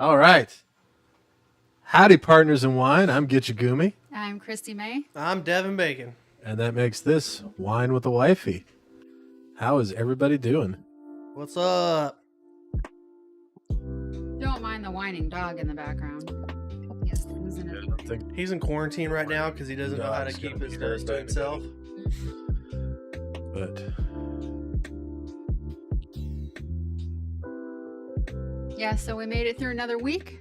All right. Howdy, partners in wine. I'm Gitchagumi. I'm Christy May. I'm Devin Bacon. And that makes this Wine with the Wifey. How is everybody doing? What's up? Don't mind the whining dog in the background. He's losing it. He's in quarantine right now because he doesn't know how to keep his nose to himself. But yeah, so we made it through another week.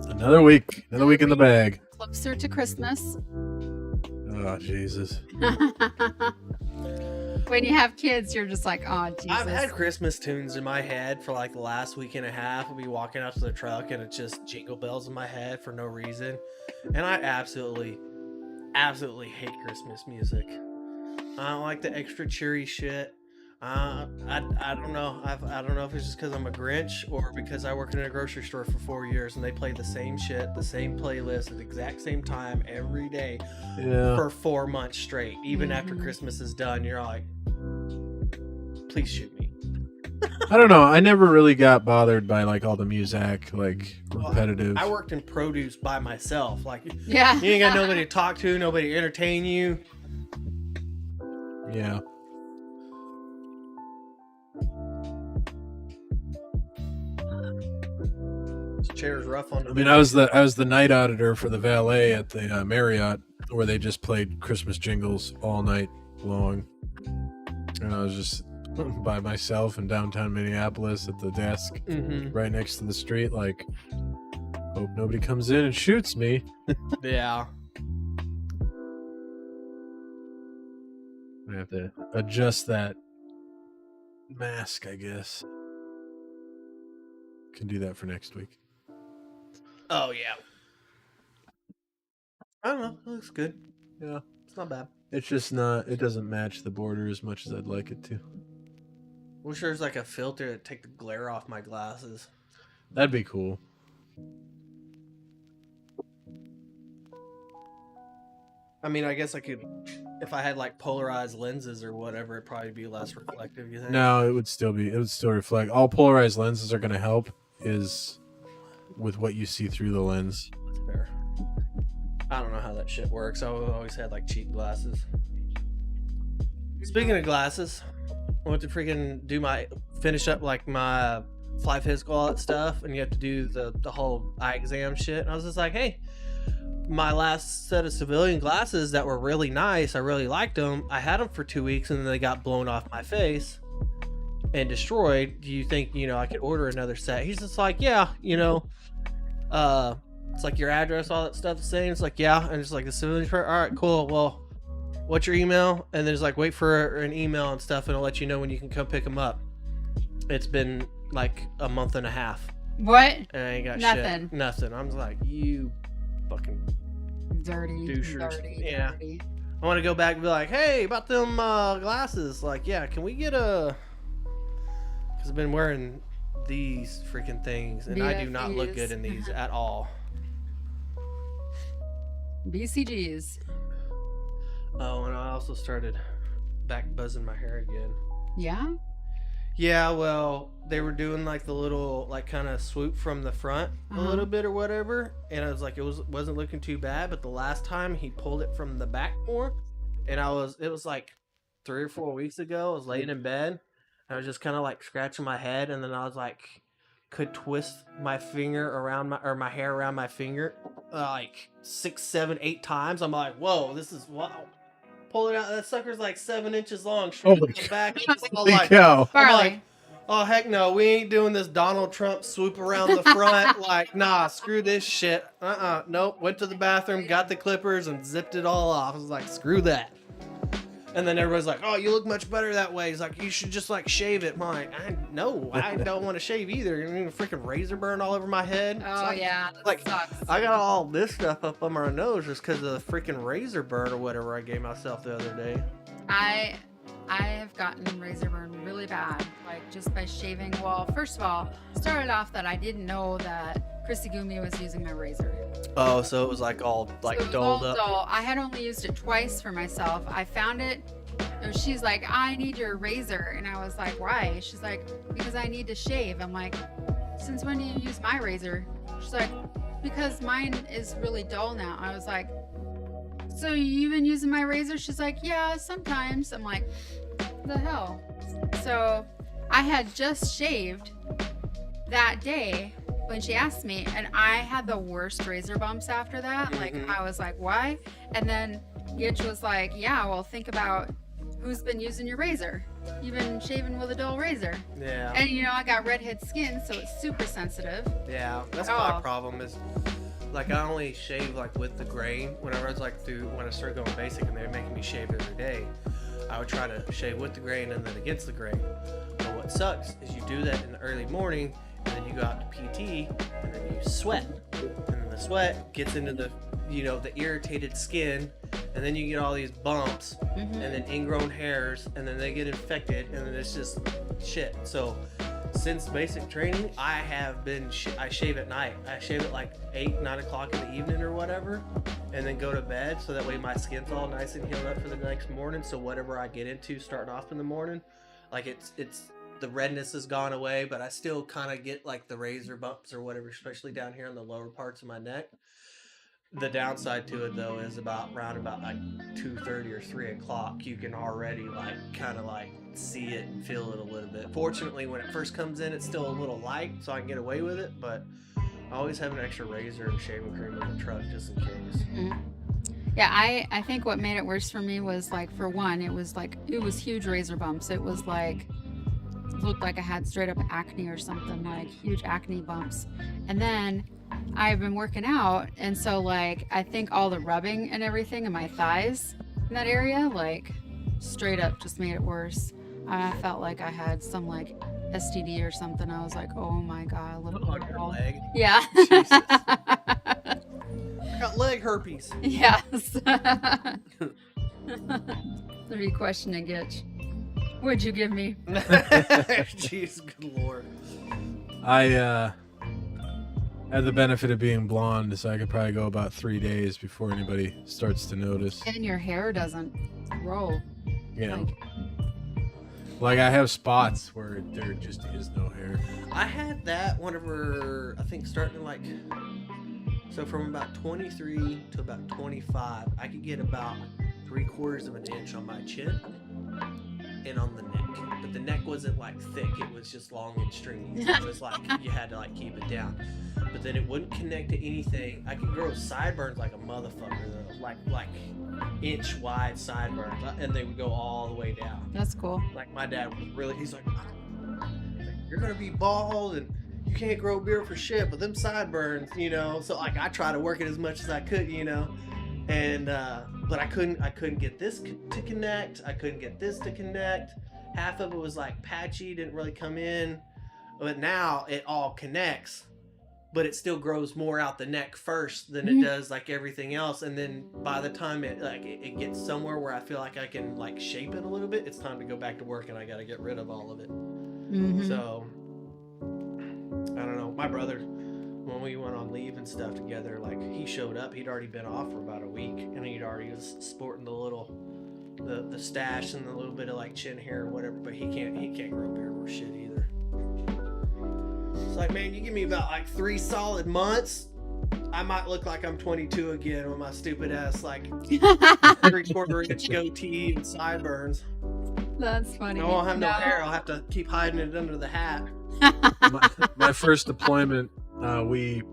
another week in the bag. Closer to Christmas. Oh, Jesus. When you have kids, you're just like, oh, Jesus. I've had Christmas tunes in my head for like the last week and a half. I'll be walking out to the truck and it's just jingle bells in my head for no reason. And I absolutely hate Christmas music. I don't like the extra cheery shit. I don't know. I don't know if it's just because I'm a Grinch or because I worked in a grocery store for 4 years and they play the same shit, the same playlist at the exact same time every day for 4 months straight. Even after Christmas is done, you're like, please shoot me. I don't know. I never really got bothered by like all the music, like repetitive. I worked in produce by myself. Like, you Yeah. ain't got nobody to talk to, nobody to entertain you. Yeah. This chair's rough on the I mean, I was the night auditor for the valet at the Marriott, where they just played Christmas jingles all night long, and I was just by myself in downtown Minneapolis at the desk, right next to the street. Like, hope nobody comes in and shoots me. Yeah. I have to adjust that mask, I guess. Can do that for next week. Oh, yeah. I don't know. It looks good. Yeah. It's not bad. It's just not, it doesn't match the border as much as I'd like it to. Wish there was like a filter to take the glare off my glasses. That'd be cool. I mean, I guess I could, if I had like polarized lenses or whatever, it'd probably be less reflective, you think? No, it would still reflect. All polarized lenses are going to help is with what you see through the lens. That's fair. I don't know how that shit works. I always had like cheap glasses. Speaking of glasses, I went to freaking finish up like my fly physical, all that stuff, and you have to do the whole eye exam shit. And I was just like, hey, my last set of civilian glasses that were really nice, I really liked them. I had them for 2 weeks and then they got blown off my face and destroyed. Do you think, I could order another set? He's just like, yeah, it's like your address, all that stuff the same. It's like, yeah. And it's like the civilian part. All right, cool. Well, what's your email? And then it's like, wait for an email and stuff, and it'll let you know when you can come pick them up. It's been like a month and a half. What? And I ain't got Nothing. shit. Nothing. I'm just like, you fucking Dirty. douchers. Dirty. Yeah. I want to go back and be like, hey, about them glasses. Like, yeah, can we get a... Because I've been wearing these freaking things, and I do not look good in these at all. BCGs. Oh, and I also started back buzzing my hair again. Yeah? Yeah, well, they were doing like the little, like, kind of swoop from the front a little bit or whatever, and I was like, it wasn't looking too bad, but the last time he pulled it from the back more, and it was like 3 or 4 weeks ago. I was laying in bed, I was just kind of like scratching my head, and then I was like, could twist my finger around my hair around my finger like 6, 7, 8 times. I'm like, whoa, this is wow. Pull it out. That sucker's like 7 inches long. Straight to the back. Holy cow. I'm like, oh heck no, we ain't doing this Donald Trump swoop around the front. Like, nah, screw this shit. Nope. Went to the bathroom, got the clippers, and zipped it all off. I was like, screw that. And then everybody's like, oh, you look much better that way. He's like, you should just like shave it. I'm like, I don't want to shave either. You're gonna freaking razor burn all over my head. Oh, like, yeah. That like, sucks. I got all this stuff up on my nose just because of the freaking razor burn or whatever I gave myself the other day. I have gotten razor burn really bad, like just by shaving. Well, first of all, started off that I didn't know that Chrissy Gumi was using my razor. Oh, so it was like all like dulled up. Dull. I had only used it twice for myself. I found it. She's like, I need your razor. And I was like, why? She's like, because I need to shave. I'm like, since when do you use my razor? She's like, because mine is really dull now. I was like, so you've been using my razor? She's like, yeah, sometimes. I'm like, the hell? So I had just shaved that day when she asked me, and I had the worst razor bumps after that. Like, I was like, why? And then Gitch was like, yeah, well, think about who's been using your razor. You've been shaving with a dull razor. Yeah. And, you know, I got redhead skin, so it's super sensitive. Yeah, that's my problem is, like, I only shave, like, with the grain. Whenever I was, like, when I started going basic and they were making me shave every day, I would try to shave with the grain and then against the grain. But what sucks is you do that in the early morning, and then you go out to PT, and then you sweat. And then the sweat gets into the, you know, the irritated skin, and then you get all these bumps, and then ingrown hairs, and then they get infected, and then it's just shit. So since basic training, I have been, I shave at night. I shave at like 8, 9 o'clock in the evening or whatever, and then go to bed, so that way my skin's all nice and healed up for the next morning. So whatever I get into starting off in the morning, like it's the redness has gone away, but I still kind of get like the razor bumps or whatever, especially down here in the lower parts of my neck. The downside to it though is around about like 2:30 or 3 o'clock, you can already like kind of like see it and feel it a little bit. Fortunately, when it first comes in, it's still a little light, so I can get away with it, but I always have an extra razor and shaving cream in the truck just in case. Yeah, I think what made it worse for me was, like, for one, it was huge razor bumps. It was like, it looked like I had straight up acne or something, like huge acne bumps. And then I've been working out, and so, like, I think all the rubbing and everything in my thighs in that area, like, straight up just made it worse. I felt like I had some, like, STD or something. I was like, oh my god, look On your leg. Yeah. Jesus. Got leg herpes. Yes. The question to Gitch. What'd you give me? Jeez, good lord. I had the benefit of being blonde, so I could probably go about 3 days before anybody starts to notice. And your hair doesn't roll. You know, like I have spots where there just is no hair. I had that whenever, I think starting like, so from about 23 to about 25, I could get about 3/4 of an inch on my chin and on the neck. But the neck wasn't like thick, it was just long and stringy. So it was like, you had to like keep it down. But then it wouldn't connect to anything. I could grow sideburns like a motherfucker though, like inch wide sideburns, and they would go all the way down. That's cool. Like my dad was really, he's like, you're gonna be bald and you can't grow a beard for shit, but them sideburns, you know. So like I tried to work it as much as I could, you know, and but I couldn't get this to connect. I couldn't get this to connect. Half of it was like patchy, didn't really come in, but now it all connects. But it still grows more out the neck first than it does like everything else, and then by the time it gets somewhere where I feel like I can like shape it a little bit, it's time to go back to work and I got to get rid of all of it. So I don't know. My brother, when we went on leave and stuff together, like he showed up, he'd already been off for about a week, and he'd already was sporting the stash and the little bit of like chin hair or whatever, but he can't grow a beard or shit either. It's like, man, you give me about like 3 solid months, I might look like I'm 22 again with my stupid ass like 3/4 inch goatee and sideburns. That's funny. I won't have no hair. I'll have to keep hiding it under the hat. my first deployment, we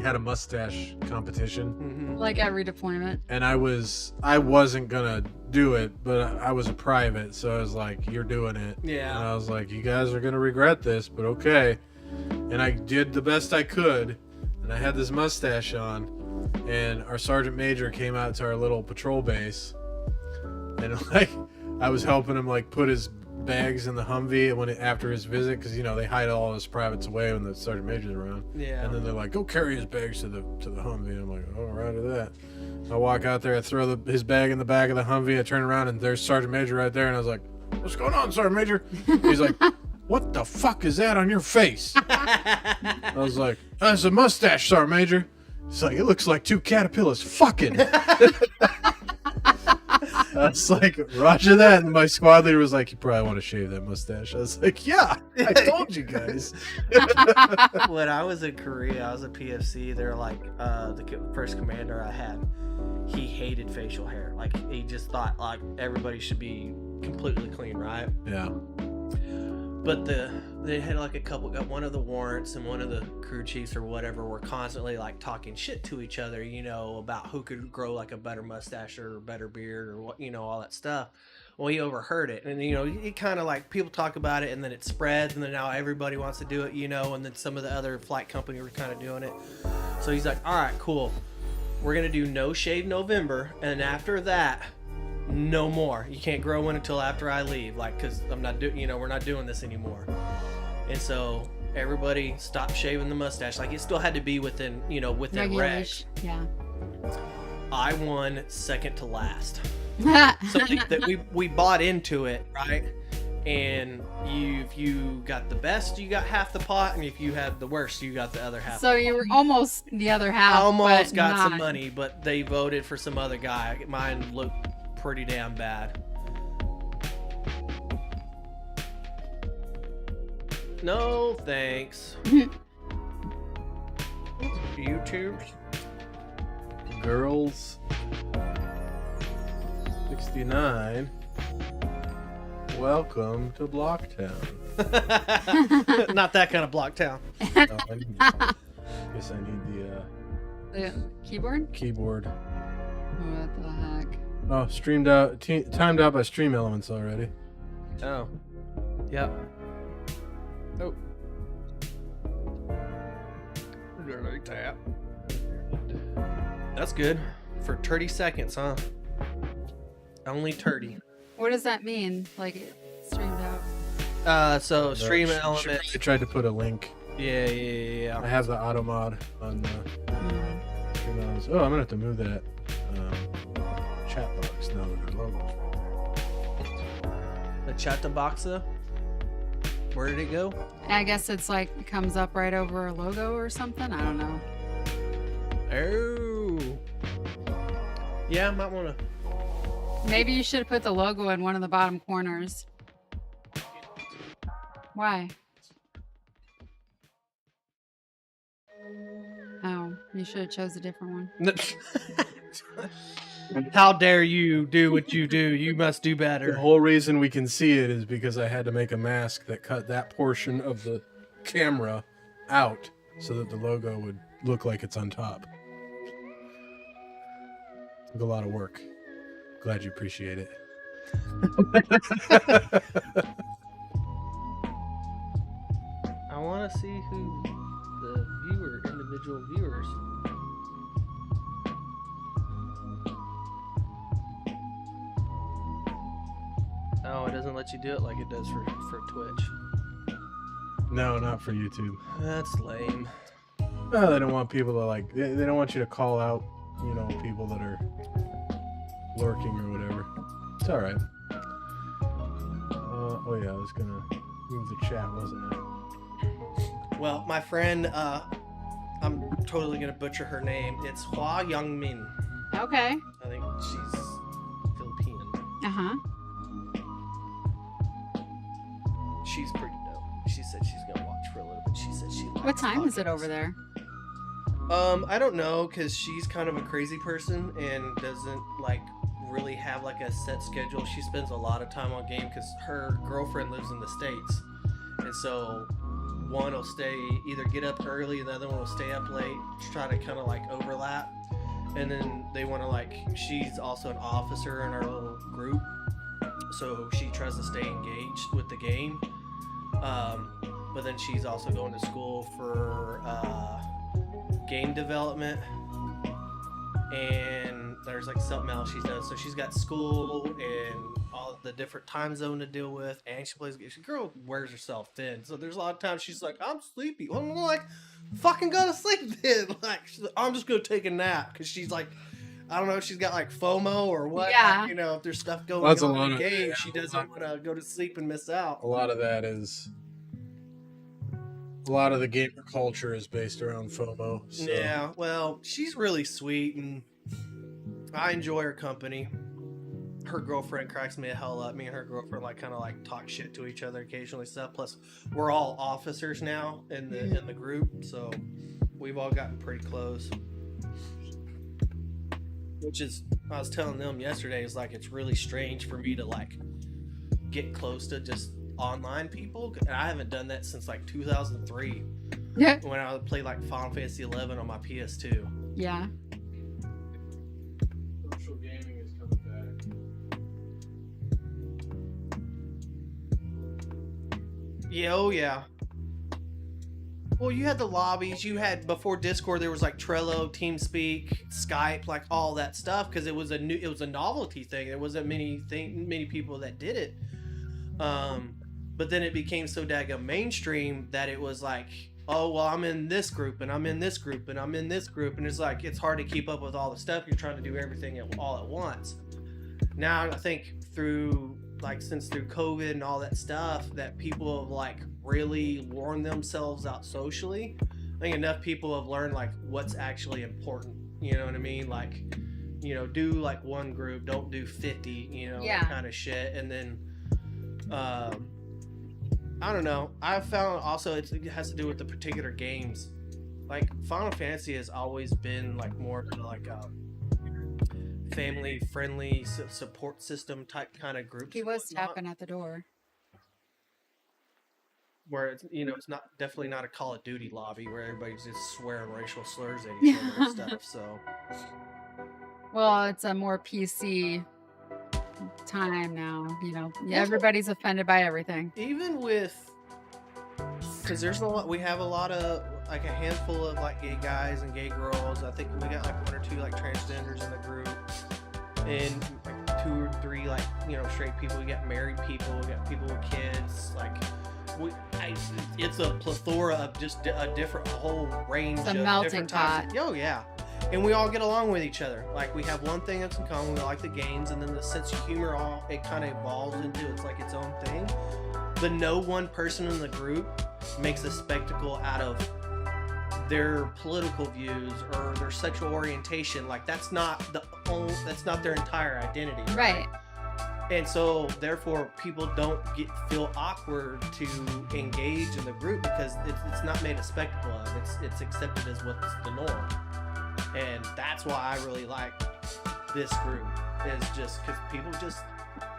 had a mustache competition. Like every deployment. And I wasn't gonna do it, but I was a private, so I was like, you're doing it. Yeah. And I was like, you guys are gonna regret this, but okay. And I did the best I could, and I had this mustache on, and our sergeant major came out to our little patrol base, and like I was helping him like put his bags in the Humvee after his visit, because you know they hide all his privates away when the sergeant major's around. Yeah. And then they're like, go carry his bags to the Humvee. And I'm like, all right to that. I walk out there, I throw his bag in the back of the Humvee, I turn around and there's Sergeant Major right there, and I was like, what's going on, Sergeant Major? He's like, what the fuck is that on your face? I was like, that's a mustache, Sergeant Major. He's like, it looks like 2 caterpillars fucking. I was like, roger that. And my squad leader was like, you probably want to shave that mustache. I was like, yeah, I told you guys. When I was in Korea, I was a PFC. They're like, the first commander I had, he hated facial hair. Like, he just thought like everybody should be completely clean, right? Yeah. But they had like a couple, got one of the warrants and one of the crew chiefs or whatever were constantly like talking shit to each other, you know, about who could grow like a better mustache or better beard or what, you know, all that stuff. Well, he overheard it, and you know, it kind of like people talk about it, and then it spreads, and then now everybody wants to do it, you know, and then some of the other flight company were kind of doing it. So he's like, all right, cool, we're gonna do no shave November, and after that, no more. You can't grow one until after I leave, like, because I'm not doing, you know, we're not doing this anymore. And so everybody stopped shaving the mustache. Like, it still had to be within, you know, within regs. Yeah. I won second to last. So we bought into it, right? And if you got the best, you got half the pot, and if you had the worst, you got the other half. So you were almost the other half. I almost got not. some money, but they voted for some other guy. Mine looked pretty damn bad. No thanks. YouTube Girls 69. Welcome to Blocktown. Not that kind of Blocktown. Guess I need The keyboard? keyboard. What the heck? Oh, streamed out, timed out by Stream Elements already. Oh. Yep. Oh. Like that. That's good. For 30 seconds, huh? Only 30. What does that mean? Like, it streamed out? So Stream I Elements. tried to put a link. Yeah. I have the auto mod on the Stream Elements. Oh, I'm gonna have to move that chat box now that our logo's The chat box. Where did it go? I guess it's like, it comes up right over a logo or something. I don't know. Oh. Yeah, might want to. Maybe you should have put the logo in one of the bottom corners. Why? Oh, you should have chose a different one. How dare you do what you do? You must do The better. whole reason we can see it is because I had to make a mask that cut that portion of the camera out so that the logo would look like it's on top. Took a lot of work. Glad you appreciate it. I want to see who the individual viewers. Oh, it doesn't let you do it like it does for Twitch. No, not for YouTube. That's lame. Oh, they don't want people to like. They don't want you to call out, you know, people that are lurking or whatever. It's all right. Oh yeah, I was gonna move the chat, wasn't I? Well, my friend, I'm totally gonna butcher her name. It's Hua Youngmin. Okay. I think she's Filipino. Uh-huh. She's pretty dope. She said she's gonna watch for a little bit. She said she likes What time is it podcasts. over there? I don't know, because she's kind of a crazy person and doesn't like really have like a set schedule. She spends a lot of time on game because her girlfriend lives in the States, and so one will either get up early and the other one will stay up late to try to kind of like overlap. And then they want to like, she's also an officer in our little group, so she tries to stay engaged with the game. But then she's also going to school for game development, and there's like something else she does. So she's got school and all the different time zone to deal with, and she plays. She girl wears herself thin, so there's a lot of times she's like, "I'm sleepy." Well, I'm like, "Fucking go to sleep then." Like, I'm just gonna take a nap because she's like, I don't know if she's got like FOMO or what. Yeah. You know, if there's stuff going That's a on lot in of- the game, yeah, she a doesn't lot. want to go to sleep and miss out. A lot of that is. A lot of the gamer culture is based around FOMO. So. Yeah, well, she's really sweet, and I enjoy her company. Her girlfriend cracks me a hell up. Me and her girlfriend like kind of like talk shit to each other occasionally. Stuff. Plus, we're all officers now in the group, so we've all gotten pretty close. Which is, I was telling them yesterday, is like it's really strange for me to like get close to just online people, and I haven't done that since like 2003 Yeah. when I played like Final Fantasy 11 on my PS2. Yeah. Social gaming is coming back. Yeah, oh yeah. Well, you had the lobbies. You had before Discord. There was like Trello, TeamSpeak, Skype, like all that stuff because it was a novelty thing. There wasn't many people that did it. But then it became so daggone mainstream that it was like, oh well, I'm in this group and I'm in this group and I'm in this group, and it's like it's hard to keep up with all the stuff. You're trying to do everything all at once. Now I think since through COVID and all that stuff, that people have like really worn themselves out socially. I think enough people have learned like what's actually important. You know what I mean? Like, you know, do like one group, don't do 50. You know, Yeah. kind of shit. And then, I don't know. I've found also it has to do with the particular games. Like Final Fantasy has always been like more kind of like a family friendly support system type kind of group. He was tapping at the door. Where it's, you know, it's not definitely not a Call of Duty lobby where everybody's just swearing racial slurs at each other and stuff. So Well, it's a more PC time now. You know, everybody's offended by everything. even with, because we have a lot of like a handful of like gay guys and gay girls. I think we got like one or two like transgenders in the group, and like 2 or 3 like, you know, straight people. We got married people. We got people with kids. Like it's a plethora of just a whole range It's a of melting different types. pot. Oh yeah, and we all get along with each other. Like we have one thing that's in common. We like the games, and then the sense of humor. It kind of evolves into it's like its own thing. But no one person in the group makes a spectacle out of their political views or their sexual orientation. Like that's not their entire identity. Right. And so therefore people don't feel awkward to engage in the group because it's not made a spectacle of. It's accepted as what's the norm. And that's why I really like this group, is just because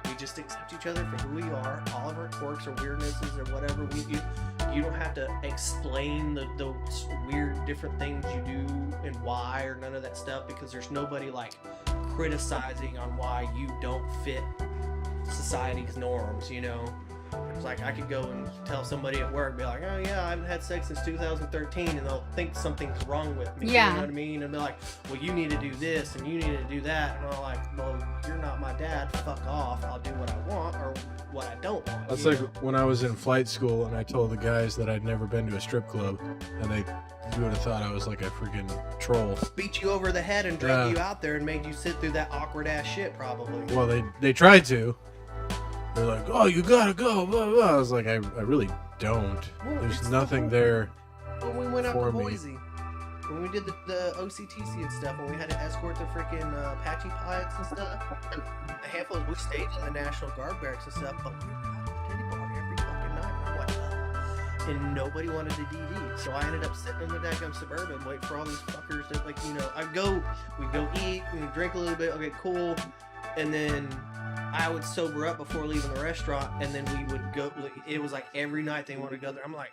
we just accept each other for who we are, all of our quirks or weirdnesses or whatever. You don't have to explain the weird different things you do and why or none of that stuff, because there's nobody like criticizing on why you don't fit society's norms, you know. It's like I could go and tell somebody at work, be like, oh yeah, I haven't had sex since 2013, and they'll think something's wrong with me. Yeah. You know what I mean? And they're like, well, you need to do this and you need to do that. And I'm like, well, you're not my dad. Fuck off. I'll do what I want or what I don't want. That's you like know? when I was in flight school and I told the guys that I'd never been to a strip club, and you would have thought I was like a freaking troll. Beat you over the head and drug Yeah. you out there and made you sit through that awkward ass shit, probably. Well, they tried to. They're like, oh, you gotta go, blah, blah. I was like, I really don't. Well, There's it's nothing the- there. When we went out for to me. Boise, when we did the OCTC and stuff, when we had to escort the freaking Apache pilots and stuff, a handful we stayed in the National Guard barracks and stuff, but we were out at the titty bar every fucking night. I'm like, oh. And nobody wanted to DD, so I ended up sitting in the daggum Suburban waiting for all these fuckers to, like, you know, we'd go eat, we'd drink a little bit, okay, cool, and then I would sober up before leaving the restaurant, and then we would go. It was like every night they wanted to go there. I'm like,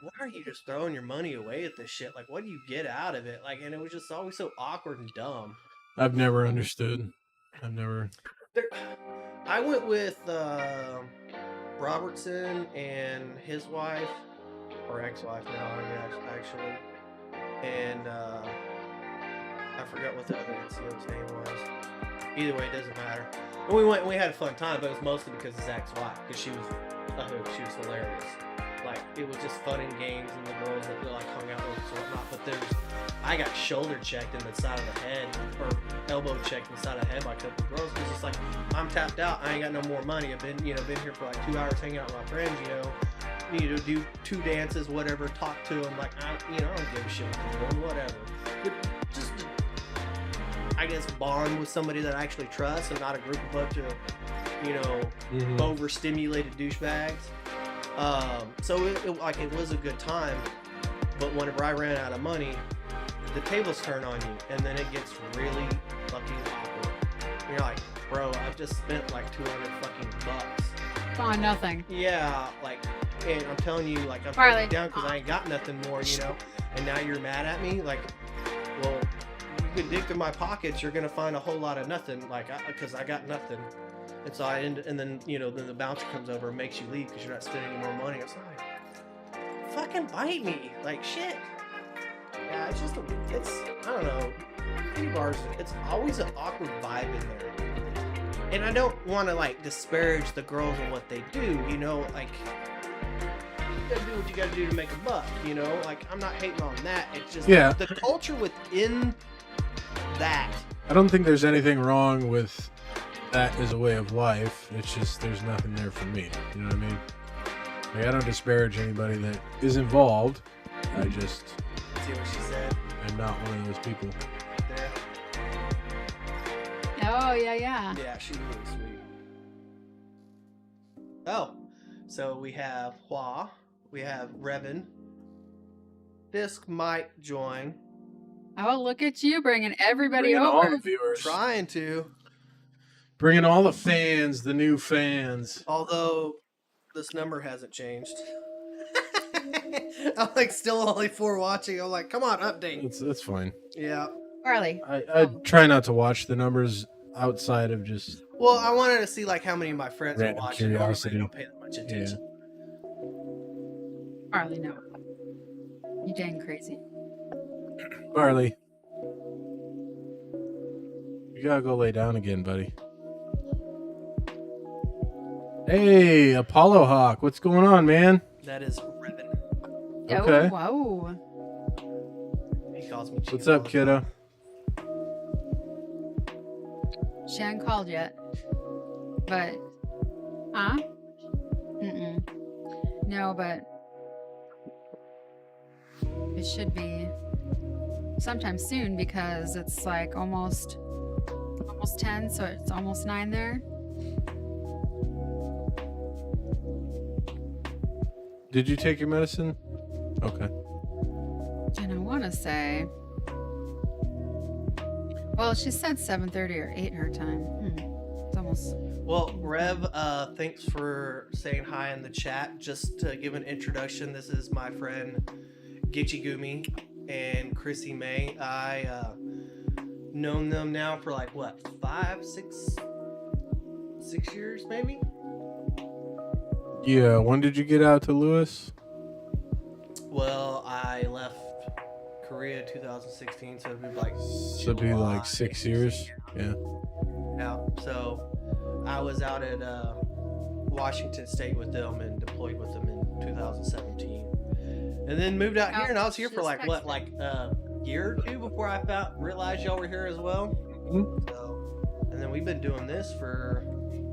why are you just throwing your money away at this shit? Like, what do you get out of it? Like, and it was just always so awkward and dumb. I've never understood. I went with Robertson and his wife, or ex-wife now, I guess, actually, and I forgot what the other NCO's name was. Either way, it doesn't matter. And we went and we had a fun time, but it was mostly because of Zach's wife, because she was a hoot. She was hilarious. Like, it was just fun and games, and the girls that we like hung out with and whatnot. But I got shoulder checked in the side of the head, or elbow checked in the side of the head by a couple of girls, because it's like, I'm tapped out. I ain't got no more money. I've been here for like 2 hours hanging out with my friends. Need to do 2 dances, whatever. Talk to them. Like, I don't give a shit what they're doing, whatever. But just, I guess, bond with somebody that I actually trust, and not a group of bunch of, overstimulated douchebags. So it was a good time, but whenever I ran out of money, the tables turn on you, and then it gets really fucking awkward. You're like, bro, I've just spent like $200 fucking bucks On nothing. Yeah, like, and I'm telling you, like, I'm Marley. putting it down because I ain't got nothing more, you know. And now you're mad at me, like, well, you can dig through my pockets, you're gonna find a whole lot of nothing, like, because I got nothing. And so and then you know, then the bouncer comes over and makes you leave because you're not spending any more money. It's like, fucking bite me, like shit. Yeah, it's just I don't know. Pretty bars, it's always an awkward vibe in there. And I don't want to like disparage the girls and what they do, you know, like you gotta do what you gotta do to make a buck, you know. Like I'm not hating on that. It's just the culture within that. I don't think there's anything wrong with that as a way of life. It's just there's nothing there for me. You know what I mean? Like, I don't disparage anybody that is involved. I just see what she said. I'm not one of those people. There. Oh yeah. Yeah, she's really sweet. Oh, so we have Hua, we have Revin. Disc might join. Oh, look at you bringing everybody Bringing all over. the viewers. Trying to. Bringing all the fans, the new fans. Although this number hasn't changed. I'm like still only 4 watching. I'm like, come on, update. That's fine. Yeah. Marley. I try not to watch the numbers outside of just. Well, I wanted to see like how many of my friends are Random watching. curiosity. I don't pay that much attention. Marley, no. You dang crazy. Barley, you gotta go lay down again, buddy. Hey, Apollo Hawk, what's going on, man? That is Revin. Okay. Oh, whoa. He calls me. What's up, kiddo? She hadn't called yet. But, huh? No, but it should be sometime soon because it's like almost 10, so it's almost 9 there. Did you take your medicine? Okay. And I want to say, well, she said 7:30 or 8 her time. It's almost. Well, Rev, thanks for saying hi in the chat. Just to give an introduction, this is my friend Gitchy Gumi and Chrissy May. I known them now for like what, 6 years maybe? Yeah, when did you get out to Lewis? Well, I left Korea 2016, so it'd be like So it'd be like 6 years. Yeah. Yeah, so I was out at Washington State with them and deployed with them in 2017, and then moved out here. And I was here for like what, like a year or two before I realized y'all were here as well. Mhm. So, and then we've been doing this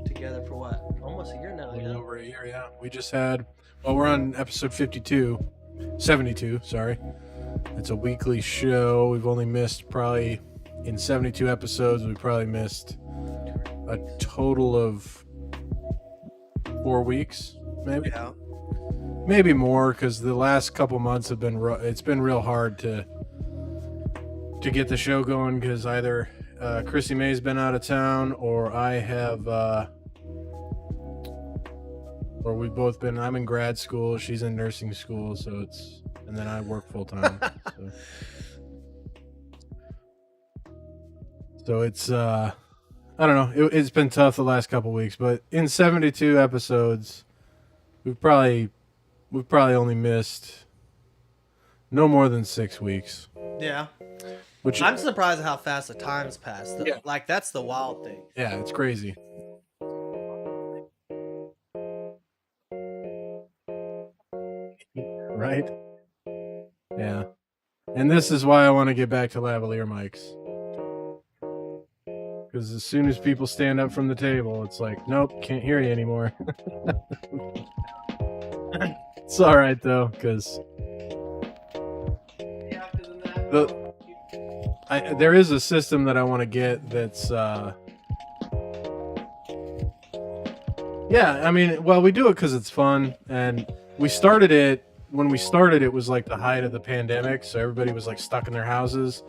together for what, almost a year now. A little over a year, yeah. We just had, well, we're on episode 72, sorry. It's a weekly show. We've only missed probably, in 72 episodes, we probably missed a total of 4 weeks, maybe. Yeah. Maybe more, because the last couple months have been it's been real hard to get the show going, because either Chrissy May's been out of town, or I have or we've both been. I'm in grad school, she's in nursing school, so it's, and then I work full time. So it's I don't know. It's been tough the last couple weeks, but in 72 episodes, we've probably only missed no more than 6 weeks. Yeah. Which I'm surprised at how fast the time's passed. Yeah. Like that's the wild thing. Yeah, it's crazy. Right? Yeah. And this is why I want to get back to lavalier mics. Because as soon as people stand up from the table, it's like, nope, can't hear you anymore. It's all right, though, because there is a system that I want to get that's... Yeah, I mean, well, we do it because it's fun, and we started it, when we started, it was like the height of the pandemic, so everybody was like stuck in their houses,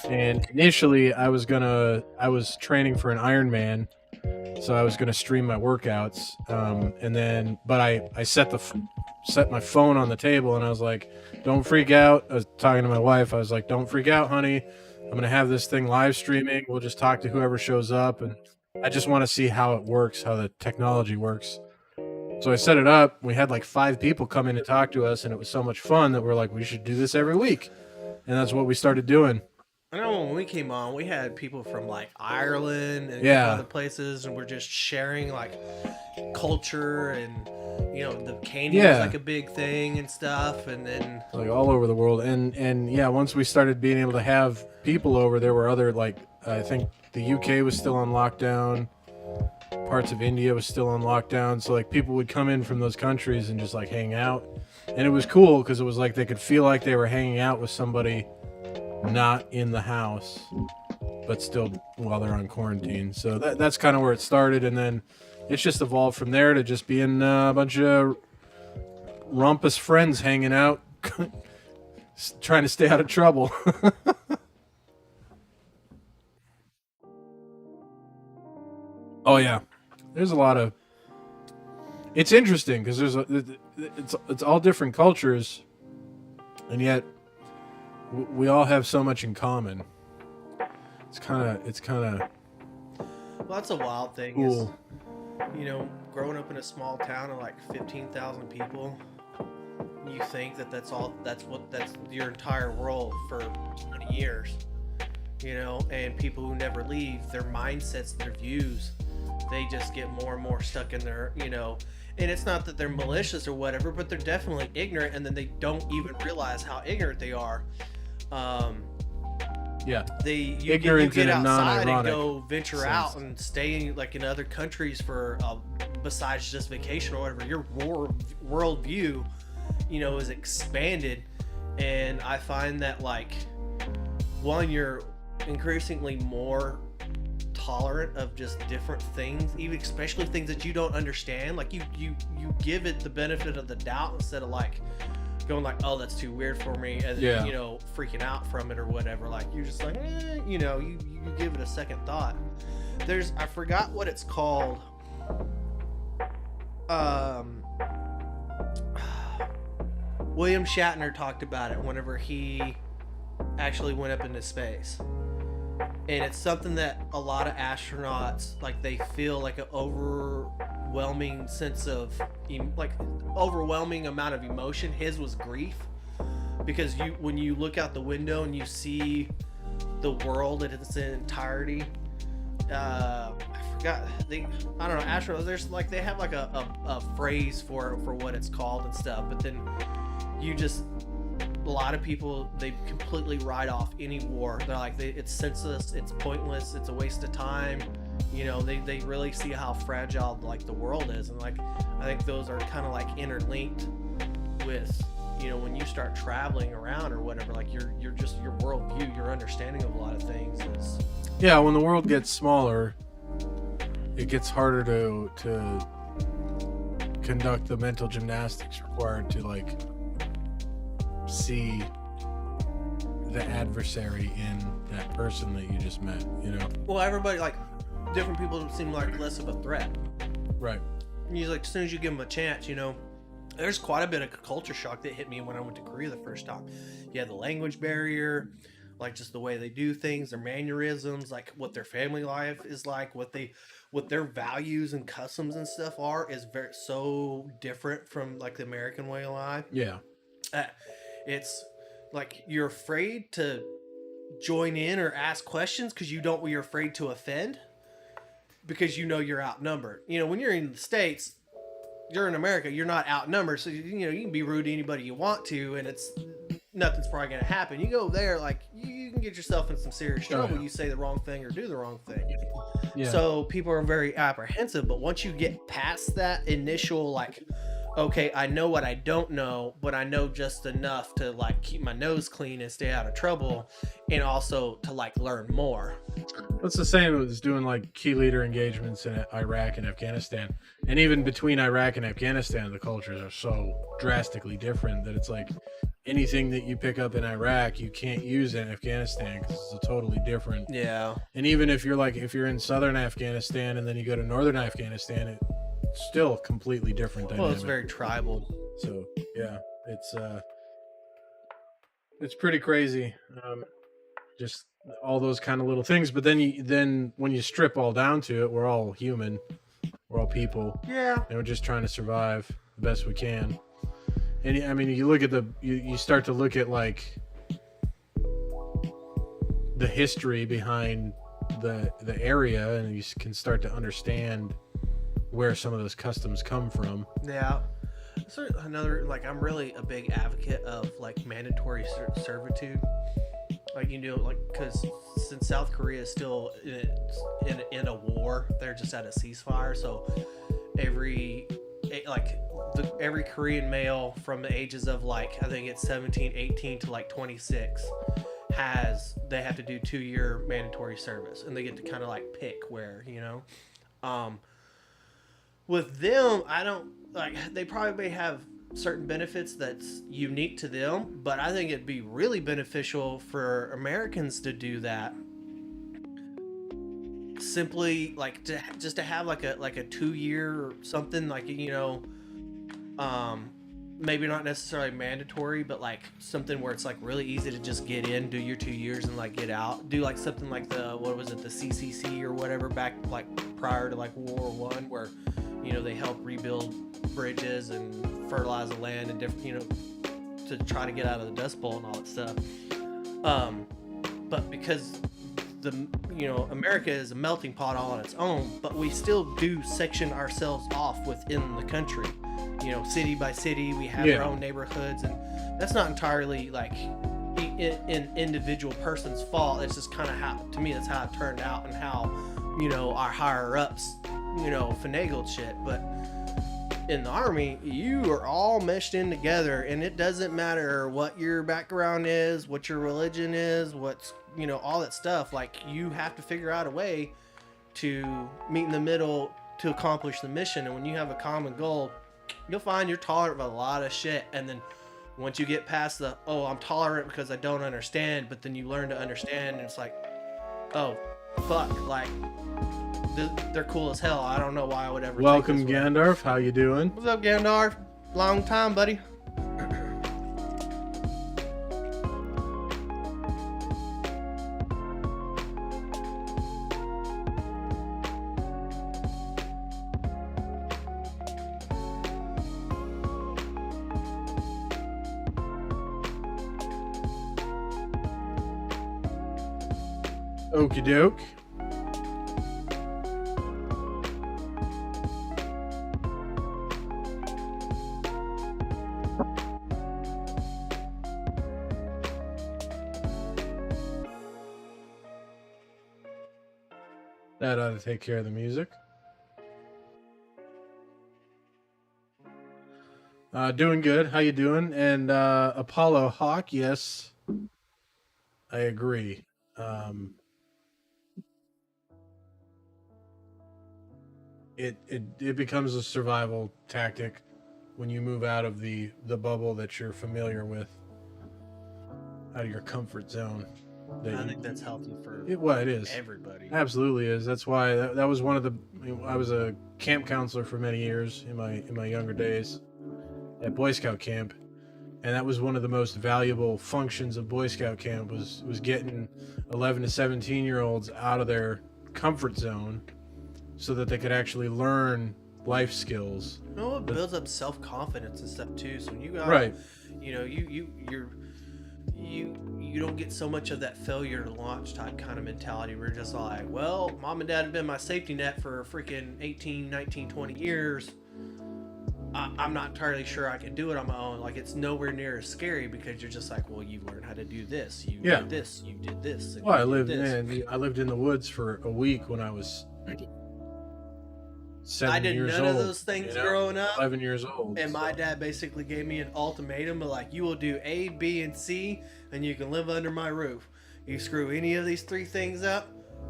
and initially I was training for an Ironman, So I was going to stream my workouts, but I set my phone on the table, and I was like, "Don't freak out." I was talking to my wife. I was like, "Don't freak out, honey. I'm going to have this thing live streaming. We'll just talk to whoever shows up, and I just want to see how it works, how the technology works." So I set it up. We had like 5 people come in and talk to us, and it was so much fun that we're like, we should do this every week, and that's what we started doing. I know when we came on, we had people from like Ireland and other places, and we're just sharing like culture, and the candy was like a big thing and stuff, and then like all over the world. And yeah, once we started being able to have people over, there were other, like, I think the UK was still on lockdown, parts of India was still on lockdown, so like people would come in from those countries and just like hang out, and it was cool because it was like they could feel like they were hanging out with somebody not in the house, but still while they're on quarantine. So that's kind of where it started, and then it's just evolved from there to just being a bunch of rumpus friends hanging out, trying to stay out of trouble. Oh yeah, there's a lot of. It's interesting because it's all different cultures, and yet we all have so much in common. It's kind of. Well, that's a wild thing. Cool. Is, growing up in a small town of like 15,000 people, you think that's your entire world for 20 years. And people who never leave, their mindsets, their views, they just get more and more stuck in their, and it's not that they're malicious or whatever, but they're definitely ignorant, and then they don't even realize how ignorant they are. Yeah. You get outside and go venture out and stay in other countries for besides just vacation or whatever. Your world view, is expanded, and I find that one, you're increasingly more tolerant of just different things, even especially things that you don't understand. Like you give it the benefit of the doubt instead of going oh, that's too weird for me, and freaking out from it or whatever. Like you're just you give it a second thought. I forgot what it's called. William Shatner talked about it whenever he actually went up into space, and it's something that a lot of astronauts they feel like an overwhelming sense of overwhelming amount of emotion. His was grief, because when you look out the window and you see the world in its entirety, I forgot, I don't know, astronauts, there's they have a phrase for what it's called and stuff, but then a lot of people, they completely write off any war. They're like, it's senseless, it's pointless, it's a waste of time. They really see how fragile the world is, and I think those are kind of interlinked with when you start traveling around or whatever. Your worldview, your understanding of a lot of things is. Yeah, when the world gets smaller, it gets harder to conduct the mental gymnastics required to see the adversary in that person that you just met. Well, everybody, different people seem less of a threat. Right. And as soon as you give them a chance, there's quite a bit of culture shock that hit me when I went to Korea the first time. You had the language barrier, just the way they do things, their mannerisms, what their family life is what their values and customs and stuff are is so different from the American way of life. Yeah. It's you're afraid to join in or ask questions because you're afraid to offend, because you're outnumbered. When you're in the States, you're in America, you're not outnumbered, so you can be rude to anybody you want to, and nothing's probably going to happen. You go there, you can get yourself in some serious trouble. You say the wrong thing or do the wrong thing. Yeah. So people are very apprehensive, but once you get past that initial okay, I know what I don't know, but I know just enough to like keep my nose clean and stay out of trouble, and also to like learn more. It's the same as doing like key leader engagements in Iraq and Afghanistan. And even between Iraq and Afghanistan, the cultures are so drastically different that it's like anything that you pick up in Iraq, you can't use in Afghanistan because it's a totally different. Yeah. And even if you're in southern Afghanistan and then you go to northern Afghanistan, it's still completely different dynamic. Well, it's very tribal. So yeah, it's pretty crazy. Just all those kind of little things. But then when you strip all down to it, we're all human. We're all people. Yeah. And we're just trying to survive the best we can. And I mean, you start to look at like the history behind the area, and you can start to understand where some of those customs come from. Yeah. So another, like, I'm really a big advocate of like mandatory servitude. Like, you know, like, because since South Korea is still in a war, they're just at a ceasefire. So every Korean male from the ages of like, I think it's 17, 18 to like 26 they have to do 2-year mandatory service, and they get to kind of like pick where, you know. With them, I don't like, they probably have certain benefits that's unique to them, but I think it'd be really beneficial for Americans to do that. Simply like just to have like a 2-year or something, like, you know, maybe not necessarily mandatory, but like something where it's like really easy to just get in, do your 2 years and like get out. Do like something like the CCC or whatever back like prior to like World War I, where, you know, they help rebuild bridges and fertilize the land and different, you know, to try to get out of the Dust Bowl and all that stuff. But because America is a melting pot all on its own, but we still do section ourselves off within the country. You know, city by city, we have our own neighborhoods, and that's not entirely like an individual person's fault. It's just kind of how, to me, that's how it turned out, and how, you know, our higher ups, you know, finagled shit. But in the Army, you are all meshed in together, and it doesn't matter what your background is, what your religion is, what's, you know, all that stuff. Like, you have to figure out a way to meet in the middle to accomplish the mission. And when you have a common goal, you'll find you're tolerant of a lot of shit. And then once you get past the, oh, I'm tolerant because I don't understand, but then you learn to understand, and it's like, oh, fuck, like, they're cool as hell. I don't know why I would ever. Welcome, Gandalf. How you doing? What's up, Gandalf? Long time, buddy. Okie doke. That ought to take care of the music. Doing good. How you doing? And Apollo Hawk, yes, I agree. It becomes a survival tactic when you move out of the bubble that you're familiar with, out of your comfort zone. I think that's healthy for it is. Everybody. Absolutely is. That's why that was one of the. I was a camp counselor for many years in my younger days at Boy Scout camp, and that was one of the most valuable functions of Boy Scout camp was getting 11 to 17-year-olds out of their comfort zone so that they could actually learn life skills. You know, it builds up self-confidence and stuff too. So when you got, right, you know, you don't get so much of that failure to launch type kind of mentality where you're just like, well, mom and dad have been my safety net for freaking 18, 19, 20 years. I'm not entirely sure I can do it on my own. Like, it's nowhere near as scary because you're just like, well, you learned how to do this. You did this. You did this. Well, I lived in the woods for a week when I was 7 I did years none old, of those things you know, growing up. 11 years old. And my so. dad basically gave me an ultimatum of like, you will do A, B, and C, and you can live under my roof. You screw any of these 3 things up,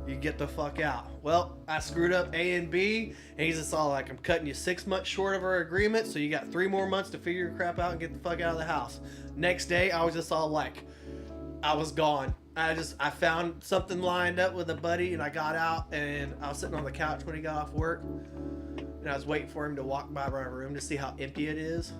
you get the fuck out. Well, I screwed up A and B, and he's just all like, I'm cutting you 6 months short of our agreement, so you got 3 more months to figure your crap out and get the fuck out of the house. Next day, I was just all like, I was gone. I found something lined up with a buddy, and I got out, and I was sitting on the couch when he got off work, and I was waiting for him to walk by my room to see how empty it is.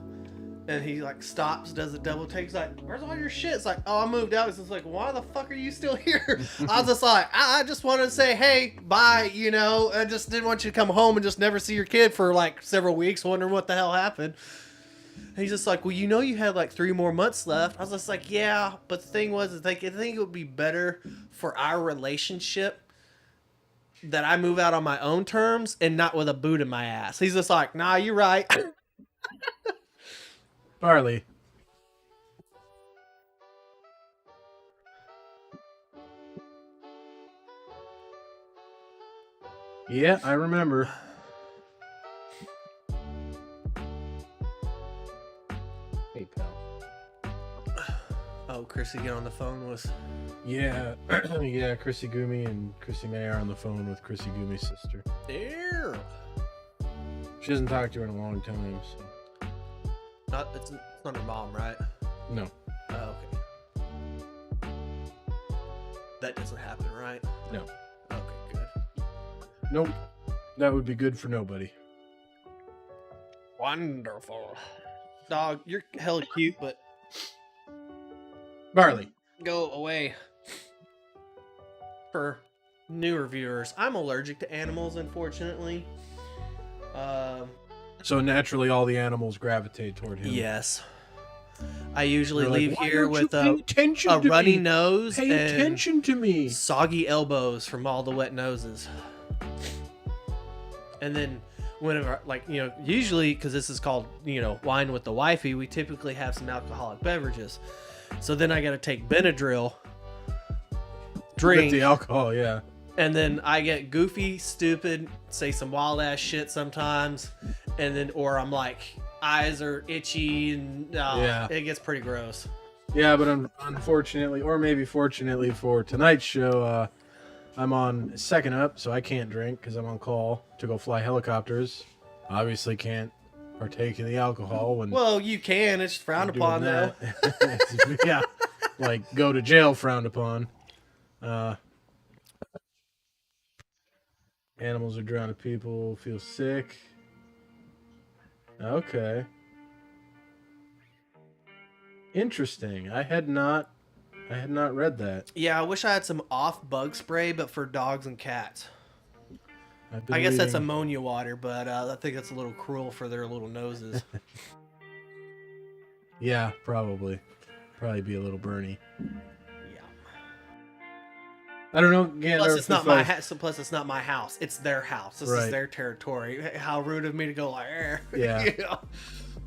And he like stops, does a double take. He's like, "Where's all your shit?" It's like, "Oh, I moved out." It's like, "Why the fuck are you still here?" I was just like, I just wanted to say, "Hey, bye," you know. I just didn't want you to come home and just never see your kid for like several weeks, wondering what the hell happened. And he's just like, "Well, you know, you had like 3 more months left." I was just like, "Yeah," but the thing was, I think it would be better for our relationship that I move out on my own terms and not with a boot in my ass. He's just like, "Nah, you're right." Barley. Yeah, I remember. Hey, pal. Oh, Chrissy get on the phone with... Yeah, yeah, Chrissy Gumi and Chrissy May are on the phone with Chrissy Gumi's sister. Ew. She hasn't talked to her in a long time, so... It's not her mom, right? No. Oh, okay. That doesn't happen, right? No. Okay, good. Nope. That would be good for nobody. Wonderful. Dog, you're hella cute, but Barley. go away. For newer viewers, I'm allergic to animals, unfortunately. So naturally, all the animals gravitate toward him. Yes. I usually They're like, leave "Why here don't you with pay a attention to runny me? nose Pay and attention to me." soggy elbows from all the wet noses. And then whenever, like, you know, usually, because this is called, you know, Wine with the Wifey, we typically have some alcoholic beverages. So then I got to take Benadryl, drink, With the alcohol, yeah. and then I get goofy, stupid, say some wild ass shit sometimes, and then, or I'm like, eyes are itchy, and Yeah. it gets pretty gross. Yeah, but unfortunately, or maybe fortunately for tonight's show, I'm on second up, so I can't drink because I'm on call to go fly helicopters. Obviously can't partake in the alcohol when Well, you can. It's frowned doing upon, though. that. Yeah, like go to jail frowned upon. Animals are drawn to people, feel sick. Okay. Interesting. I had not read that. Yeah, I wish I had some off bug spray, but for dogs and cats. I've been I guess that's reading- ammonia water, but I think that's a little cruel for their little noses. Yeah, probably be a little burny. Yeah. I don't know. Again, Plus, it's not my house. Plus, it's not my house. It's their house. This Right. is their territory. How rude of me to go like, Yeah. you know,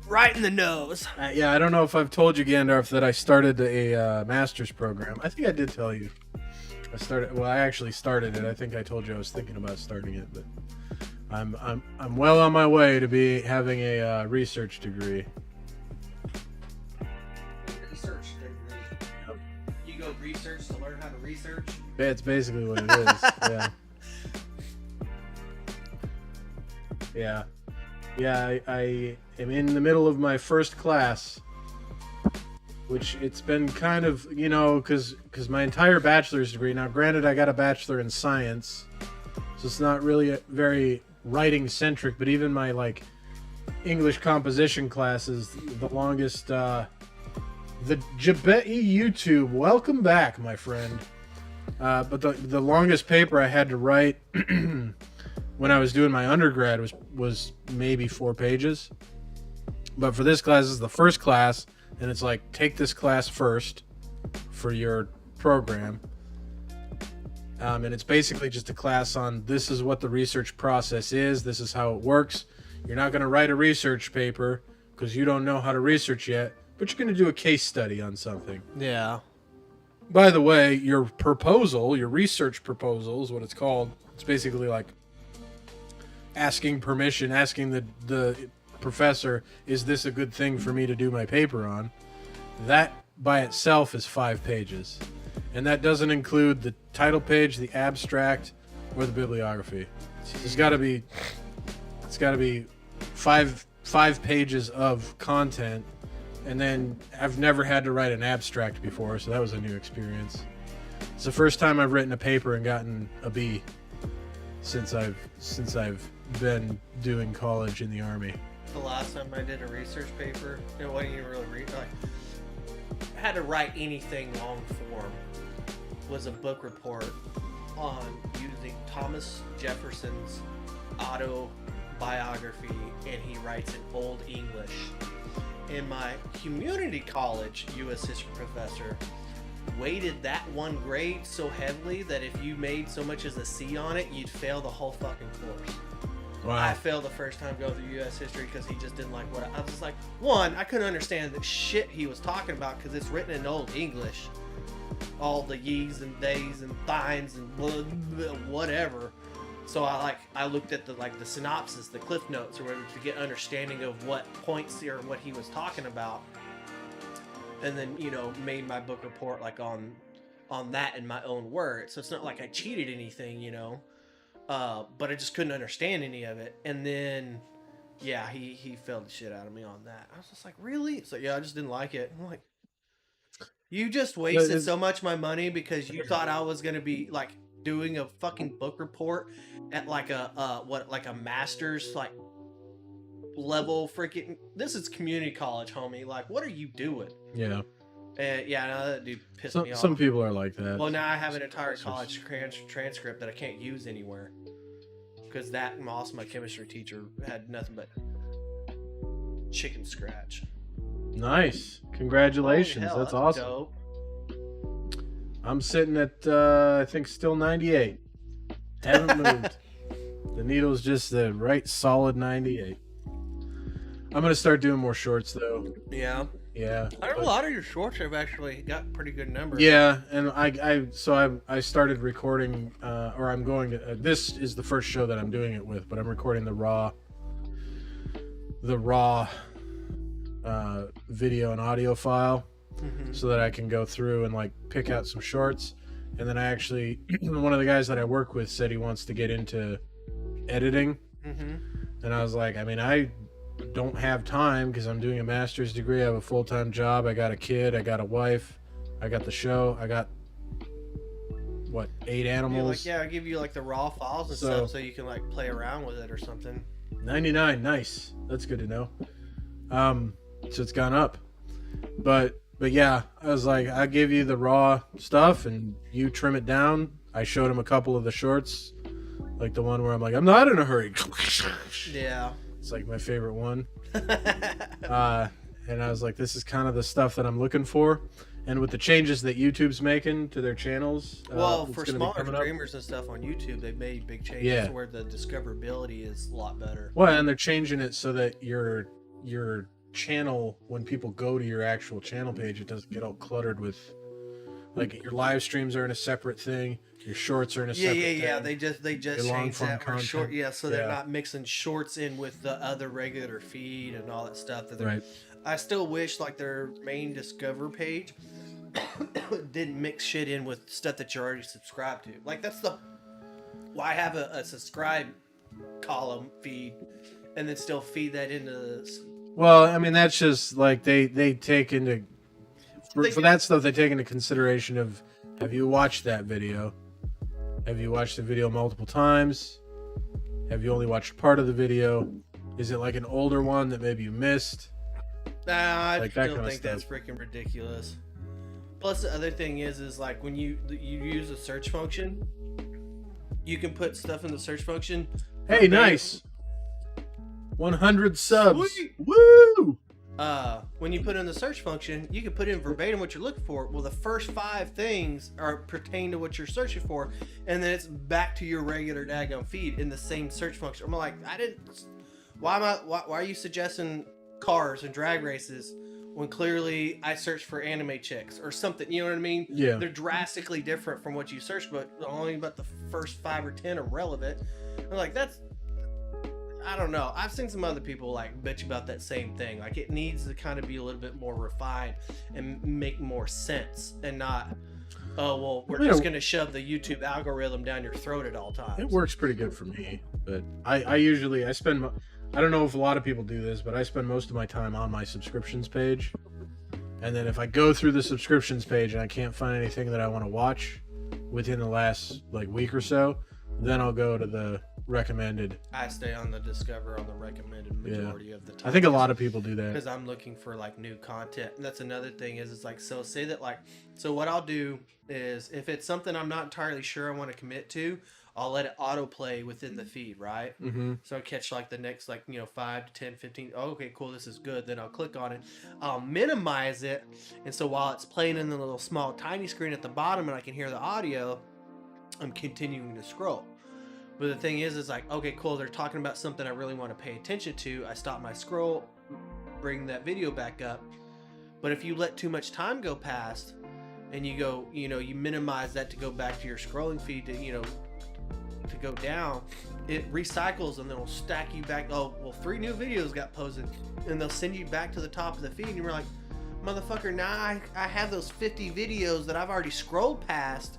right in the nose. Yeah, I don't know if I've told you, Gandalf, that I started a master's program. I think I did tell you. I actually started it. I think I told you I was thinking about starting it, but I'm well on my way to be having a research degree. Research degree. Yep. You go research to learn how to research. That's basically what it is. Yeah. Yeah. Yeah, I am in the middle of my first class, which it's been kind of, you know, because my entire bachelor's degree, now granted I got a bachelor in science, so it's not really very writing centric, but even my like English composition classes, the longest, the Jabeti YouTube, welcome back, my friend. But the longest paper I had to write when I was doing my undergrad was maybe 4 pages. But for this class, this is the first class, and it's like, take this class first for your program. And it's basically just a class on this is what the research process is, this is how it works. You're not going to write a research paper because you don't know how to research yet, but you're going to do a case study on something. Yeah. By the way, your proposal, your research proposal is what it's called. It's basically like asking permission, asking the professor, is this a good thing for me to do my paper on? That by itself is 5 pages. And that doesn't include the title page, the abstract, or the bibliography. It's got to be five pages of content, and then I've never had to write an abstract before, so that was a new experience. It's the first time I've written a paper and gotten a B since I've been doing college in the Army. The last time I did a research paper, it wasn't even really I had to write anything long form. Was a book report on using Thomas Jefferson's autobiography, and he writes in Old English. And my community college U.S. history professor weighted that one grade so heavily that if you made so much as a C on it, you'd fail the whole fucking course. Wow. I failed the first time going through U.S. history because he just didn't like what I was just like. One, I couldn't understand the shit he was talking about because it's written in Old English. All the ye's and days and thines and whatever. So I looked at the synopsis, the cliff notes, or whatever, to get understanding of what points or what he was talking about, and then made my book report on that in my own words. So it's not like I cheated anything, but I just couldn't understand any of it. And then he failed the shit out of me on that. I was just like, really? So I just didn't like it. I'm like, you just wasted so much of my money because you thought I was gonna be doing a fucking book report at a master's level freaking. This is community college, homie. What are you doing? Yeah. No, that dude pissed me off. Some people are like that. Well, now I have an entire college transcript that I can't use anywhere because my chemistry teacher had nothing but chicken scratch. Nice. Congratulations. Hell, that's awesome. Dope. I'm sitting at, I think, still 98. Haven't moved. The needle's just the right solid 98. I'm going to start doing more shorts, though. Yeah. Yeah. I know a lot of your shorts have actually got pretty good numbers. Yeah, and I started recording, or I'm going to, this is the first show that I'm doing it with, but I'm recording the raw video and audio file, so that I can go through and pick out some shorts. And then I actually, one of the guys that I work with said he wants to get into editing. And I was like, I don't have time because I'm doing a master's degree. I have a full-time job. I got a kid. I got a wife. I got the show. I got 8 animals. I'll give you the raw files and stuff so you can play around with it or something. 99, nice. That's good to know. So it's gone up, but yeah, I was like, I'll give you the raw stuff and you trim it down. I showed him a couple of the shorts, like the one where I'm like, I'm not in a hurry. Yeah, it's my favorite one. And I was like, this is kind of the stuff that I'm looking for. And with the changes that YouTube's making to their channels, for smaller streamers and stuff on YouTube, they've made big changes where the discoverability is a lot better. Well, and they're changing it so that your channel, when people go to your actual channel page, it doesn't get all cluttered with your live streams are in a separate thing, your shorts are in a separate thing. They just changed that for short, they're not mixing shorts in with the other regular feed and all that stuff right. I still wish their main Discover page didn't mix shit in with stuff that you're already subscribed to. That's why have a subscribe column feed and then still feed that into the. Well, that's just they take into for that stuff. They take into consideration of, have you watched that video? Have you watched the video multiple times? Have you only watched part of the video? Is it an older one that maybe you missed? Nah, I still think that's freaking ridiculous. Plus, the other thing is when you use the search function, you can put stuff in the search function. Hey, nice. 100 subs. Sweet. Woo! When you put in the search function, you can put in verbatim what you're looking for. Well, the first 5 things pertain to what you're searching for, and then it's back to your regular daggone feed in the same search function. I'm like, why are you suggesting cars and drag races when clearly I searched for anime chicks or something? You know what I mean? Yeah. They're drastically different from what you searched, but only about the first 5 or 10 are relevant. I'm like, I don't know. I've seen some other people like bitch about that same thing. Like it needs to kind of be a little bit more refined and make more sense, and not, oh well, we're just gonna shove the YouTube algorithm down your throat at all times. It works pretty good for me, but I usually spend. I don't know if a lot of people do this, but I spend most of my time on my subscriptions page, and then if I go through the subscriptions page and I can't find anything that I want to watch within the last like week or so, then I'll go to the recommended. I stay on the Discover on the recommended majority of the time. I think a lot of people do that because I'm looking for like new content, and that's another thing. Is it's like, so say that like, so what I'll do is if it's something I'm not entirely sure I want to commit to, I'll let it autoplay within the feed, right? Mm-hmm. So I catch like the next 5 to 10, 15. Oh, okay, cool, this is good. Then I'll click on it. I'll minimize it, and so while it's playing in the little small tiny screen at the bottom, and I can hear the audio, I'm continuing to scroll. But the thing is like, okay, cool, they're talking about something I really want to pay attention to. I stop my scroll, bring that video back up. But if you let too much time go past, and you go, you minimize that to go back to your scrolling feed to go down, it recycles and then it'll stack you back. Oh, well, 3 new videos got posted, and they'll send you back to the top of the feed, and you're like, motherfucker, now I have those 50 videos that I've already scrolled past,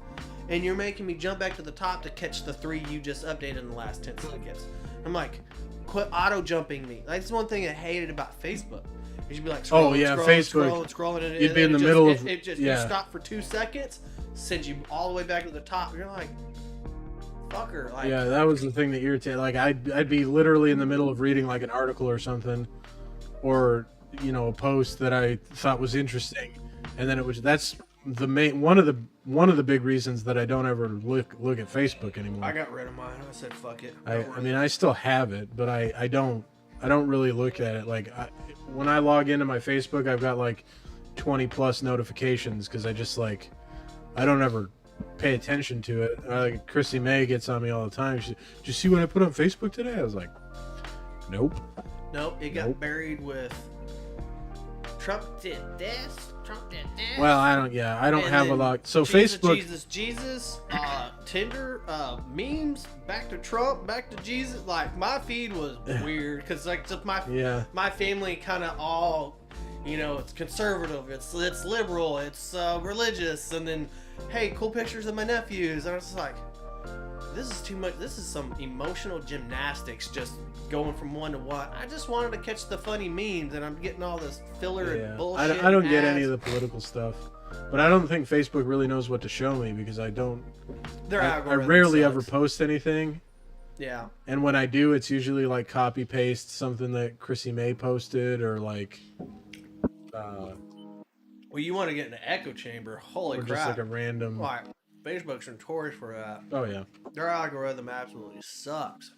and you're making me jump back to the top to catch the 3 you just updated in the last 10 seconds. I'm like, quit auto jumping me. That's one thing I hated about Facebook. You should be like, Facebook. scrolling, and you'd be in the middle of you stop for 2 seconds, sends you all the way back to the top. You're like, fucker. Like, yeah, that was the thing that irritated. Like I'd be literally in the middle of reading like an article or something, or a post that I thought was interesting, and then that's the main one of the big reasons that I don't ever look at Facebook anymore. I got rid of mine. I said fuck it. I mean, I still have it, but I don't really look at it. Like when I log into my Facebook, I've got like 20 plus notifications because I just I don't ever pay attention to it. Like Chrissy May gets on me all the time. Did you see what I put on Facebook today? I was like, nope. It got buried with Trump did this, Trump did that. Well, I don't have a lot. So Jesus, Facebook, Jesus, Tinder, memes, back to Trump, back to Jesus. Like my feed was weird because my family kind of all, it's conservative, it's liberal, it's religious, and then hey, cool pictures of my nephews, and I was just like, this is too much. This is some emotional gymnastics, just going from one to one. I just wanted to catch the funny memes, and I'm getting all this filler and bullshit. I don't get any of the political stuff, but I don't think Facebook really knows what to show me because I don't. I rarely ever post anything. Yeah. And when I do, it's usually like copy paste something that Chrissy May posted or like. Well, you want to get in an echo chamber? Holy crap! Just like a random. Like Facebook's notorious for that. Oh yeah. Their algorithm absolutely sucks.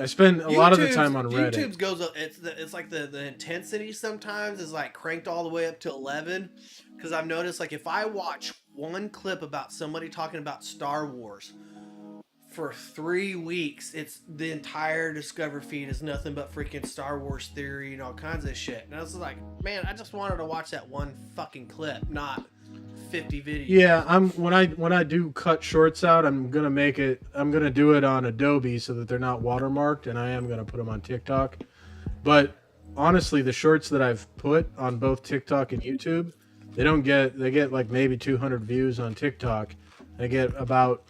I spend a lot of the time on Reddit. YouTube's goes up. It's like the intensity sometimes is like cranked all the way up to 11. Because I've noticed like if I watch one clip about somebody talking about Star Wars for 3 weeks, it's the entire Discover feed is nothing but freaking Star Wars theory and all kinds of shit. And I was like, man, I just wanted to watch that one fucking clip, not 50 videos. Yeah, when I do cut shorts out, I'm gonna do it on Adobe so that they're not watermarked, and I am gonna put them on TikTok. But honestly, the shorts that I've put on both TikTok and YouTube, they get like maybe 200 views on TikTok. They get about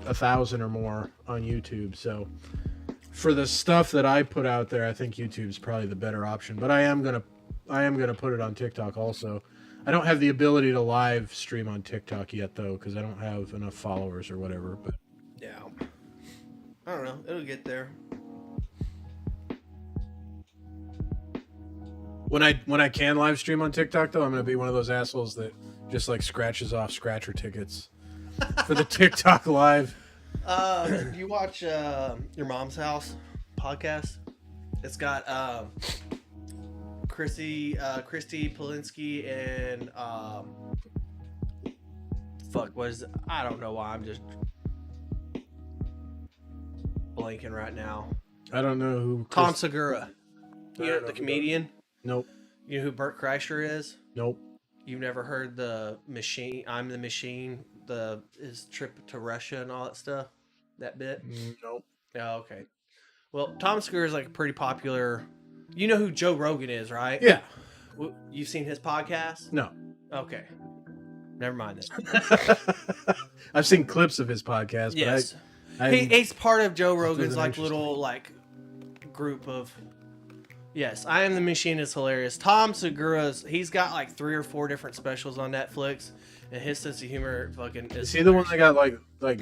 1,000 or more on YouTube. So for the stuff that I put out there, I think YouTube's probably the better option. But I am gonna put it on TikTok also. I don't have the ability to live stream on TikTok yet though, because I don't have enough followers or whatever. But yeah, I don't know. It'll get there. When I can live stream on TikTok though, I'm gonna be one of those assholes that just like scratches off scratcher tickets for the TikTok live. You watch Your Mom's House podcast? It's got Christy Polinsky and I don't know why I'm just blanking right now. I don't know who Tom Segura. You know the comedian? Nope. You know who Bert Kreischer is? Nope. You've never heard the Machine? I'm the Machine. His trip to Russia and all that stuff. That bit. Nope. Oh, okay. Well, Tom Segura is like a pretty popular. You know who Joe Rogan is, right? Yeah. You've seen his podcast? No. Okay. Never mind then. I've seen clips of his podcast, Yes. but He's part of Joe Rogan's doesn't like interest little like group of. Yes, I Am the Machine is hilarious. Tom Segura's, he's got like 3 or 4 different specials on Netflix, and his sense of humor fucking is. is he the one that got like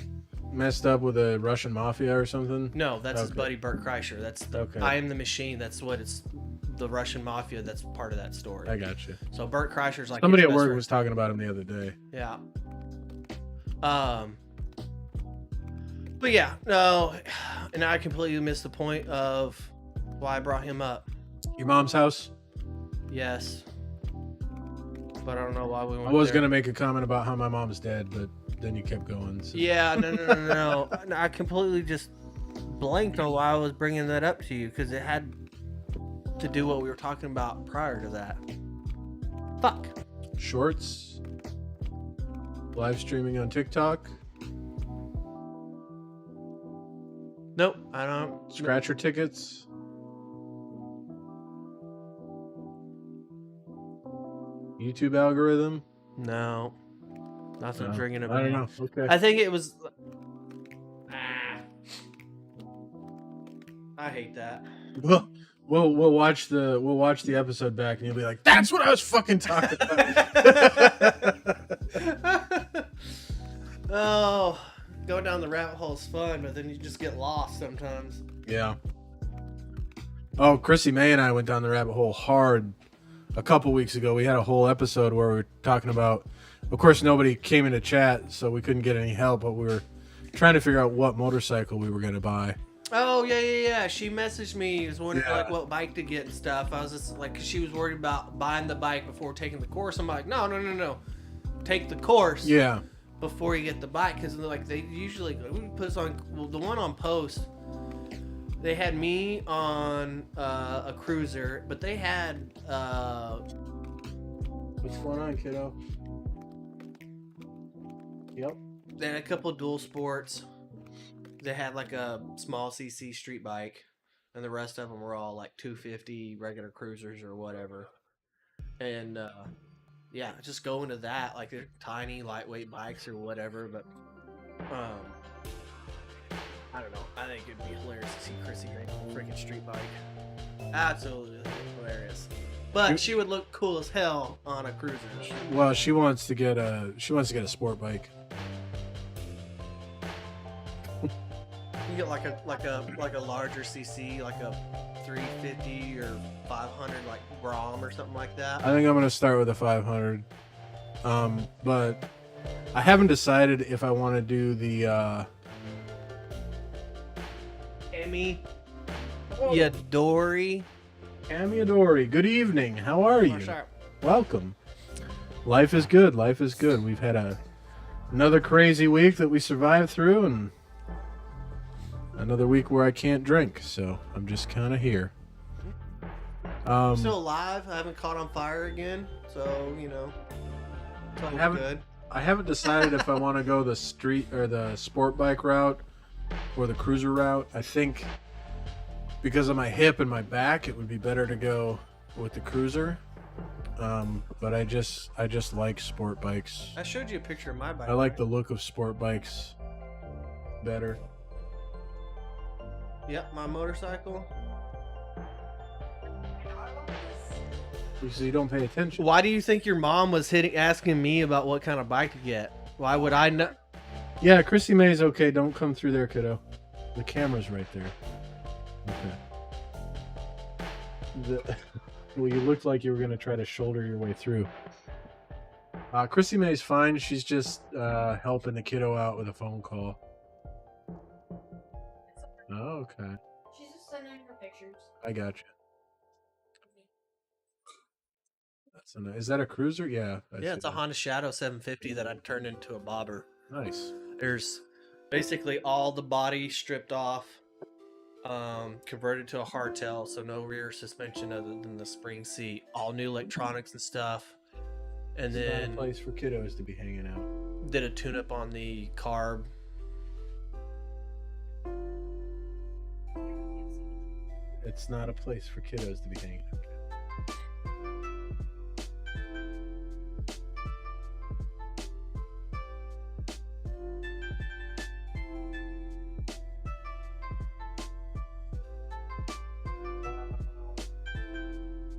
messed up with the Russian mafia or something? No, that's his Okay. buddy Bert Kreischer. That's Okay. I Am the Machine. That's what it's. The Russian mafia. That's part of that story. I got you. So Bert Kreischer's like Somebody his at best work friend. was talking about him the other day. Yeah. But yeah, no, and I completely missed the point of why I brought him up. Your mom's house? Yes. But I don't know why we went I was there. going to make a comment about how my mom's dead, but then you kept going. So. Yeah, no. I completely just blanked on why I was bringing that up to you, because it had to do what we were talking about prior to that. Fuck. Shorts? Live streaming on TikTok? Nope, I don't. Scratcher tickets? YouTube algorithm? No. Nothing's No, ringing a I bell. don't know. Okay. I think it was. I hate that. We'll watch the episode back and you'll be like, that's what I was fucking talking about. Oh, going down the rabbit hole is fun, but then you just get lost sometimes. Yeah. Oh, Chrissy May and I went down the rabbit hole hard a couple weeks ago. We had a whole episode where we were talking about, of course, nobody came into chat, so we couldn't get any help, but we were trying to figure out what motorcycle we were going to buy. Oh, yeah. She messaged me. Was wondering Yeah. like what bike to get and stuff. I was just like, 'cause she was worried about buying the bike before taking the course. I'm like, no. Take the course. Yeah. Before you get the bike, because like they usually we put us on. Well, the one on post, they had me on a cruiser, but they had What's going on, kiddo? Yep. they had a couple dual sports. They had like a small CC street bike, and the rest of them were all like 250 regular cruisers or whatever. And yeah, just go into that, like they're tiny, lightweight bikes or whatever. But I don't know. I think it'd be hilarious to see Chrissy ride a freaking street bike. Absolutely hilarious. But she would look cool as hell on a cruiser. Well, she wants to get a sport bike. You get like a larger CC, like a 350 or 500, like Brom or something like that. I think I'm gonna start with a 500. But I haven't decided if I want to do the Emmy, Yadori. Amiadori. Good evening. How are you? Sharp. Welcome. Life is good. Life is good. We've had another crazy week that we survived through, and another week where I can't drink. So I'm just kind of here. I'm still alive. I haven't caught on fire again, so you know, it's all good. I haven't decided if I want to go the street or the sport bike route or the cruiser route. I think because of my hip and my back, it would be better to go with the cruiser. But I just like sport bikes. I showed you a picture of my bike. I like the look of sport bikes better. Yep, my motorcycle. So you don't pay attention. Why do you think your mom was asking me about what kind of bike to get? Why would I know? Yeah, Chrissy May's okay. Don't come through there, kiddo. The camera's right there. Okay. Well, you looked like you were going to try to shoulder your way through. Chrissy May's fine. She's just helping the kiddo out with a phone call. Oh, okay. She's just sending her pictures. I got you. That's is that a cruiser? Yeah. I Yeah, see it's a that. Honda Shadow 750 that I turned into a bobber. Nice. There's basically all the body stripped off, converted to a hardtail, so no rear suspension other than the spring seat. All new electronics and stuff. And It's not a then place for kiddos to be hanging out. did a tune-up on the carb. It's not a place for kiddos to be hanging out.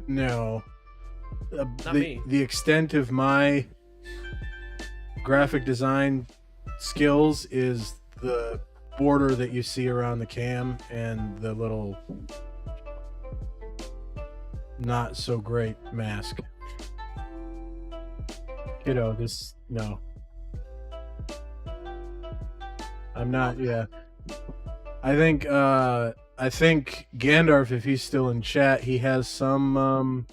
No. Not me. The extent of my graphic design skills is the border that you see around the cam and the little not so great mask. Kiddo, no. I'm not, yeah. I think Gandalf, if he's still in chat, he has some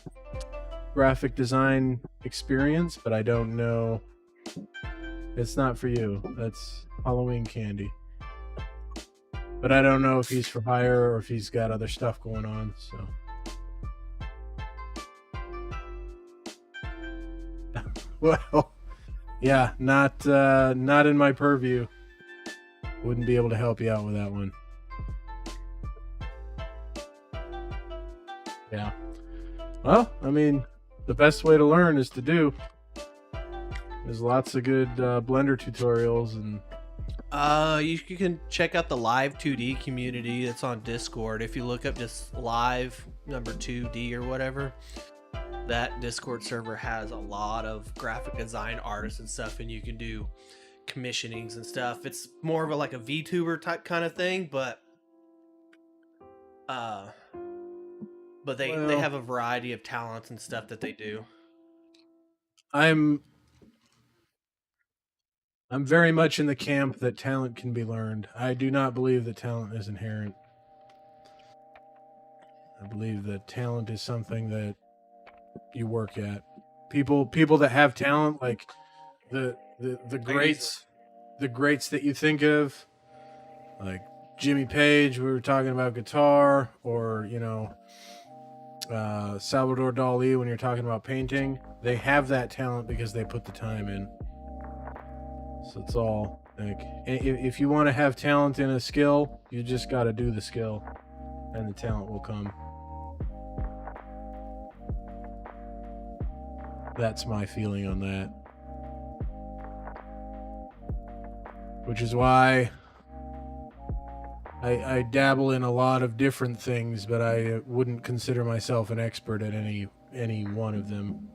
graphic design experience, but I don't know. It's not for you. That's Halloween candy. But I don't know if he's for hire or if he's got other stuff going on, so. Well, yeah, not in my purview. Wouldn't be able to help you out with that one. Yeah. Well, I mean, the best way to learn is to do. There's lots of good Blender tutorials and. You can check out the Live 2D community that's on Discord. If you look up just Live number 2D or whatever, that Discord server has a lot of graphic design artists and stuff, and you can do commissionings and stuff. It's more of like a VTuber type kind of thing, but they have a variety of talents and stuff that they do. I'm very much in the camp that talent can be learned. I do not believe that talent is inherent. I believe that talent is something that you work at. People that have talent, like the greats that you think of, like Jimmy Page, we were talking about guitar, or Salvador Dali when you're talking about painting. They have that talent because they put the time in. So it's all like, if you want to have talent in a skill, you just got to do the skill, and the talent will come. That's my feeling on that. Which is why I dabble in a lot of different things, but I wouldn't consider myself an expert at any one of them.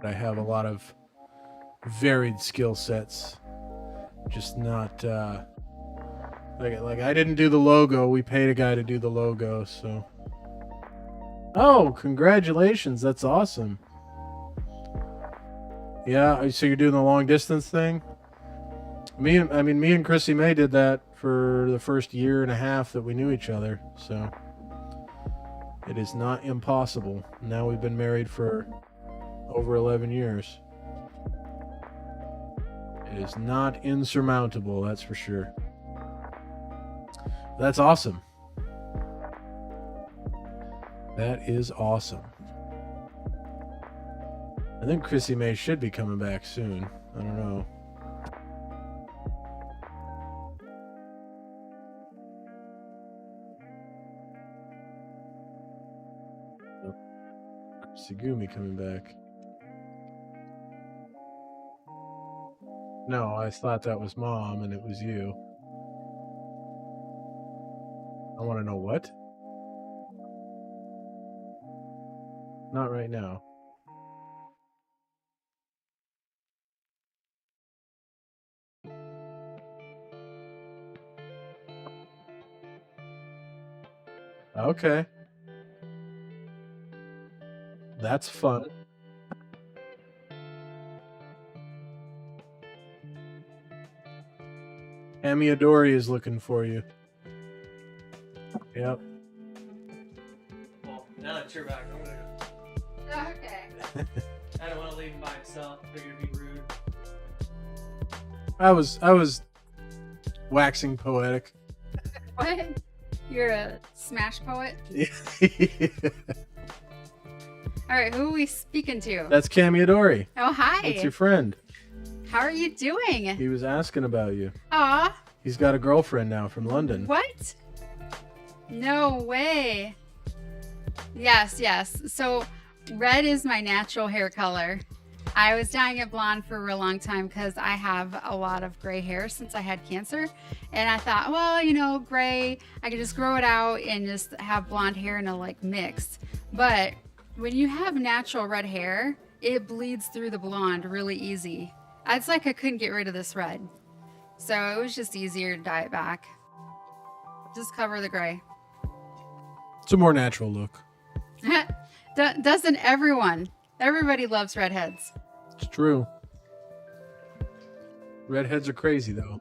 I have a lot of varied skill sets, just not like I didn't do the logo. We paid a guy to do the logo, so. Oh, congratulations! That's awesome. Yeah, so you're doing the long distance thing. Me and Chrissy May did that for the first year and a half that we knew each other, so it is not impossible. Now we've been married for over 11 years. It is not insurmountable, that's for sure. That's awesome. That is awesome. I think Chrissy May should be coming back soon. I don't know. Segumi coming back. No, I thought that was Mom and it was you. I want to know what? Not right now. Okay. That's fun. Amiadori is looking for you. Yep. Well, now that you're back, I'm gonna go. Okay. I don't want to leave him by himself. Figured it'd be rude. I was waxing poetic. What? You're a smash poet? All right, who are we speaking to? That's Camiadori. Oh, hi. That's your friend. How are you doing? He was asking about you. Aw. He's got a girlfriend now from London. What? No way. Yes. So red is my natural hair color. I was dyeing it blonde for a real long time because I have a lot of gray hair since I had cancer. And I thought, well, you know, gray, I could just grow it out and just have blonde hair and a like mix. But when you have natural red hair, it bleeds through the blonde really easy. It's like I couldn't get rid of this red. So it was just easier to dye it back. Just cover the gray. It's a more natural look. Doesn't everyone? Everybody loves redheads. It's true. Redheads are crazy, though.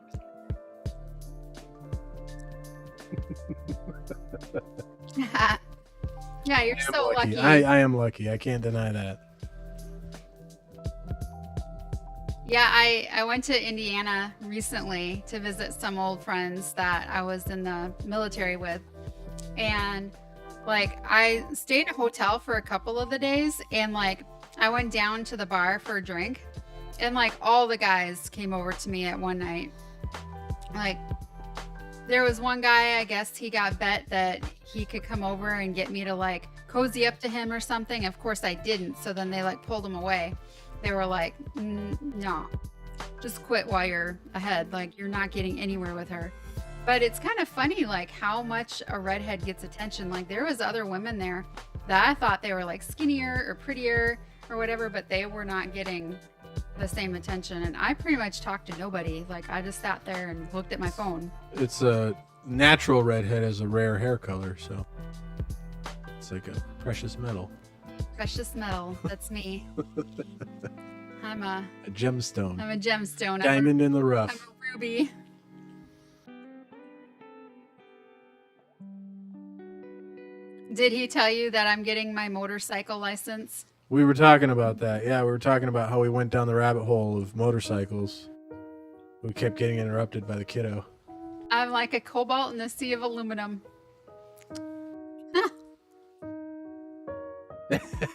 Yeah, you're so lucky. I am lucky. I can't deny that. Yeah, I went to Indiana recently to visit some old friends that I was in the military with. And like I stayed in a hotel for a couple of the days, and like I went down to the bar for a drink, and like all the guys came over to me at one night. Like there was one guy, I guess he got bet that he could come over and get me to like cozy up to him or something. Of course I didn't. So then they like pulled him away. They were like, no, just quit while you're ahead. Like you're not getting anywhere with her. But it's kind of funny, like how much a redhead gets attention. Like there was other women there that I thought they were like skinnier or prettier or whatever, but they were not getting the same attention. And I pretty much talked to nobody. Like I just sat there and looked at my phone. It's a natural redhead is a rare hair color, so it's like a precious metal. Precious metal. That's me. I'm a gemstone. I'm a gemstone. Diamond in the rough. I'm a ruby. Did he tell you that I'm getting my motorcycle license? We were talking about that. Yeah, we were talking about how we went down the rabbit hole of motorcycles. We kept getting interrupted by the kiddo. I'm like a cobalt in a sea of aluminum.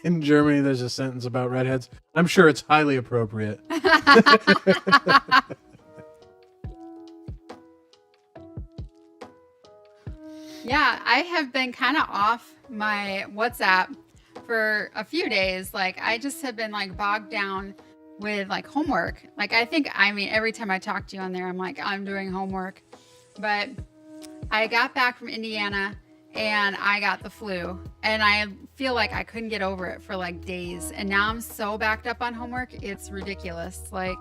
In Germany, there's a sentence about redheads. I'm sure it's highly appropriate. Yeah, I have been kind of off my WhatsApp for a few days. Like I just have been like bogged down with like homework. Like I mean, every time I talk to you on there, I'm like, I'm doing homework. But I got back from Indiana and I got the flu, and I feel like I couldn't get over it for like days. And now I'm so backed up on homework. It's ridiculous. Like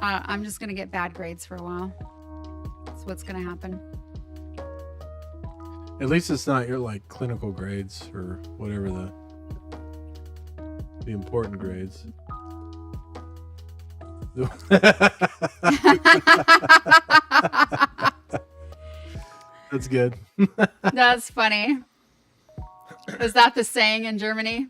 I'm just going to get bad grades for a while. That's what's going to happen. At least it's not your like clinical grades or whatever the important grades. That's good. That's funny. Is that the saying in Germany?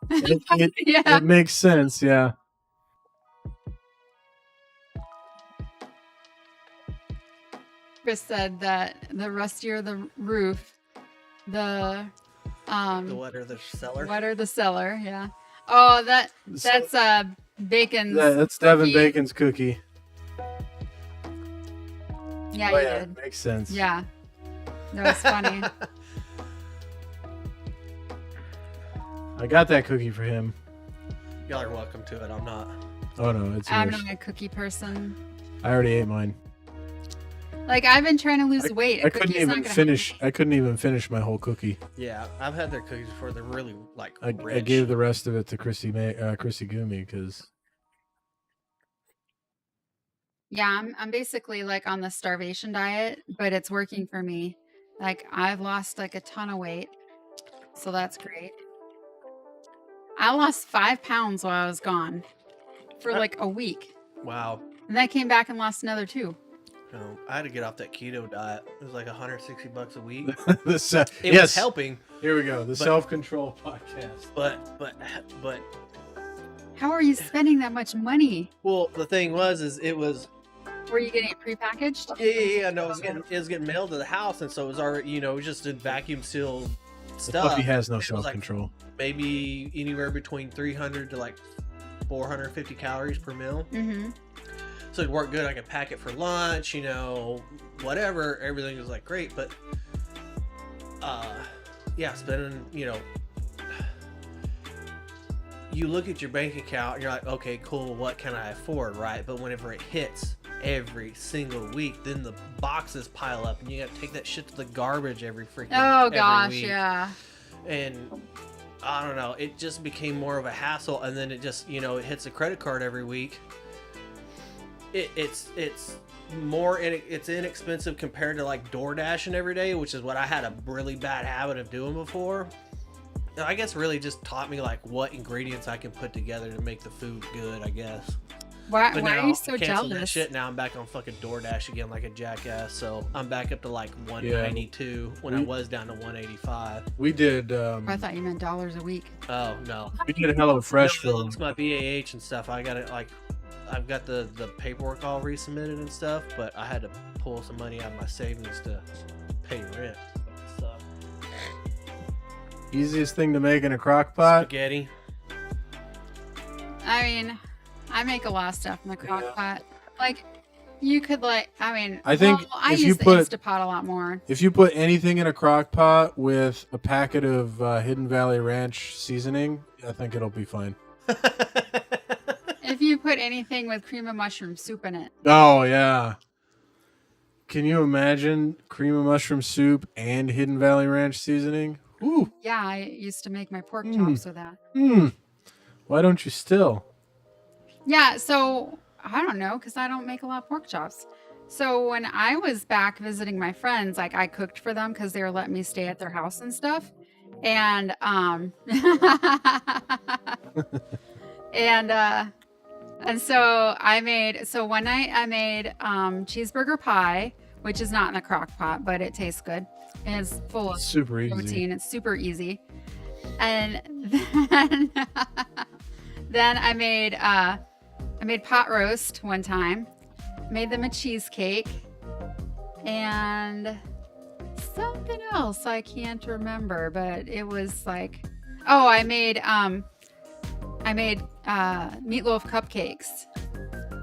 It makes sense, yeah. Chris said that the rustier the roof, the wetter the cellar. Wetter the cellar, yeah. Oh, that's Bacon's. That's Devin cookie. Bacon's cookie. Yeah, Oh, you yeah, did. makes sense. Yeah, that was funny. I got that cookie for him. Y'all are welcome to it. I'm not. Oh no, it's I'm yours. not a cookie person. I already ate mine. Like I've been trying to lose weight. I couldn't even finish. I couldn't even finish my whole cookie. Yeah, I've had their cookies before. They're really like I rich. gave the rest of it to Chrissy Gumi because. Yeah, I'm basically like on the starvation diet, but it's working for me. Like I've lost like a ton of weight, so that's great. I lost 5 pounds while I was gone for like a week. Wow. And then I came back and lost another 2. No, I had to get off that keto diet. It was like $160 a week. It yes. was helping. Here we go. The self-control podcast. But How are you spending that much money? well, the thing was, it was. Were you getting it prepackaged? Yeah. No, it was getting mailed to the house, and so it was already, it was just in vacuum sealed stuff. Puppy has no It was like self-control. maybe anywhere between 300 to like 450 calories per meal. Mm-hmm. So it'd work good. I could pack it for lunch, you know, whatever. Everything was like great, but yeah, spending, you know, you look at your bank account and you're like, okay, cool, what can I afford, right? But whenever it hits every single week, then the boxes pile up and you gotta take that shit to the garbage every freaking every week. Yeah. And I don't know, it just became more of a hassle. And then it just, you know, it hits a credit card every week. It's more, it's inexpensive compared to like DoorDashing every day, which is what I had a really bad habit of doing before. And I guess really just taught me like what ingredients I can put together to make the food good, I guess. Why But are now you so I canceled that jealous? shit. Now I'm back on fucking DoorDash again like a jackass. So I'm back up to like 192 when I was down to 185. We did. I thought you meant dollars a week. Oh no. We did Hello Fresh No, for it's my BAH and stuff. I got it like I've got the paperwork all resubmitted and stuff, but I had to pull some money out of my savings to pay rent. So, easiest thing to make in a crock pot. spaghetti. I mean, I make a lot of stuff in the crock pot. Like, you could like, I mean, I think I if use you the put- Instapot a lot more. If you put anything in a crock pot with a packet of Hidden Valley Ranch seasoning, I think it'll be fine. If you put anything with cream of mushroom soup in it. Oh yeah. Can you imagine cream of mushroom soup and Hidden Valley Ranch seasoning? Ooh. Yeah, I used to make my pork chops with that. Why don't you still? Yeah, so I don't know, because I don't make a lot of pork chops. So when I was back visiting my friends, like I cooked for them because they were letting me stay at their house and stuff. And and so one night I made cheeseburger pie, which is not in the crock pot, but it tastes good. And it's full of Super easy. protein. It's super easy. And then I made pot roast one time. Made them a cheesecake and something else I can't remember, but it was like, oh, I made meatloaf cupcakes.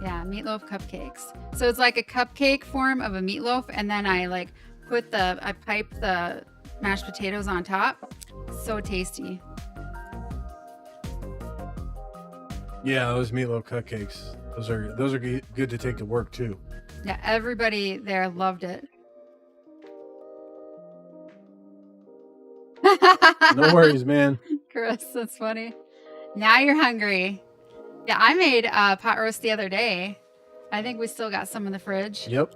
Yeah, meatloaf cupcakes. So it's like a cupcake form of a meatloaf, and then I like I pipe the mashed potatoes on top. So tasty. Yeah, those meatloaf cupcakes. Those are good to take to work too. Yeah, everybody there loved it. No worries, man. Chris, that's funny. Now you're hungry. Yeah, I made pot roast the other day. I think we still got some in the fridge. Yep.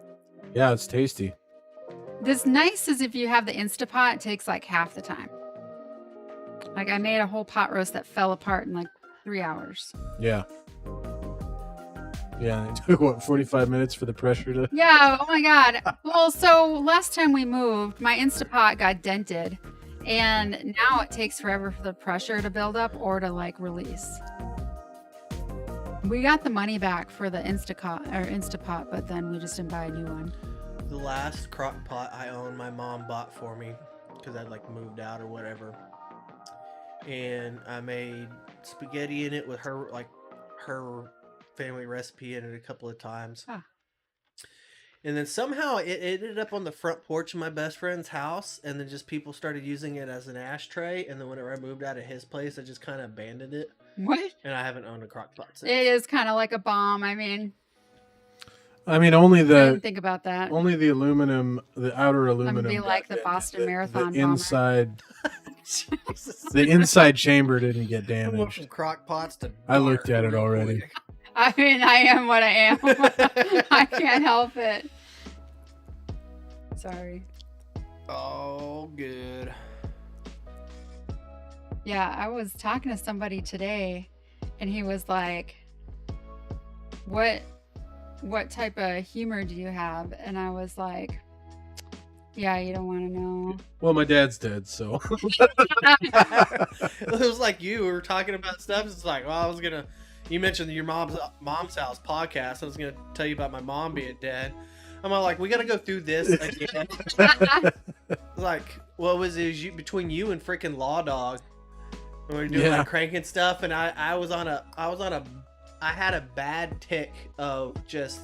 Yeah, it's tasty. This nice is if you have the Instapot, it takes like half the time. Like I made a whole pot roast that fell apart in like 3 hours. Yeah. Yeah, it took what 45 minutes for the pressure to. Yeah, oh my God. Well, so last time we moved, my Instapot got dented. And now it takes forever for the pressure to build up or to like release. We got the money back for the Instapot, but then we just didn't buy a new one. The last crock pot I owned, my mom bought for me because I'd like moved out or whatever. And I made spaghetti in it with her family recipe in it a couple of times. Ah. And then somehow it ended up on the front porch of my best friend's house, and then just people started using it as an ashtray. And then whenever I moved out of his place, I just kind of abandoned it. What? And I haven't owned a crock pot since. It is kind of like a bomb. I mean, only I the didn't think about that. only the aluminum, the outer I'm aluminum. gonna be like the Boston Marathon the bomber. inside, Jesus. the inside chamber didn't get I went from damaged. crock pots to I looked dark at it real already. quick. I mean, I am what I am. I can't help it. Sorry. Oh, good. Yeah, I was talking to somebody today, and he was like, "What type of humor do you have?" And I was like, "Yeah, you don't want to know." Well, my dad's dead, so. It was like you were talking about stuff. It's like, well, you mentioned your mom's house podcast. I was gonna tell you about my mom being dead. I'm all like, we gotta go through this again. Like, what was it between you and freaking Law Dog? We were doing like cranking stuff, and I was on a I had a bad tick of just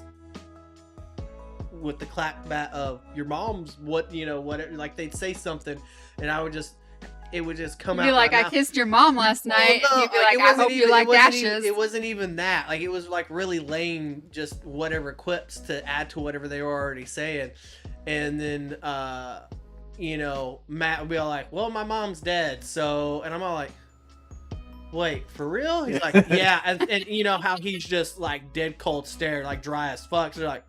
with the clap back of your mom's whatever, like they'd say something and it would just come You'd out be like, my I mouth. kissed your mom last night. Well, no, You'd be like, it I wasn't hope you like dashes. It wasn't even that. Like, it was like really lame, just whatever quips to add to whatever they were already saying. And then, Matt would be all like, well, my mom's dead. So, and I'm all like, wait, for real? He's like, yeah. And you know how he's just like dead cold stare, like dry as fuck. So they're like,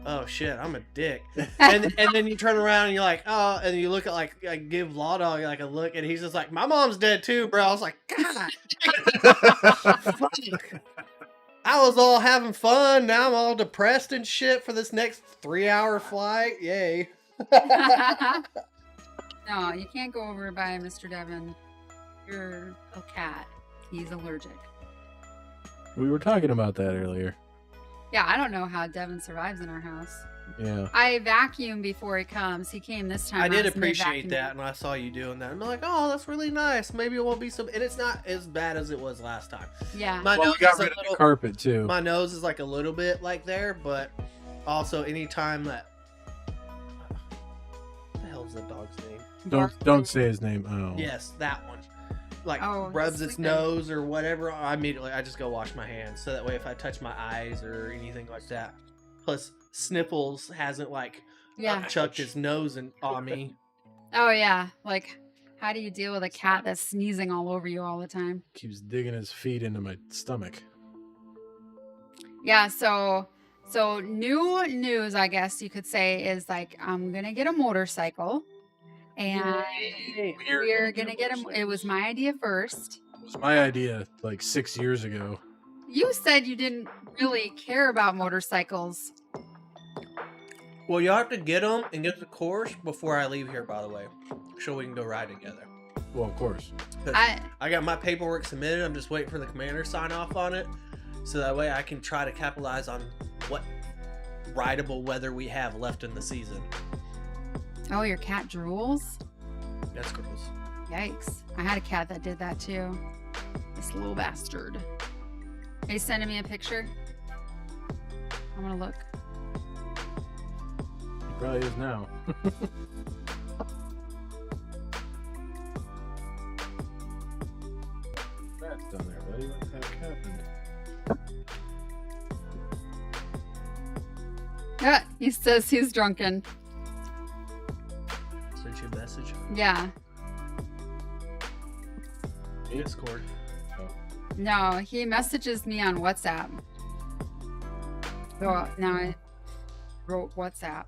oh shit, I'm a dick. And then you turn around and you're like, oh, and you look at like give Law Dog like a look, and he's just like, my mom's dead too, bro. I was like, God, fuck. I was all having fun. Now I'm all depressed and shit for this next 3-hour flight. Yay. No, you can't go over by Mr. Devin. You're a cat. He's allergic. We were talking about that earlier. Yeah, I don't know how Devin survives in our house. Yeah. I vacuum before he comes. He came this time. I did last minute appreciate vacuuming. that, and I saw you doing that. I'm like, oh, that's really nice. Maybe it won't be some, and it's not as bad as it was last time. Yeah. My Well, nose we got is a rid of little, the carpet too. my nose is like a little bit like there, but also anytime that, what the hell's the dog's name? Don't say his name. Oh. Yes, that one. Like Oh, rubs its sleeping. nose or whatever. I just go wash my hands, so that way if I touch my eyes or anything like that. Plus, Sniffles hasn't like Yeah. chucked his nose on me. Oh yeah. Like, how do you deal with a cat that's sneezing all over you all the time? Keeps digging his feet into my stomach. Yeah. So new news, I guess you could say, is like I'm gonna get a motorcycle, and we're gonna get a. It was my idea first. It was my idea like 6 years ago. You said you didn't really care about motorcycles. Well, you have to get them and get the course before I leave here, by the way, so we can go ride together. Well, of course. 'Cause I got my paperwork submitted. I'm just waiting for the commander to sign off on it, so that way I can try to capitalize on what rideable weather we have left in the season. Oh, your cat drools? That's gross. Yikes. I had a cat that did that too. This little bastard. Are you sending me a picture? I'm gonna look. He probably is now. That's done there, buddy. What the heck happened? Yeah, he says he's drunken. Sent you a message. Yeah. Discord. No, he messages me on WhatsApp. So now I wrote WhatsApp.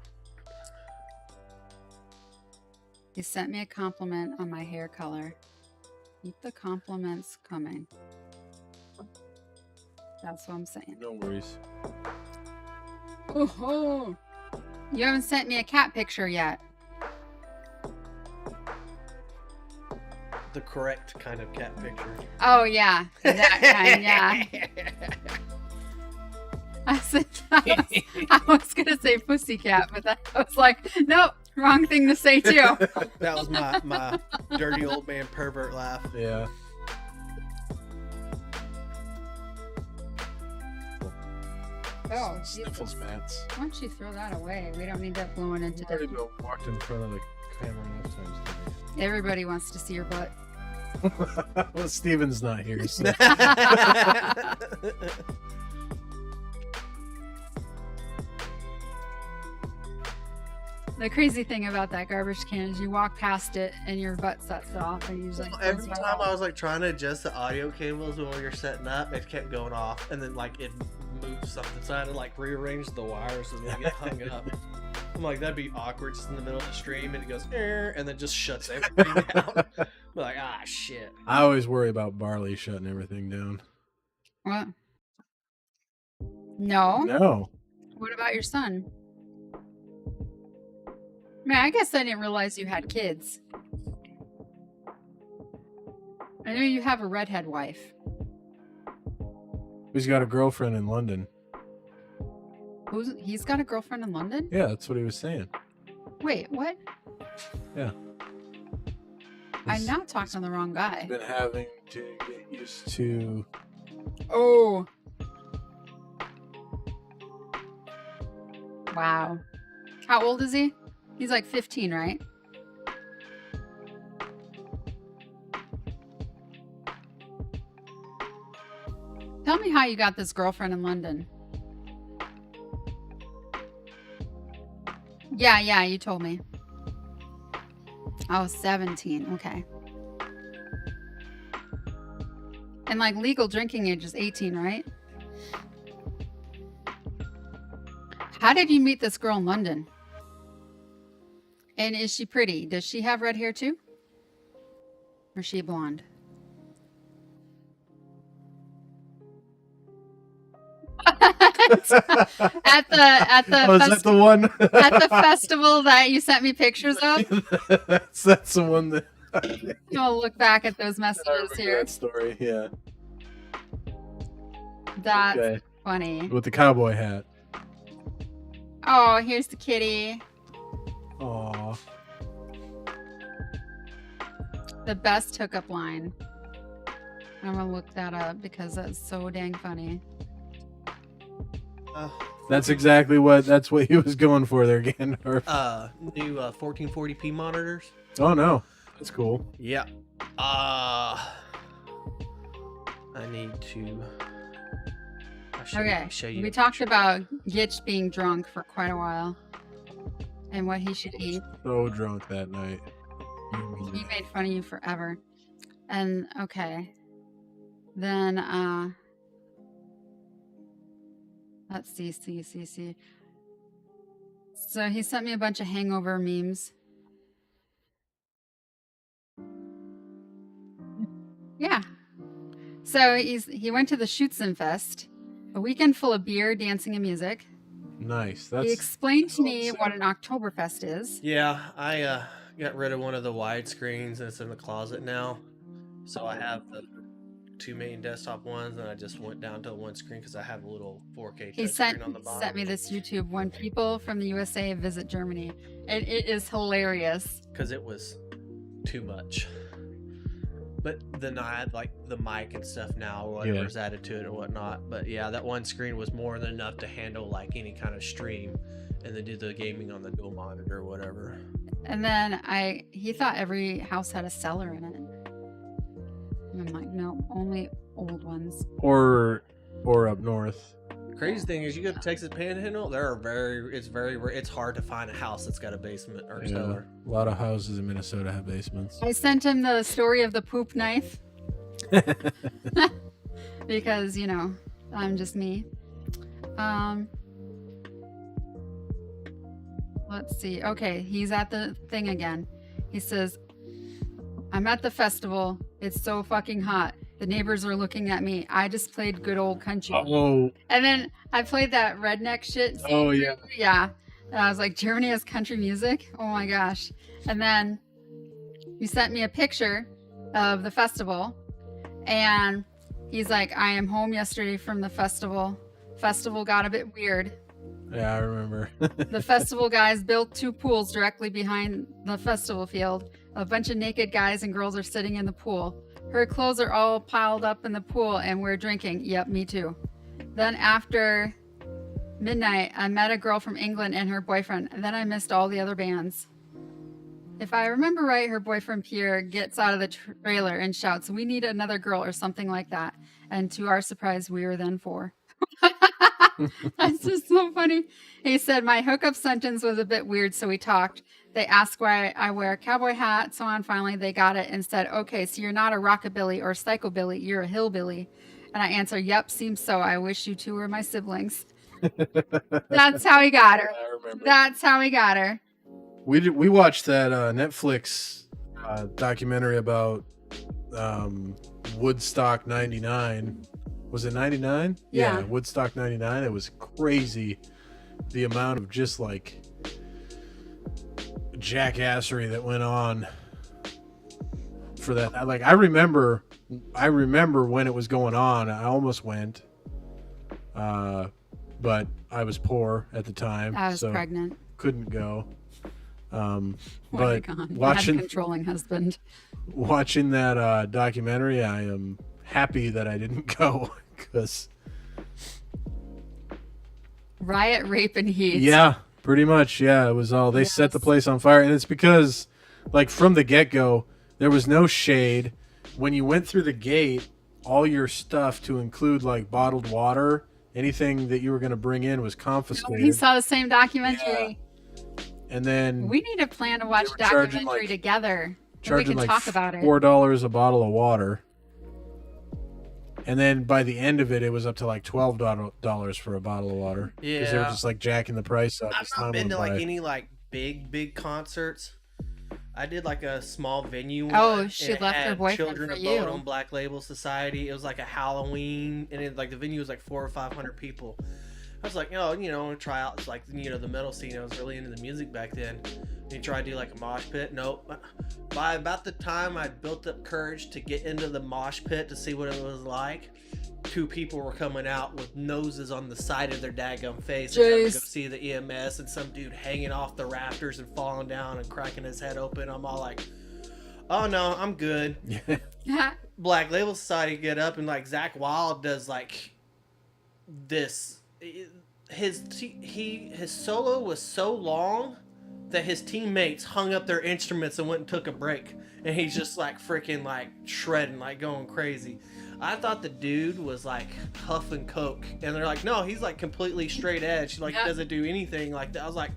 He sent me a compliment on my hair color. Keep the compliments coming. That's what I'm saying. No worries. Oh, you haven't sent me a cat picture yet. The correct kind of cat picture. Oh yeah, that kind. Yeah. I was gonna say pussycat, but I was like, nope, wrong thing to say too. That was my dirty old man pervert laugh. Yeah. Oh, Sniffles mats. why don't you throw that away? We don't need that blowing into I already the. walked in front of the camera enough times today. Everybody wants to see your butt. Well, Steven's not here, so. The crazy thing about that garbage can is you walk past it and your butt sets off, and you like. Every time I was like trying to adjust the audio cables while you're setting up, it kept going off, and then like it moved something, so I had to like rearrange the wires so they get hung up. I'm like, that'd be awkward just in the middle of the stream, and it goes, and then just shuts everything down. I'm like, ah, shit. I always worry about Barley shutting everything down. What? No. No. What about your son? Man, I guess I didn't realize you had kids. I know you have a redhead wife. He's got a girlfriend in London. He's got a girlfriend in London? Yeah, that's what he was saying. Wait, what? Yeah. I'm He's not talking to the wrong guy. been having to get used to Oh, Wow. How old is he? He's like 15, right? Tell me how you got this girlfriend in London. Yeah, you told me. Oh, 17. Okay. And like legal drinking age is 18, right? How did you meet this girl in London? And is she pretty? Does she have red hair too? Or is she blonde? at the Oh, is that the one? at the festival that you sent me pictures of. that's the one that. I'll look back at those I messages remember here. that story. Yeah. That's Okay. funny. With the cowboy hat. Oh, here's the kitty. Aw. The best hookup line. I'm gonna look that up because that's so dang funny. That's exactly what. That's what he was going for there, Gandalf. New 1440p monitors. Oh no, that's cool. Yeah. I need to. Okay, Show you. we talked about Gitch being drunk for quite a while and what he should eat. So drunk that night. He made fun of you forever. And okay. Then let's see. So he sent me a bunch of hangover memes. Yeah. So he went to the Schützenfest, a weekend full of beer, dancing, and music. Nice. He That's explained to me what an Oktoberfest is. Yeah, I got rid of one of the widescreens and it's in the closet now. So I have the two main desktop ones, and I just went down to one screen because I have a little 4K He touchscreen on the bottom. sent me this YouTube when people from the USA visit Germany. It is hilarious. Because it was too much. But then I had like the mic and stuff now, or whatever's added to it or whatnot. But yeah, that one screen was more than enough to handle like any kind of stream, and then do the gaming on the dual monitor or whatever. And then he thought every house had a cellar in it. And I'm like, no, only old ones. or up north. Crazy thing is, you go to Texas Panhandle, it's hard to find a house that's got a basement or a Yeah. cellar. A lot of houses in Minnesota have basements. I sent him the story of the poop knife because, you know, I'm just me. Let's see. Okay, he's at the thing again. He says, I'm at the festival. It's so fucking hot. The neighbors are looking at me. I just played good old country. Oh, And then I played that redneck shit. oh yeah. Yeah. And I was like, Germany has country music? Oh my gosh. And then you sent me a picture of the festival. And he's like, I am home yesterday from the festival. Festival got a bit weird. Yeah, I remember. The festival guys built 2 pools directly behind the festival field. A bunch of naked guys and girls are sitting in the pool. Her clothes are all piled up in the pool and we're drinking. Yep, me too. Then after midnight, I met a girl from England and her boyfriend. And then I missed all the other bands. If I remember right, her boyfriend Pierre gets out of the trailer and shouts, we need another girl or something like that. And to our surprise, we were then 4. That's just so funny. He said, my hookup sentence was a bit weird, so we talked. They asked why I wear a cowboy hat, so on. Finally, they got it and said, okay, so you're not a rockabilly or psychobilly, you're a hillbilly. And I answered, yep, seems so. I wish you 2 were my siblings. That's how he got her. I remember. That's how he got her. We watched that Netflix documentary about Woodstock '99. Was it 99? Yeah. Woodstock 99. It was crazy. The amount of just like jackassery that went on for that. Like I remember when it was going on. I almost went. But I was poor at the time. I was so pregnant. couldn't go. Oh my But God. Bad watching controlling husband. that documentary, I am happy that I didn't go because Riot, rape, and heat. Yeah, pretty much. Yeah, it was all they set the Yes. place on fire, and it's because, like, from the get-go, there was no shade. When you went through the gate, all your stuff, to include like bottled water, anything that you were going to bring in, was We confiscated. saw the same documentary. And then We need to plan to watch were charging, documentary like- together. And we charging can like talk about it. $4 a bottle of water. And then by the end of it, it was up to like $12 for a bottle of water. Because they were Yeah. just like jacking the price up. I've as time not been went to by. like any like big concerts. I did like a small venue. Oh, one, she and it left her had boyfriend Children for of you. Bodom Black Label Society. It was like a Halloween, and it, like the venue was like 400 or 500 people. I was like, oh, you know, try out like the metal scene. I was really into the music back then. And you try to do like a mosh pit. Nope. By about the time I built up courage to get into the mosh pit to see what it was like, 2 people were coming out with noses on the side of their daggum face. And trying to go Jeez. see the EMS, and some dude hanging off the rafters and falling down and cracking his head open. I'm all like, oh no, I'm good. Black Label Society get up, and like Zach Wilde does like this. His solo was so long that his teammates hung up their instruments and went and took a break, and he's just like freaking like shredding, like going crazy. I thought the dude was like huffing coke, and they're like, no, he's like completely straight edge, like Yeah. he doesn't do anything like that. I was like,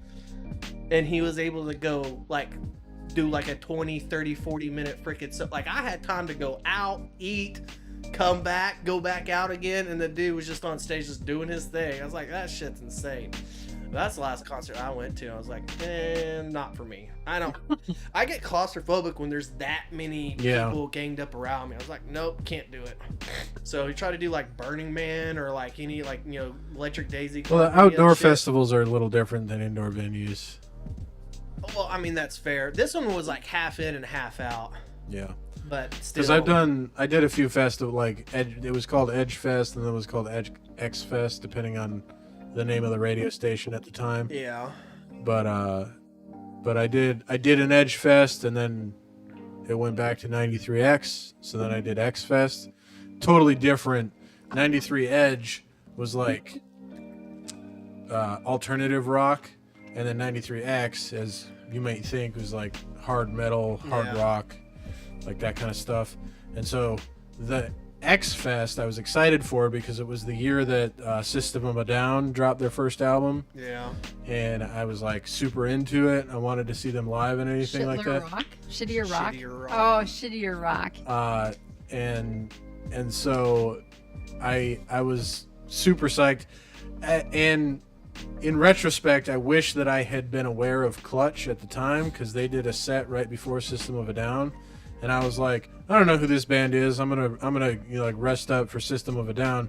and he was able to go like do like a 20 30 40 minute freaking, so like I had time to go out, eat, come back, go back out again, and the dude was just on stage just doing his thing. I was like, that shit's insane. That's the last concert I went to. I was like, not for me. I get claustrophobic when there's that many Yeah. people ganged up around me. I was like, nope, can't do it. So you try to do like Burning Man or like any like, you know, Electric Daisy. Well, the Club, any outdoor other shit. festivals are a little different than indoor venues. Well, I mean, that's fair. This one was like half in and half out, Yeah. but still. Because I did a few festivals, like it was called Edge Fest, and then it was called X Fest, depending on the name of the radio station at the time. Yeah. But I did an Edge Fest, and then it went back to 93X. So then I did X Fest. Totally different. 93 Edge was like alternative rock, and then 93X, as you might think, was like hard metal, hard Yeah. rock, like that kind of stuff. And so the X Fest I was excited for because it was the year that System of a Down dropped their first album, Yeah. and I was like super into it. I wanted to see them live and anything like that. Rock? Shittier Rock? Shittier Rock. Oh, Shittier Rock. And so I was super psyched. And in retrospect, I wish that I had been aware of Clutch at the time, because they did a set right before System of a Down, and I was like, I don't know who this band is. I'm gonna you know, like rest up for System of a Down.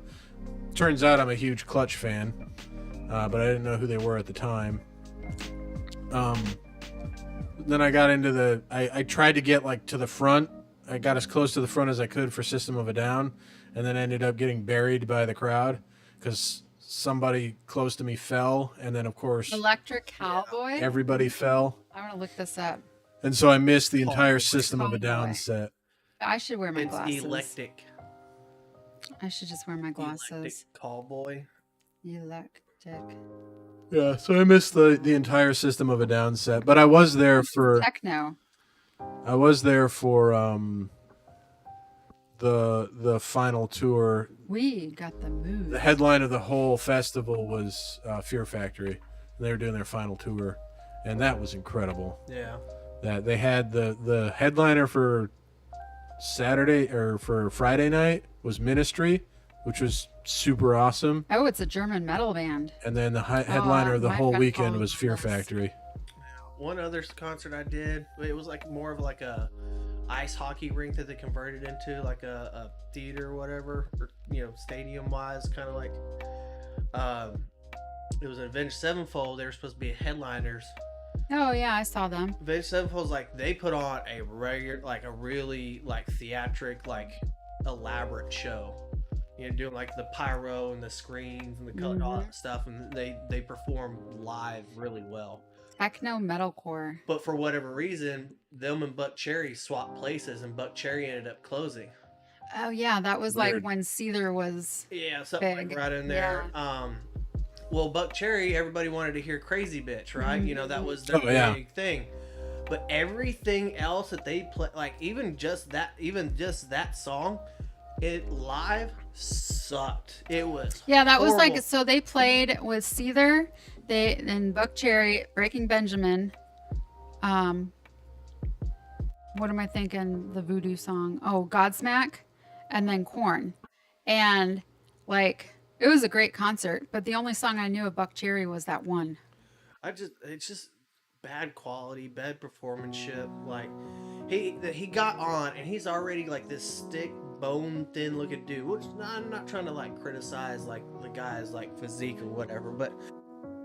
Turns out I'm a huge Clutch fan, but I didn't know who they were at the time. Then I got into I tried to get like to the front. I got as close to the front as I could for System of a Down, and then ended up getting buried by the crowd because somebody close to me fell, and then of course Electric Cowboy? everybody fell, I want to look this up. and so I missed the entire Cowboy. System of a Down Cowboy. set. I should wear my It's glasses. Electric. I should just wear my glasses. Electric Callboy. Electric. Yeah, so I missed the entire System of a Down set, but I was there for Techno. the final tour. We got the move. The headline of the whole festival was Fear Factory. They were doing their final tour, and that was incredible. Yeah. That they had the headliner for Saturday or for Friday night was Ministry, which was super awesome, Oh, it's a German metal band. and then the headliner of the my whole friend weekend called was Fear us. Factory. One other concert I did, it was like more of like a ice hockey rink that they converted into like a theater or whatever, or, you know, stadium wise, kind of like. It was an Avenged Sevenfold. They were supposed to be headliners. Oh yeah, I saw them. Avenged Sevenfold's like they put on a regular, like a really like theatric, like elaborate show. You know, doing like the pyro and the screens and the color, all that stuff, and they perform live really well. Techno metalcore. But for whatever reason, them and Buck Cherry swapped places, and Buck Cherry ended up closing. Oh yeah, that was like Weird. when Seether was. Yeah, something Big. like right in there. well, Buck Cherry, everybody wanted to hear Crazy Bitch, right? Mhm. You know, that was their Oh, yeah. big thing. But everything else that they play, like even just that song, it live sucked. It was Yeah, that was horrible. like, so they played with Seether, they and Buck Cherry, Breaking Benjamin. What am I thinking? The voodoo song. Oh, Godsmack, and then Corn. And like it was a great concert, but the only song I knew of Buck Cherry was that one. It's just bad quality, bad performanceship. Like he got on and he's already like this thick, bone thin looking dude. Which I'm not trying to like criticize like the guy's like physique or whatever, but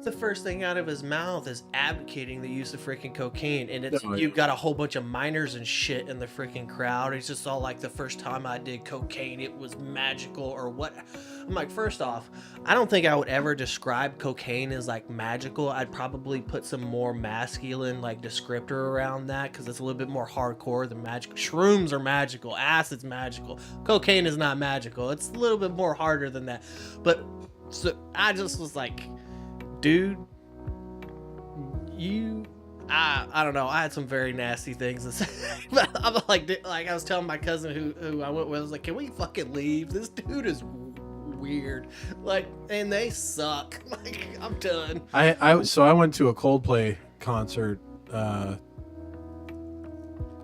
the first thing out of his mouth is advocating the use of freaking cocaine, and it's No, you've got a whole bunch of minors and shit in the freaking crowd. It's just all like, the first time I did cocaine, it was magical or what. I'm like, first off, I don't think I would ever describe cocaine as like magical. I'd probably put some more masculine like descriptor around that because it's a little bit more hardcore than magical. Shrooms are magical, acid's magical, cocaine is not magical. It's a little bit more harder than that. But so I just was like, dude, I don't know. I had some very nasty things to say, but I'm like I was telling my cousin who I went with, I was like, can we fucking leave? This dude is weird. Like, and they suck. Like, I'm done. So I went to a Coldplay concert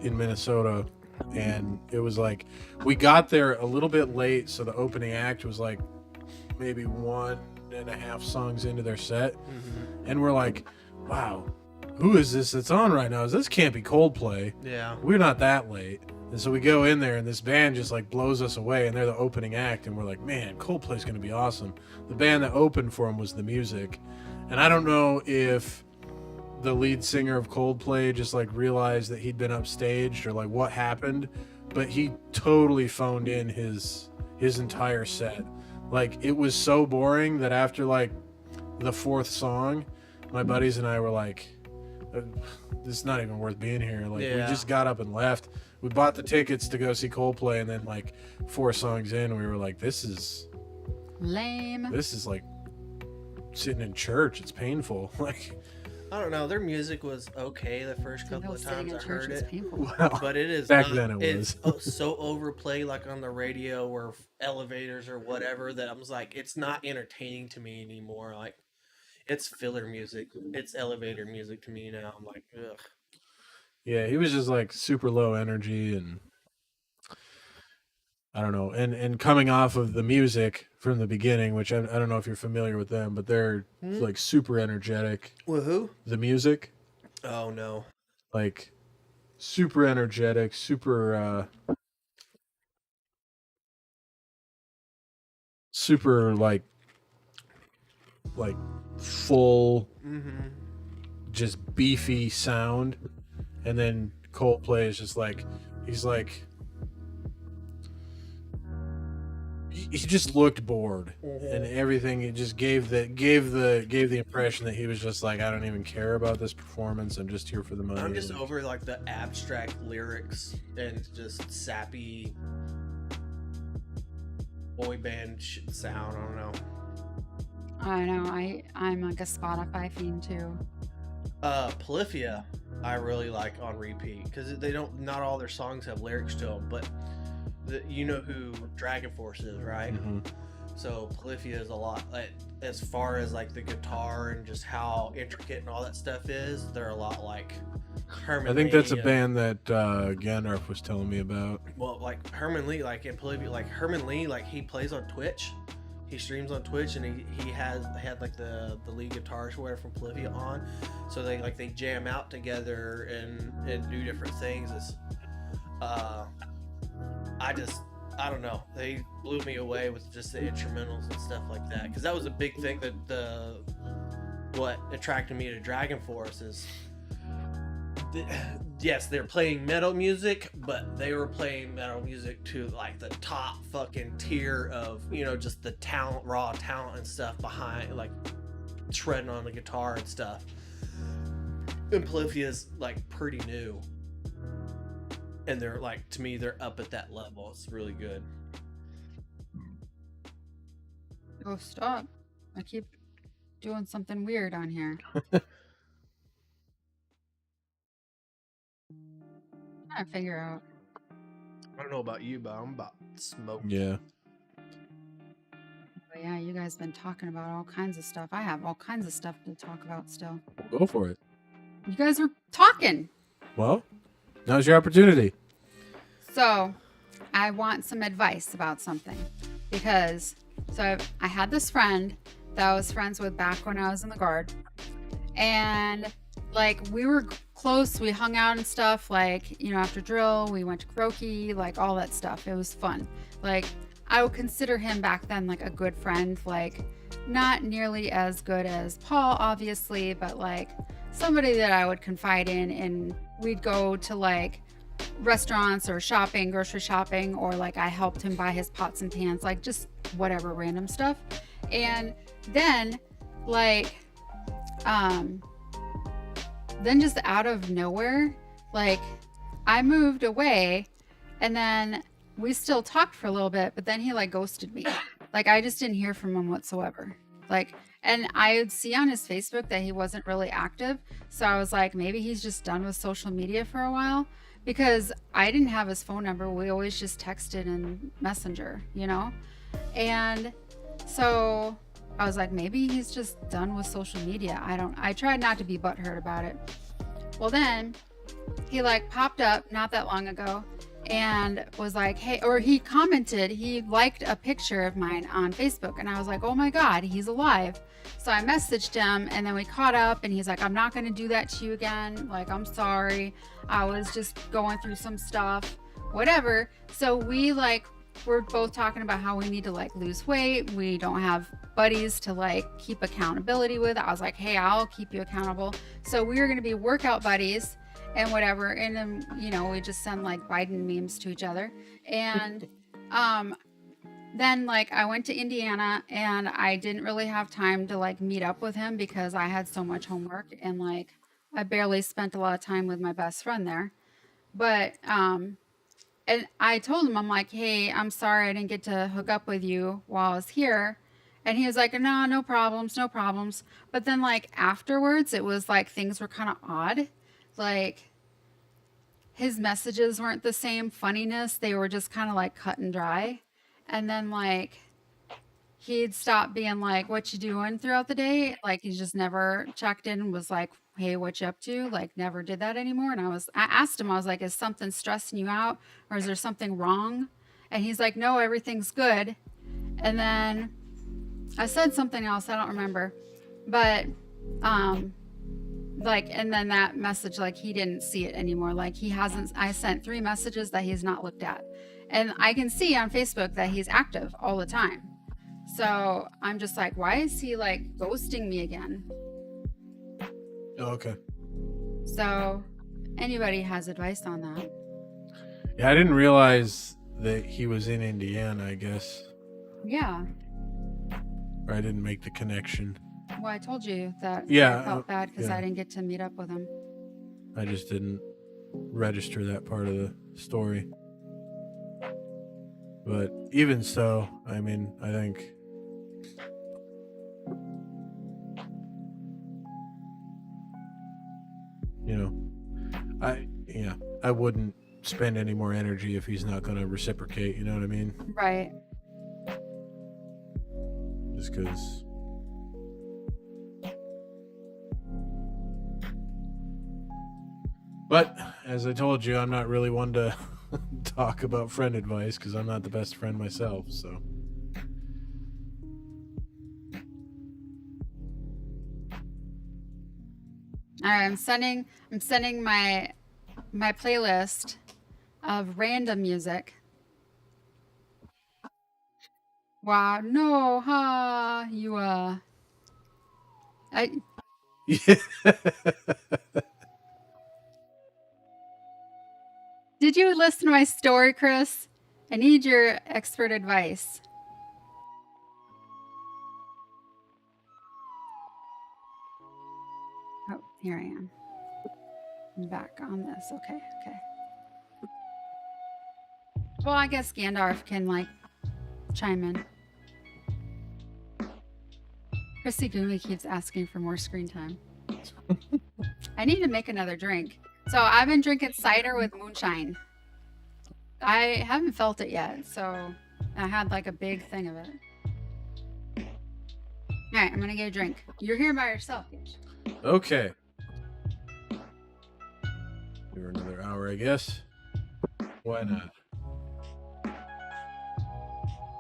in Minnesota, and it was like we got there a little bit late, so the opening act was like maybe 1.5 songs into their set, and we're like, wow, who is this that's on right now? This can't be Coldplay. Yeah. We're not that late. And so we go in there and this band just like blows us away, and they're the opening act, and we're like, man, Coldplay's gonna be awesome. The band that opened for them was The Music, and I don't know if the lead singer of Coldplay just like realized that he'd been upstaged or like what happened, but he totally phoned in his entire set. Like, it was so boring that after like the 4th song, my buddies and I were like, this is not even worth being here. Like, we just got up and left. We bought the tickets to go see Coldplay, and then like 4 songs in, we were like, this is Lame. like sitting in church. It's painful. Like, I don't know. Their music was okay the first couple of Sitting times in I church heard is it. painful. wow. But it is Back not, then it it's was. so overplayed like on the radio or elevators or whatever that I was like, it's not entertaining to me anymore. Like, it's filler music. It's elevator music to me now. I'm like, ugh. Yeah, he was just like super low energy, and I don't know. And coming off of The Music from the beginning, which I don't know if you're familiar with them, but they're like super energetic. Woohoo? The Music, Oh no. like super energetic, super like full, Mm-hmm. just beefy sound. And then Coldplay is just like, he's like, he just looked bored, and everything. It just gave the impression that he was just like, I don't even care about this performance. I'm just here for the money. I'm just over like the abstract lyrics and just sappy boy band sound. I don't know. I know. I'm like a Spotify fiend too. Polyphia, I really like on repeat because not all their songs have lyrics to them, but you know who Dragon Force is, right? Mhm. So Polyphia is a lot, like, as far as like the guitar and just how intricate and all that stuff is. They're a lot like Herman. I think that's a Lee, band that Gandalf was telling me about. well, like Herman Lee, like in Polyphia, like Herman Lee, like he plays on Twitch. He streams on Twitch, and he had like the lead guitarist or whatever from Polyphia on, so they jam out together and do different things. It's I don't know, they blew me away with just the instrumentals and stuff like that, because that was a big thing that what attracted me to Dragon Force is yes, they're playing metal music, but they were playing metal music to like the top fucking tier of, just the talent, raw talent and stuff behind, like shredding on the guitar and stuff. And Polyphia's like pretty new, and they're like, to me, they're up at that level. It's really good. Oh, stop. I keep doing something weird on here. I figure out. I don't know about you, but I'm about to smoke. Yeah. But yeah, you guys been talking about all kinds of stuff. I have all kinds of stuff to talk about still. Go for it. You guys are talking. Well, now's your opportunity. So, I want some advice about something because I had this friend that I was friends with back when I was in the Guard, and like we were close. We hung out and stuff. Like, you know, after drill, we went to karaoke, like all that stuff. It was fun. Like, I would consider him back then like a good friend. Like, not nearly as good as Paul, obviously, but like somebody that I would confide in, and we'd go to like restaurants or shopping, grocery shopping, or like I helped him buy his pots and pans, like just whatever random stuff. And then like then just out of nowhere, like I moved away, and then we still talked for a little bit, but then he like ghosted me. Like I just didn't hear from him whatsoever. Like, and I would see on his Facebook that he wasn't really active, so I was like, maybe he's just done with social media for a while, because I didn't have his phone number. We always just texted in Messenger, you know? And so I was like, maybe he's just done with social media. I tried not to be butthurt about it. Well, then he like popped up not that long ago and was like, hey, or he commented, he liked a picture of mine on Facebook. And I was like, oh my God, he's alive. So I messaged him, and then we caught up, and he's like, I'm not going to do that to you again. Like, I'm sorry. I was just going through some stuff, whatever. So we're both talking about how we need to like lose weight. We don't have buddies to like keep accountability with. I was like, hey, I'll keep you accountable. So we were going to be workout buddies and whatever. And then, you know, we just send like Biden memes to each other. And, then like I went to Indiana, and I didn't really have time to like meet up with him because I had so much homework, and like I barely spent a lot of time with my best friend there. But and I told him, I'm like, hey, I'm sorry I didn't get to hook up with you while I was here. And he was like, no problems, no problems. But then like afterwards, it was like things were kind of odd. Like his messages weren't the same funniness. They were just kind of like cut and dry. And then like he'd stop being like, what you doing throughout the day? Like he just never checked in and was like, hey, what you up to? Like never did that anymore. And I asked him, I was like, is something stressing you out, or is there something wrong? And he's like, no, everything's good. And then I said something else, I don't remember. But like, and then that message, like he didn't see it anymore. Like I sent 3 messages that he's not looked at. And I can see on Facebook that he's active all the time. So I'm just like, why is he like ghosting me again? Oh, okay. So anybody has advice on that? Yeah, I didn't realize that he was in Indiana, I guess. Yeah. Or I didn't make the connection. Well, I told you that Yeah, I felt bad because yeah. I didn't get to meet up with him. I just didn't register that part of the story. But even so, I mean, I think you know, I wouldn't spend any more energy if he's not going to reciprocate, you know what I mean? Right. Just because but as I told you, I'm not really one to talk about friend advice because I'm not the best friend myself, so All right, I'm sending my playlist of random music. Wow, no, you yeah. Did you listen to my story, Chris? I need your expert advice. Oh, here I am. I'm back on this. Okay. Well, I guess Gandalf can like chime in. Chrissy Goomy keeps asking for more screen time. I need to make another drink. So I've been drinking cider with moonshine. I haven't felt it yet, so I had like a big thing of it. All right, I'm gonna get a drink. You're here by yourself, Gage. Okay. Give her another hour, I guess. Why not?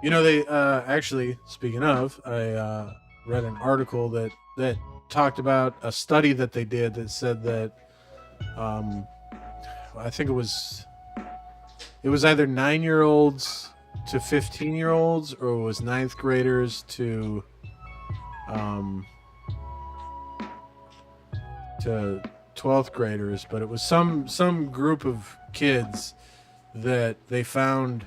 You know, they actually, speaking of, I read an article that talked about a study that they did that said that I think it was either 9-year-olds to 15-year-olds, or it was 9th graders to 12th graders, but it was some group of kids that they found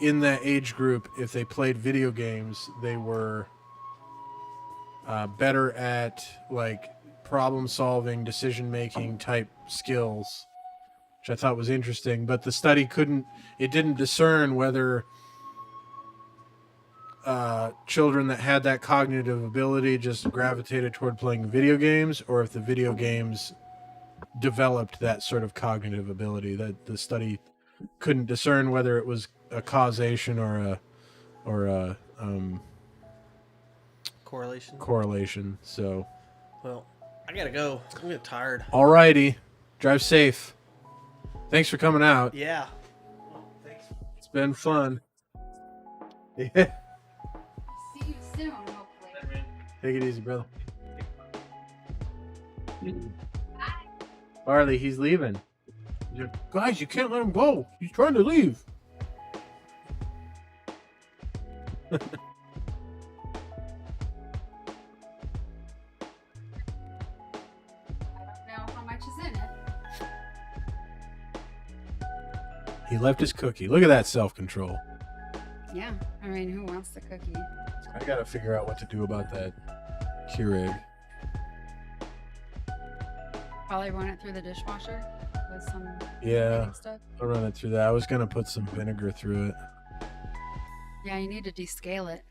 in that age group, if they played video games, they were better at like problem solving, decision making type skills, which I thought was interesting. But the study didn't discern whether children that had that cognitive ability just gravitated toward playing video games, or if the video games developed that sort of cognitive ability. That the study couldn't discern whether it was a causation or a correlation. So, well, I gotta go. I'm getting tired. Alrighty, drive safe. Thanks for coming out. Yeah. Thanks. It's been fun. Yeah. See you soon, hopefully. Take it easy, brother. Barley, he's leaving. He's like, guys, you can't let him go. He's trying to leave. I don't know how much is in it. He left his cookie. Look at that self-control. Yeah, I mean, who wants the cookie? I gotta figure out what to do about that Keurig. Probably run it through the dishwasher with some Yeah, stuff. I'll run it through that. I was gonna put some vinegar through it. Yeah, you need to descale it.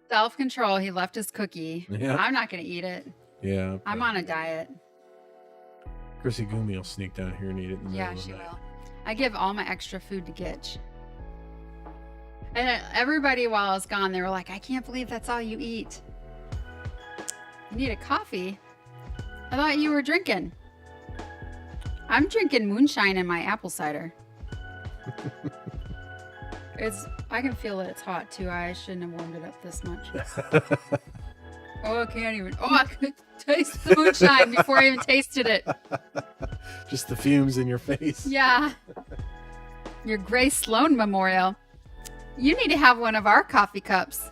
Self-control. He left his cookie. Yeah. I'm not going to eat it. Yeah. I'm on a diet. Chrissy Goomy will sneak down here and eat it in the Yeah, middle of she the night. will. I give all my extra food to Gitch. And everybody while I was gone, they were like, I can't believe that's all you eat. You need a coffee? I thought you were drinking. I'm drinking moonshine in my apple cider. I can feel that it's hot too. I shouldn't have warmed it up this much. Oh, I can't even. Oh, I could taste the moonshine before I even tasted it. Just the fumes in your face. Yeah. Your Grace Sloan Memorial. You need to have one of our coffee cups.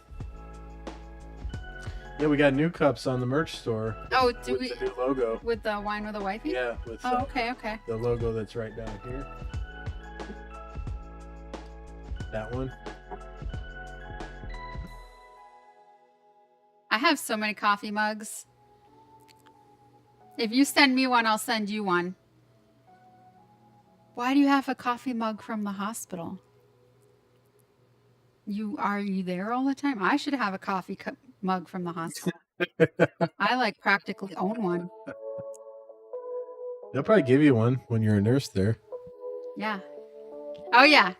Yeah, we got new cups on the merch store. Oh, with the new logo. With the wine with a wifey? Yeah, with Oh, okay. the logo that's right down here. That one. I have so many coffee mugs. If you send me one, I'll send you one. Why do you have a coffee mug from the hospital? Are you there all the time? I should have a coffee mug from the hospital. I like practically own one. They'll probably give you one when you're a nurse there. Yeah. Oh yeah.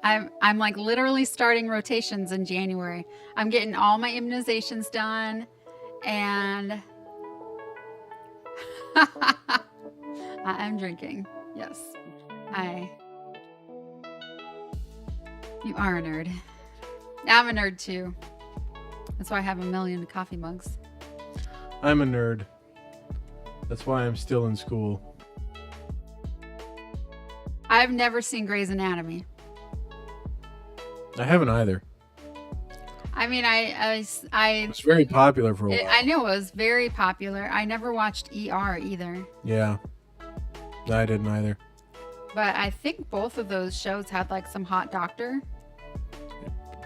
I'm like literally starting rotations in January. I'm getting all my immunizations done, and I'm drinking. Yes. You are a nerd. I'm a nerd too. That's why I have 1 million coffee mugs. I'm a nerd. That's why I'm still in school. I've never seen Grey's Anatomy. I haven't either. I mean, It's very popular for a while. I know it was very popular. I never watched ER either. Yeah. I didn't either. But I think both of those shows had like some hot doctor.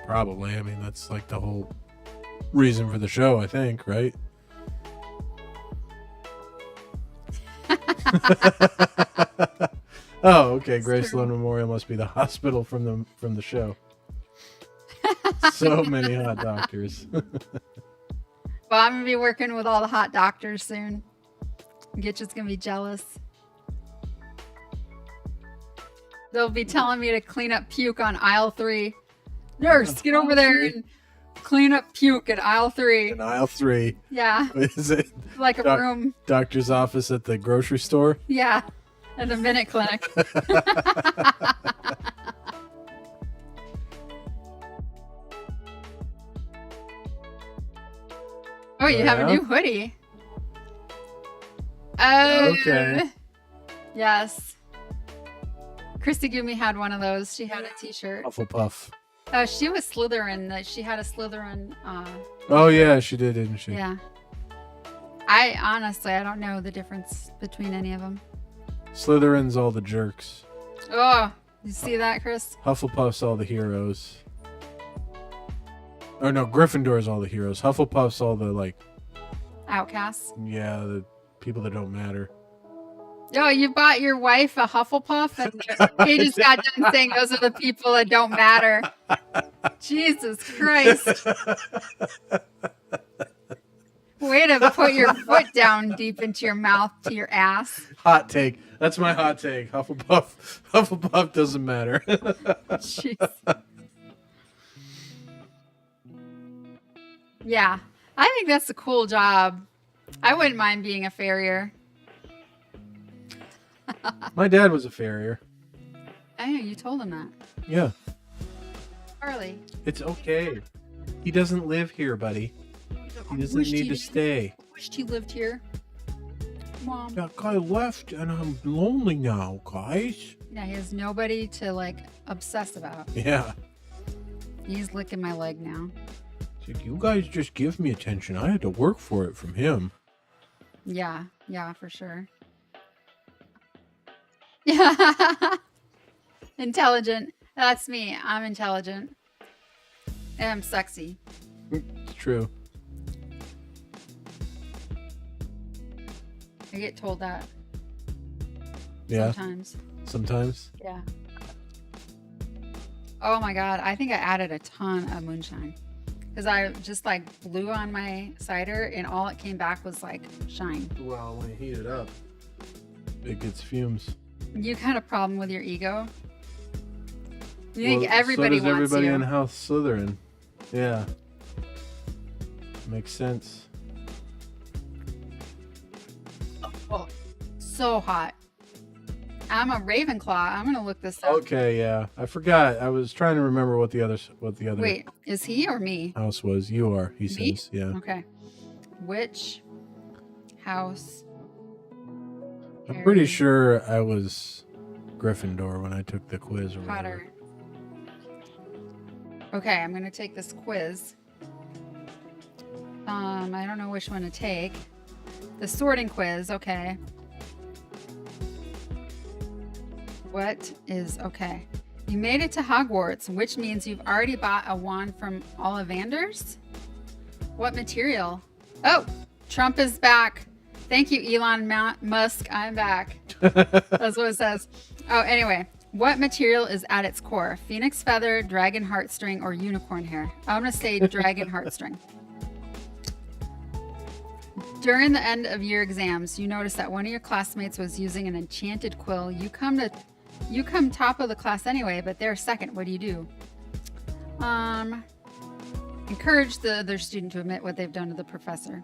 Probably. I mean, that's like the whole reason for the show, I think, right? Oh, okay. Grace Sloan Memorial must be the hospital from the show. So many hot doctors. Well, I'm gonna be working with all the hot doctors soon. Gitcha's gonna be jealous. They'll be telling me to clean up puke on aisle 3. Nurse, get over there and clean up puke at aisle 3. In aisle 3. Yeah, Is it like a room. doctor's office at the grocery store? Yeah, at a minute clinic. Oh, you have a Yeah. new hoodie. Oh, Okay. Yes. Christy Gumi had one of those. She had a t-shirt. Hufflepuff. Oh, she was Slytherin. She had a Slytherin. Oh yeah, she did, didn't she? Yeah. I honestly, I don't know the difference between any of them. Slytherin's all the jerks. Oh, you see that, Chris? Hufflepuff's all the heroes. Oh no, Gryffindor's all the heroes. Hufflepuff's all the Outcasts. the people that don't matter. Oh, you bought your wife a Hufflepuff, and he just got done saying those are the people that don't matter. Jesus Christ! Way to put your foot down deep into your mouth to your ass. Hot take. That's my hot take. Hufflepuff doesn't matter. Jeez. Yeah, I think that's a cool job. I wouldn't mind being a farrier. My dad was a farrier. I know, you told him that. Yeah. Charlie. It's okay. He doesn't live here, buddy. He doesn't need to stay. Wished he lived here. Mom. That guy left and I'm lonely now, guys. Yeah, he has nobody to obsess about. Yeah. He's licking my leg now. Said, you guys just give me attention. I had to work for it from him. Yeah, for sure. Yeah. Intelligent. That's me. I'm intelligent. And I'm sexy. It's true. I get told that Yeah. sometimes. Yeah. Oh my God. I think I added a ton of moonshine. Because I just blew on my cider and all it came back was shine. Well, when you heat it up, it gets fumes. You got a problem with your ego? You think Well, everybody so does wants everybody you. in House Slytherin. Yeah. Makes sense. Oh, so hot. I'm a Ravenclaw. I'm gonna look this up. Okay, yeah. I forgot. I was trying to remember what the other Wait, is he or me? house was. You are, he Me? says. Yeah. Okay. Which house? I'm pretty sure I was Gryffindor when I took the quiz or whatever. Potter. Okay, I'm gonna take this quiz. I don't know which one to take. The sorting quiz, okay. What is okay? You made it to Hogwarts, which means you've already bought a wand from Ollivanders? What material? Oh, Trump is back. Thank you, Elon Musk. I'm back. That's what it says. Oh, anyway. What material is at its core? Phoenix feather, dragon heartstring, or unicorn hair? I'm going to say dragon heartstring. During the end of year exams, you notice that one of your classmates was using an enchanted quill. You come top of the class anyway, but they're second. What do? Encourage the other student to admit what they've done to the professor.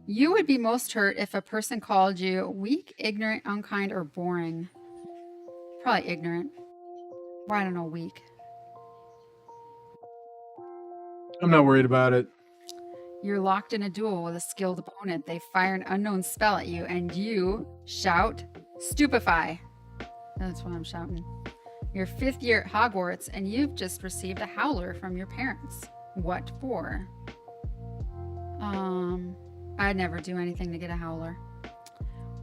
You would be most hurt if a person called you weak, ignorant, unkind, or boring. Probably ignorant. Well, I don't know, weak. I'm not worried about it. You're locked in a duel with a skilled opponent. They fire an unknown spell at you, and you shout, stupefy. That's what I'm shouting. You're 5th year at Hogwarts, and you've just received a howler from your parents. What for? I'd never do anything to get a howler.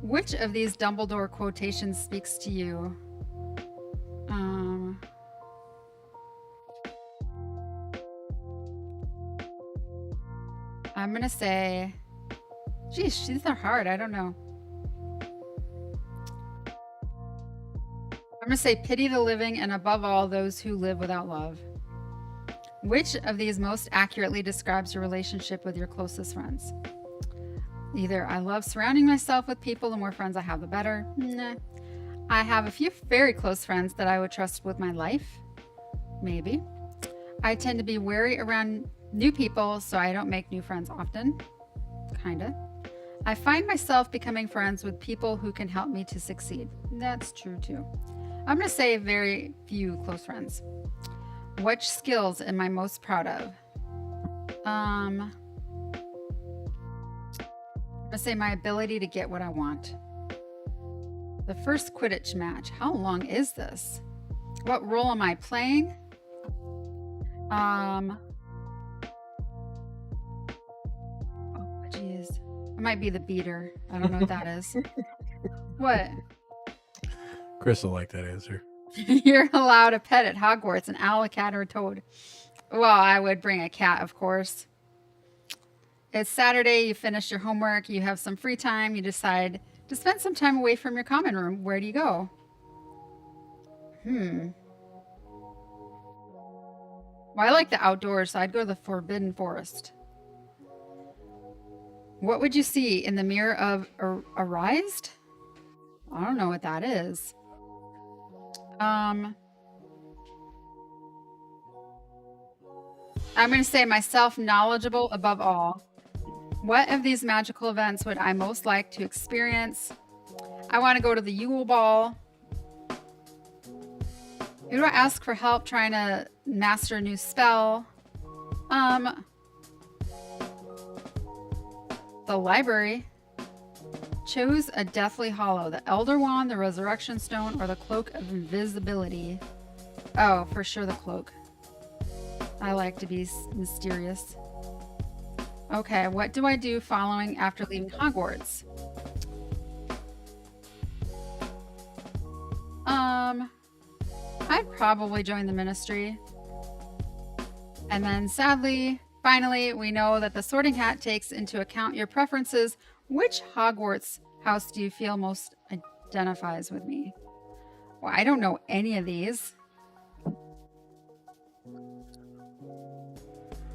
Which of these Dumbledore quotations speaks to you? I'm gonna say, geez, these are hard. I don't know. I'm gonna say pity the living and above all those who live without love. Which of these most accurately describes your relationship with your closest friends? Either I love surrounding myself with people, the more friends I have, the better. Nah. I have a few very close friends that I would trust with my life. Maybe. I tend to be wary around new people, so I don't make new friends often. Kinda. I find myself becoming friends with people who can help me to succeed. That's true too. I'm going to say very few close friends. Which skills am I most proud of? I'm going to say my ability to get what I want. The first Quidditch match. How long is this? What role am I playing? Oh, geez. I might be the beater. I don't know what that is. What? Chris will like that answer. You're allowed a pet at Hogwarts, an owl, a cat, or a toad. Well, I would bring a cat, of course. It's Saturday, you finish your homework, you have some free time, you decide to spend some time away from your common room. Where do you go? Well, I like the outdoors, so I'd go to the Forbidden Forest. What would you see in the mirror of Arised? I don't know what that is. I'm going to say myself knowledgeable above all. What of these magical events would I most like to experience? I want to go to the Yule Ball. Who do I ask for help trying to master a new spell? The library. Choose a Deathly Hollow, the Elder Wand, the Resurrection Stone, or the Cloak of Invisibility. Oh, for sure the cloak. I like to be mysterious. Okay, what do I do following after leaving Hogwarts? I'd probably join the Ministry. And then sadly, finally, we know that the Sorting Hat takes into account your preferences. Which Hogwarts house do you feel most identifies with me? Well, I don't know any of these.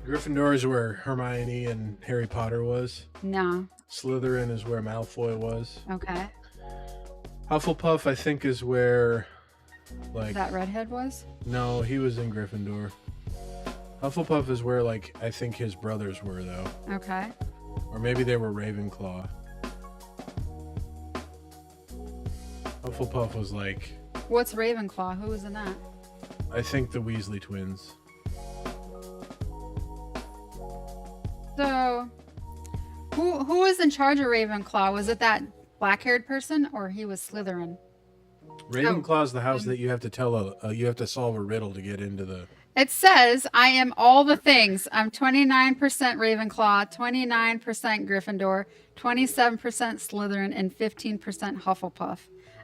Gryffindor is where Hermione and Harry Potter was. No. Slytherin is where Malfoy was. Okay. Hufflepuff, I think, is where, like... That redhead was? No, he was in Gryffindor. Hufflepuff is where, like, I think his brothers were, though. Okay. Or maybe they were Ravenclaw. Hufflepuff was like... What's Ravenclaw? Who was in that? I think the Weasley twins. So, who was in charge of Ravenclaw? Was it that black-haired person, or he was Slytherin? Ravenclaw's the house that you have to tell you have to solve a riddle to get into the... It says, I am all the things. I'm 29% Ravenclaw, 29% Gryffindor, 27% Slytherin, and 15% Hufflepuff.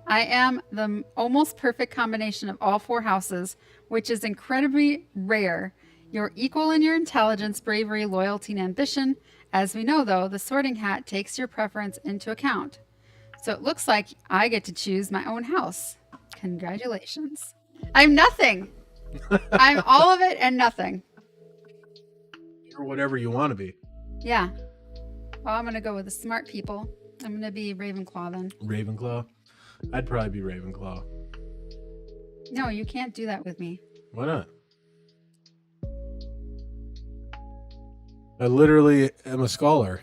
I am the almost perfect combination of all four houses, which is incredibly rare. You're equal in your intelligence, bravery, loyalty, and ambition. As we know, though, the Sorting Hat takes your preference into account. So it looks like I get to choose my own house. Congratulations. I'm nothing. I'm all of it and nothing. You're whatever you want to be. Yeah. Well, I'm going to go with the smart people. I'm going to be Ravenclaw then. Ravenclaw? I'd probably be Ravenclaw. No, you can't do that with me. Why not? I literally am a scholar.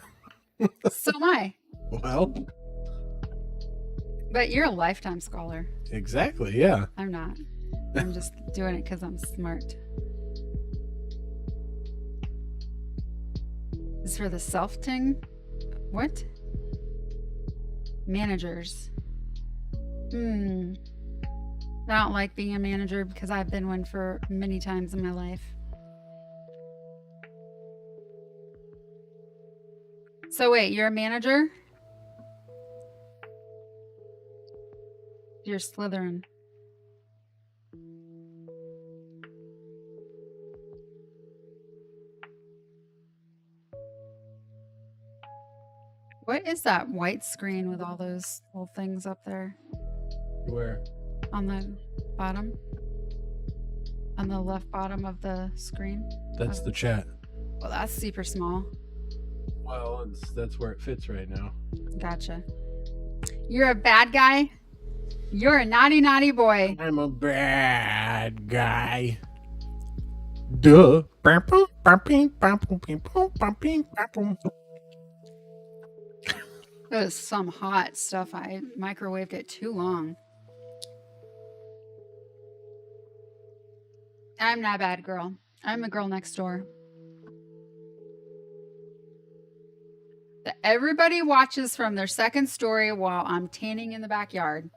So am I. Well, But you're a lifetime scholar. exactly, yeah. I'm not. I'm just doing it because I'm smart. This is for the self-ting? What? Managers. I don't like being a manager because I've been one for many times in my life. So wait, you're a manager? You're Slytherin. What is that white screen with all those little things up there Where? on the bottom? On the left bottom of the screen. That's the chat. Well, that's super small. Well, that's where it fits right now. Gotcha. You're a bad guy. You're a naughty, naughty boy. I'm a bad guy. Duh. That was some hot stuff. I microwaved it too long. I'm not a bad girl. I'm a girl next door. That everybody watches from their second story while I'm tanning in the backyard.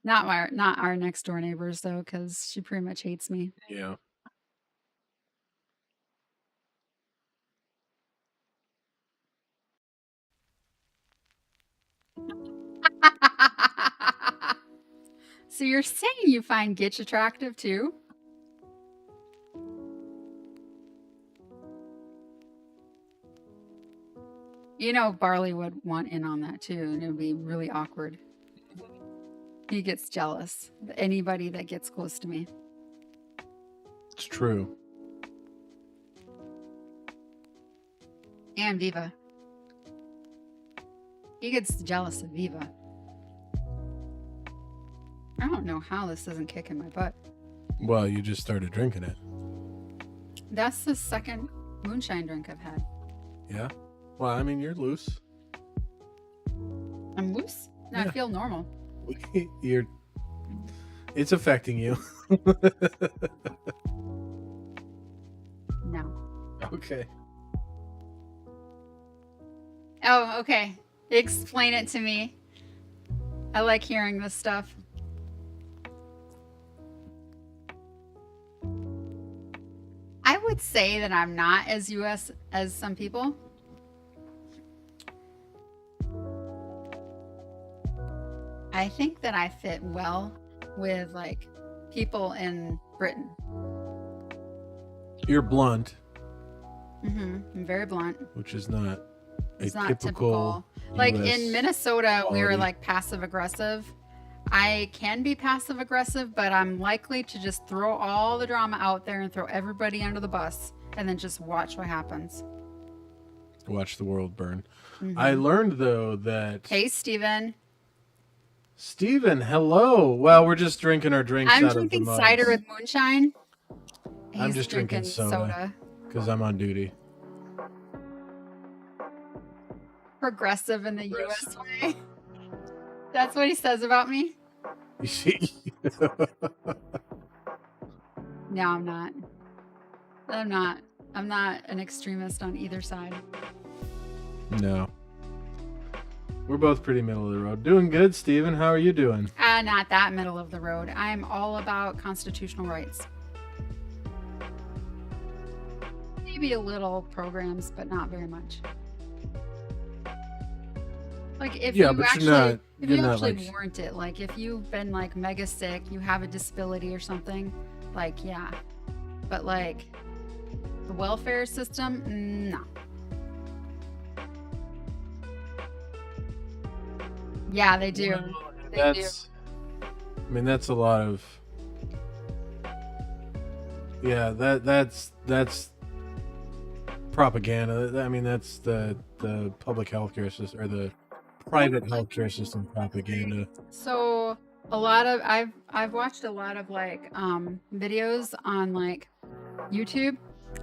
Not our next door neighbors though, because she pretty much hates me. Yeah. So you're saying you find Gitch attractive too? You know, Barley would want in on that too, and it would be really awkward. He gets jealous of anybody that gets close to me. It's true. And Viva. He gets jealous of Viva. I don't know how this doesn't kick in my butt. Well, you just started drinking it. That's the second moonshine drink I've had. Yeah? Well, I mean, you're loose. I'm loose? No, Yeah. I feel normal. It's affecting you. No. Okay. Oh, okay. Explain it to me. I like hearing this stuff. I would say that I'm not as US as some people. I think that I fit well with like people in Britain. You're blunt, I'm very blunt. which is not It's a not typical. Like US in Minnesota, we were quality. like passive aggressive. I can be passive aggressive, but I'm likely to just throw all the drama out there and throw everybody under the bus and then just watch what happens. Watch the world burn. I learned though that Hey, Steven. Steven, hello. Well, we're just drinking our drinks I'm out drinking of the cider with moonshine. I'm He's just drinking soda. because I'm on duty. Progressive in the US way. That's what he says about me? You see? No, I'm not. I'm not an extremist on either side. No. We're both pretty middle of the road. Doing good, Steven. How are you doing? Not that middle of the road. I'm all about constitutional rights. Maybe a little programs, but not very much. Like if Yeah, you but actually, you're not- if you're you not, actually like- warrant it, like if you've been like mega sick, you have a disability or something, like yeah. But like the welfare system, no. Yeah, they do. They do. That's, I mean, that's a lot of. Yeah, that's propaganda. I mean, that's the public healthcare system or the private healthcare system propaganda. So a lot of I've watched a lot of like videos on like YouTube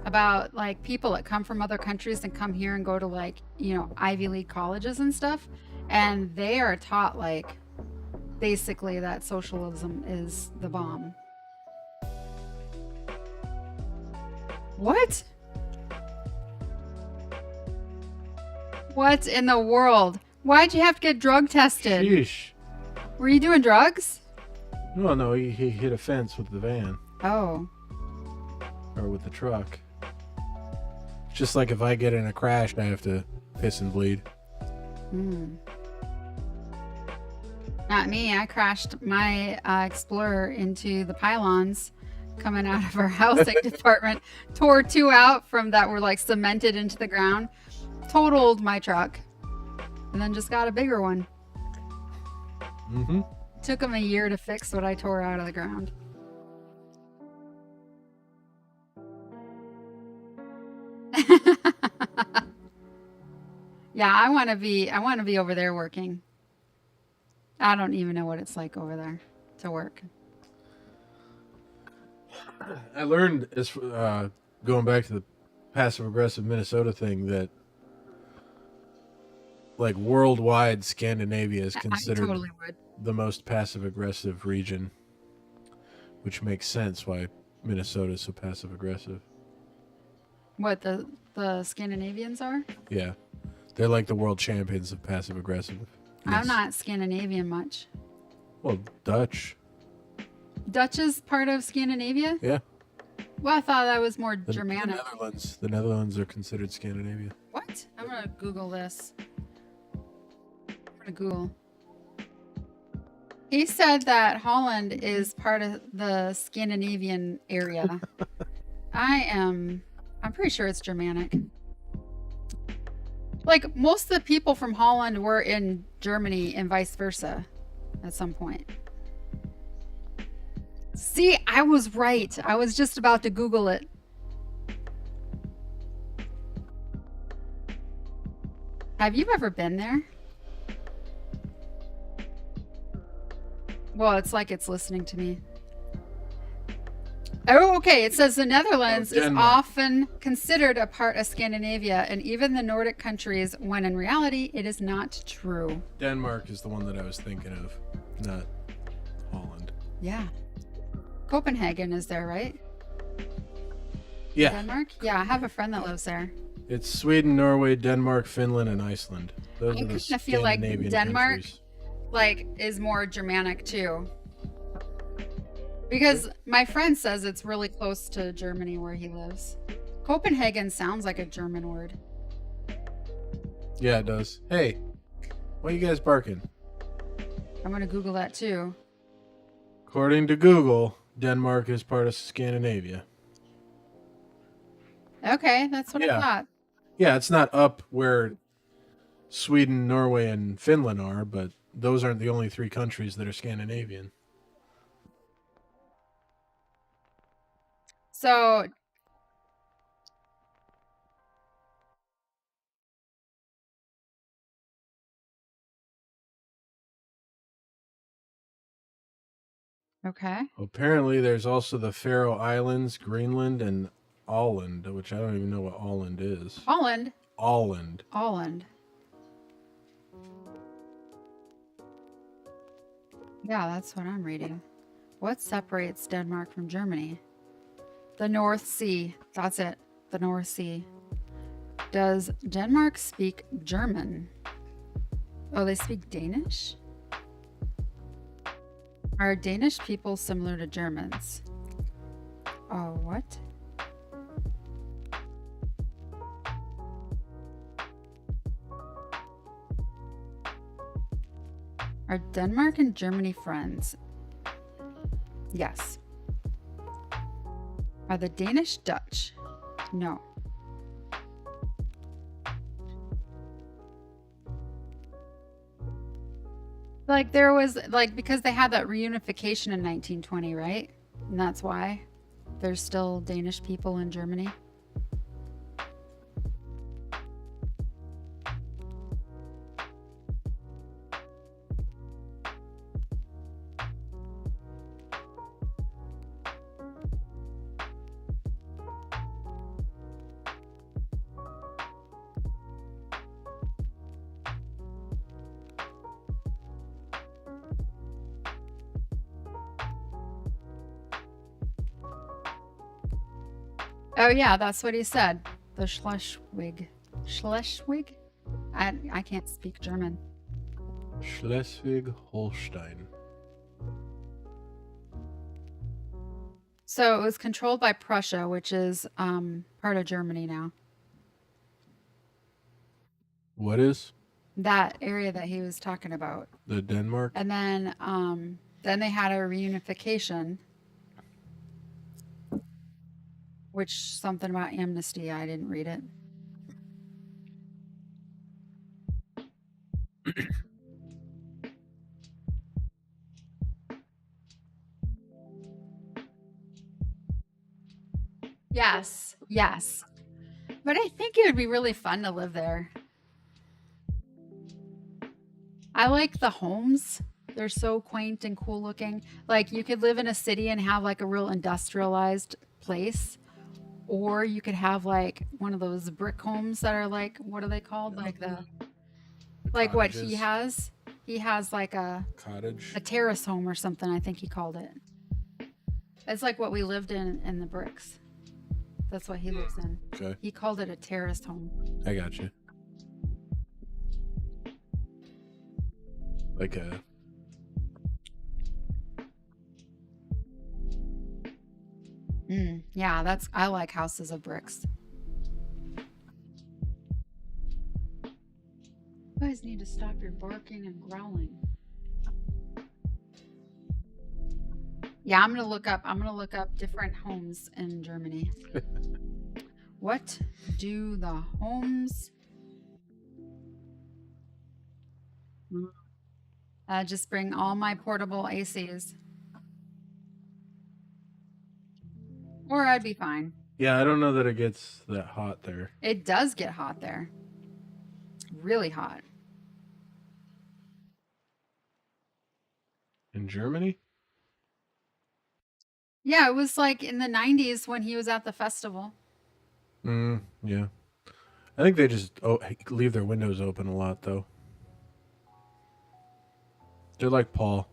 about like people that come from other countries and come here and go to like, you know, Ivy League colleges and stuff, and they are taught like basically that socialism is the bomb. What? What in the world? Why'd you have to get drug tested? Sheesh. Were you doing drugs? No, he hit a fence with the van Oh. or with the truck. Just like if I get in a crash, I have to piss and bleed. Not me. I crashed my Explorer into the pylons coming out of our housing department. Tore two out from that were like cemented into the ground. Totaled my truck. And then just got a bigger one. Took him a year to fix what I tore out of the ground. Yeah, I want to be over there working. I don't even know what it's like over there to work. I learned, as going back to the passive aggressive Minnesota thing, that like worldwide Scandinavia is I considered totally would. the most passive aggressive region, which makes sense why Minnesota is so passive aggressive. What the Scandinavians are? Yeah, they're like the world champions of passive aggressive. I'm not Scandinavian much. Well, Dutch. Dutch is part of Scandinavia? Yeah. Well, I thought that was more The Germanic. Netherlands. The Netherlands are considered Scandinavia. What? I'm gonna Google this. I'm gonna Google. He said that Holland is part of the Scandinavian area. I'm pretty sure it's Germanic. Like most of the people from Holland were in Germany and vice versa at some point. See, I was right. I was just about to Google it. Have you ever been there? Well, it's like it's listening to me. Oh, okay. It says the Netherlands is Denmark. often considered a part of Scandinavia and even the Nordic countries, when in reality, it is not true. Denmark is the one that I was thinking of, not Holland. Yeah. Copenhagen is there, right? Yeah, Denmark? Yeah, I have a friend that lives there. it's Sweden, Norway, Denmark, Finland, and Iceland. Those I are the kinda feel like Scandinavian Denmark- countries. Like, is more Germanic too. Because my friend says it's really close to Germany where he lives. Copenhagen sounds like a German word. Yeah, it does. Hey, why you guys barking? I'm gonna Google that too. According to Google, Denmark is part of Scandinavia. Okay, that's what Yeah. I thought. Yeah, it's not up where Sweden, Norway, and Finland are, but those aren't the only three countries that are Scandinavian. So okay. Apparently, there's also the Faroe Islands, Greenland, and Åland, which I don't even know what Åland is. Holland. Åland. Holland. Yeah, that's what I'm reading. What separates Denmark from Germany? The North Sea. That's it. The North Sea. Does Denmark speak German? Oh, they speak Danish? Are Danish people similar to Germans? Oh, what? Are Denmark and Germany friends? Yes. Are the Danish Dutch? No. Like there was like because they had that reunification in 1920, right? And that's why there's still Danish people in Germany. Oh yeah, that's what he said. The Schleswig. Schleswig? I can't speak German. Schleswig-Holstein. So it was controlled by Prussia, which is part of Germany now. What is That area that he was talking about. the Denmark? And then they had a reunification, which something about amnesty. I didn't read it. Yes. Yes. But I think it would be really fun to live there. I like the homes. They're so quaint and cool looking. Like you could live in a city and have like a real industrialized place. Or you could have like one of those brick homes that are like, what are they called? Like like what he Cottages. has. He has like a Cottage. terrace home or something, I think he called it. It's like what we lived in the bricks. That's what he lives in. Okay, He called it a terrace home. I got you. Like a Yeah, I like houses of bricks. You guys need to stop your barking and growling. Yeah, I'm gonna look up different homes in Germany. What do the homes just bring all my portable ACs? Or I'd be fine. Yeah, I don't know that it gets that hot there. It does get hot there. Really hot. In Germany? Yeah, it was like in the 90s when he was at the festival. Yeah. I think they just leave their windows open a lot, though. They're like Paul.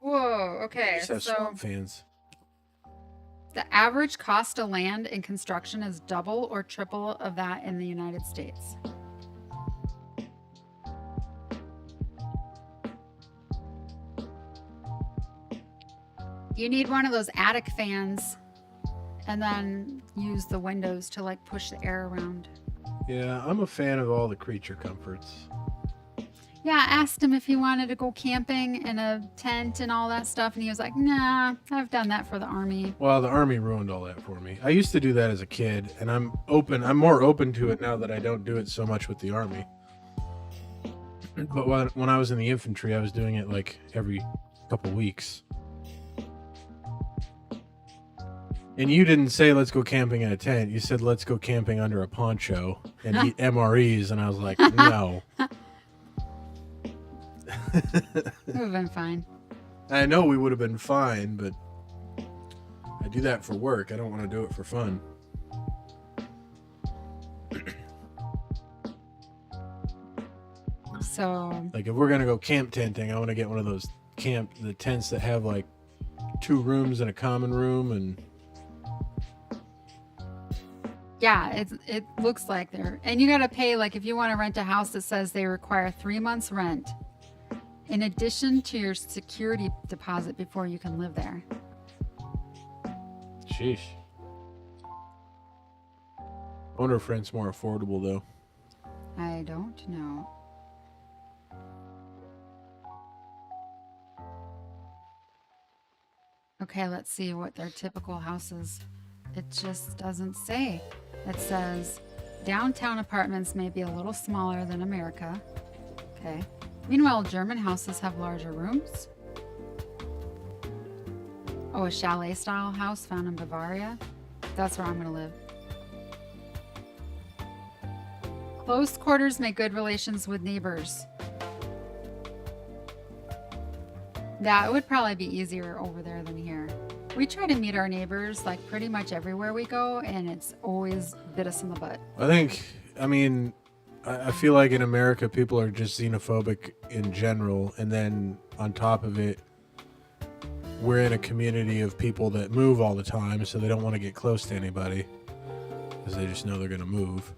Whoa, okay. Just have So swamp fans. the average cost of land in construction is double or triple of that in the United States. You need one of those attic fans and then use the windows to like push the air around. Yeah, I'm a fan of all the creature comforts. Yeah, I asked him if he wanted to go camping in a tent and all that stuff, and he was like, nah, I've done that for the army. Well, the army ruined all that for me. I used to do that as a kid, and I'm more open to it now that I don't do it so much with the army. But when I was in the infantry, I was doing it like every couple weeks. And you didn't say let's go camping in a tent. You said let's go camping under a poncho and eat MREs, and I was like, no. It would have been fine. I know we would have been fine, but I do that for work. I don't want to do it for fun. So, Like if we're gonna go camp tenting, I want to get one of those the tents that have like 2 rooms and a common room, and yeah, it looks like they're, and you got to pay, like if you want to rent a house, it says they require 3 months rent in addition to your security deposit before you can live there. sheesh. I wonder if rent's more affordable though. I don't know. Okay, let's see what their typical house is. It just doesn't say. It says downtown apartments may be a little smaller than America. Okay. Meanwhile, German houses have larger rooms. Oh, a chalet style house found in Bavaria. That's where I'm going to live. Close quarters make good relations with neighbors. That would probably be easier over there than here. We try to meet our neighbors like pretty much everywhere we go, and it's always bit us in the butt. I feel like in America, people are just xenophobic in general. And then on top of it, we're in a community of people that move all the time. So they don't want to get close to anybody because they just know they're going to move.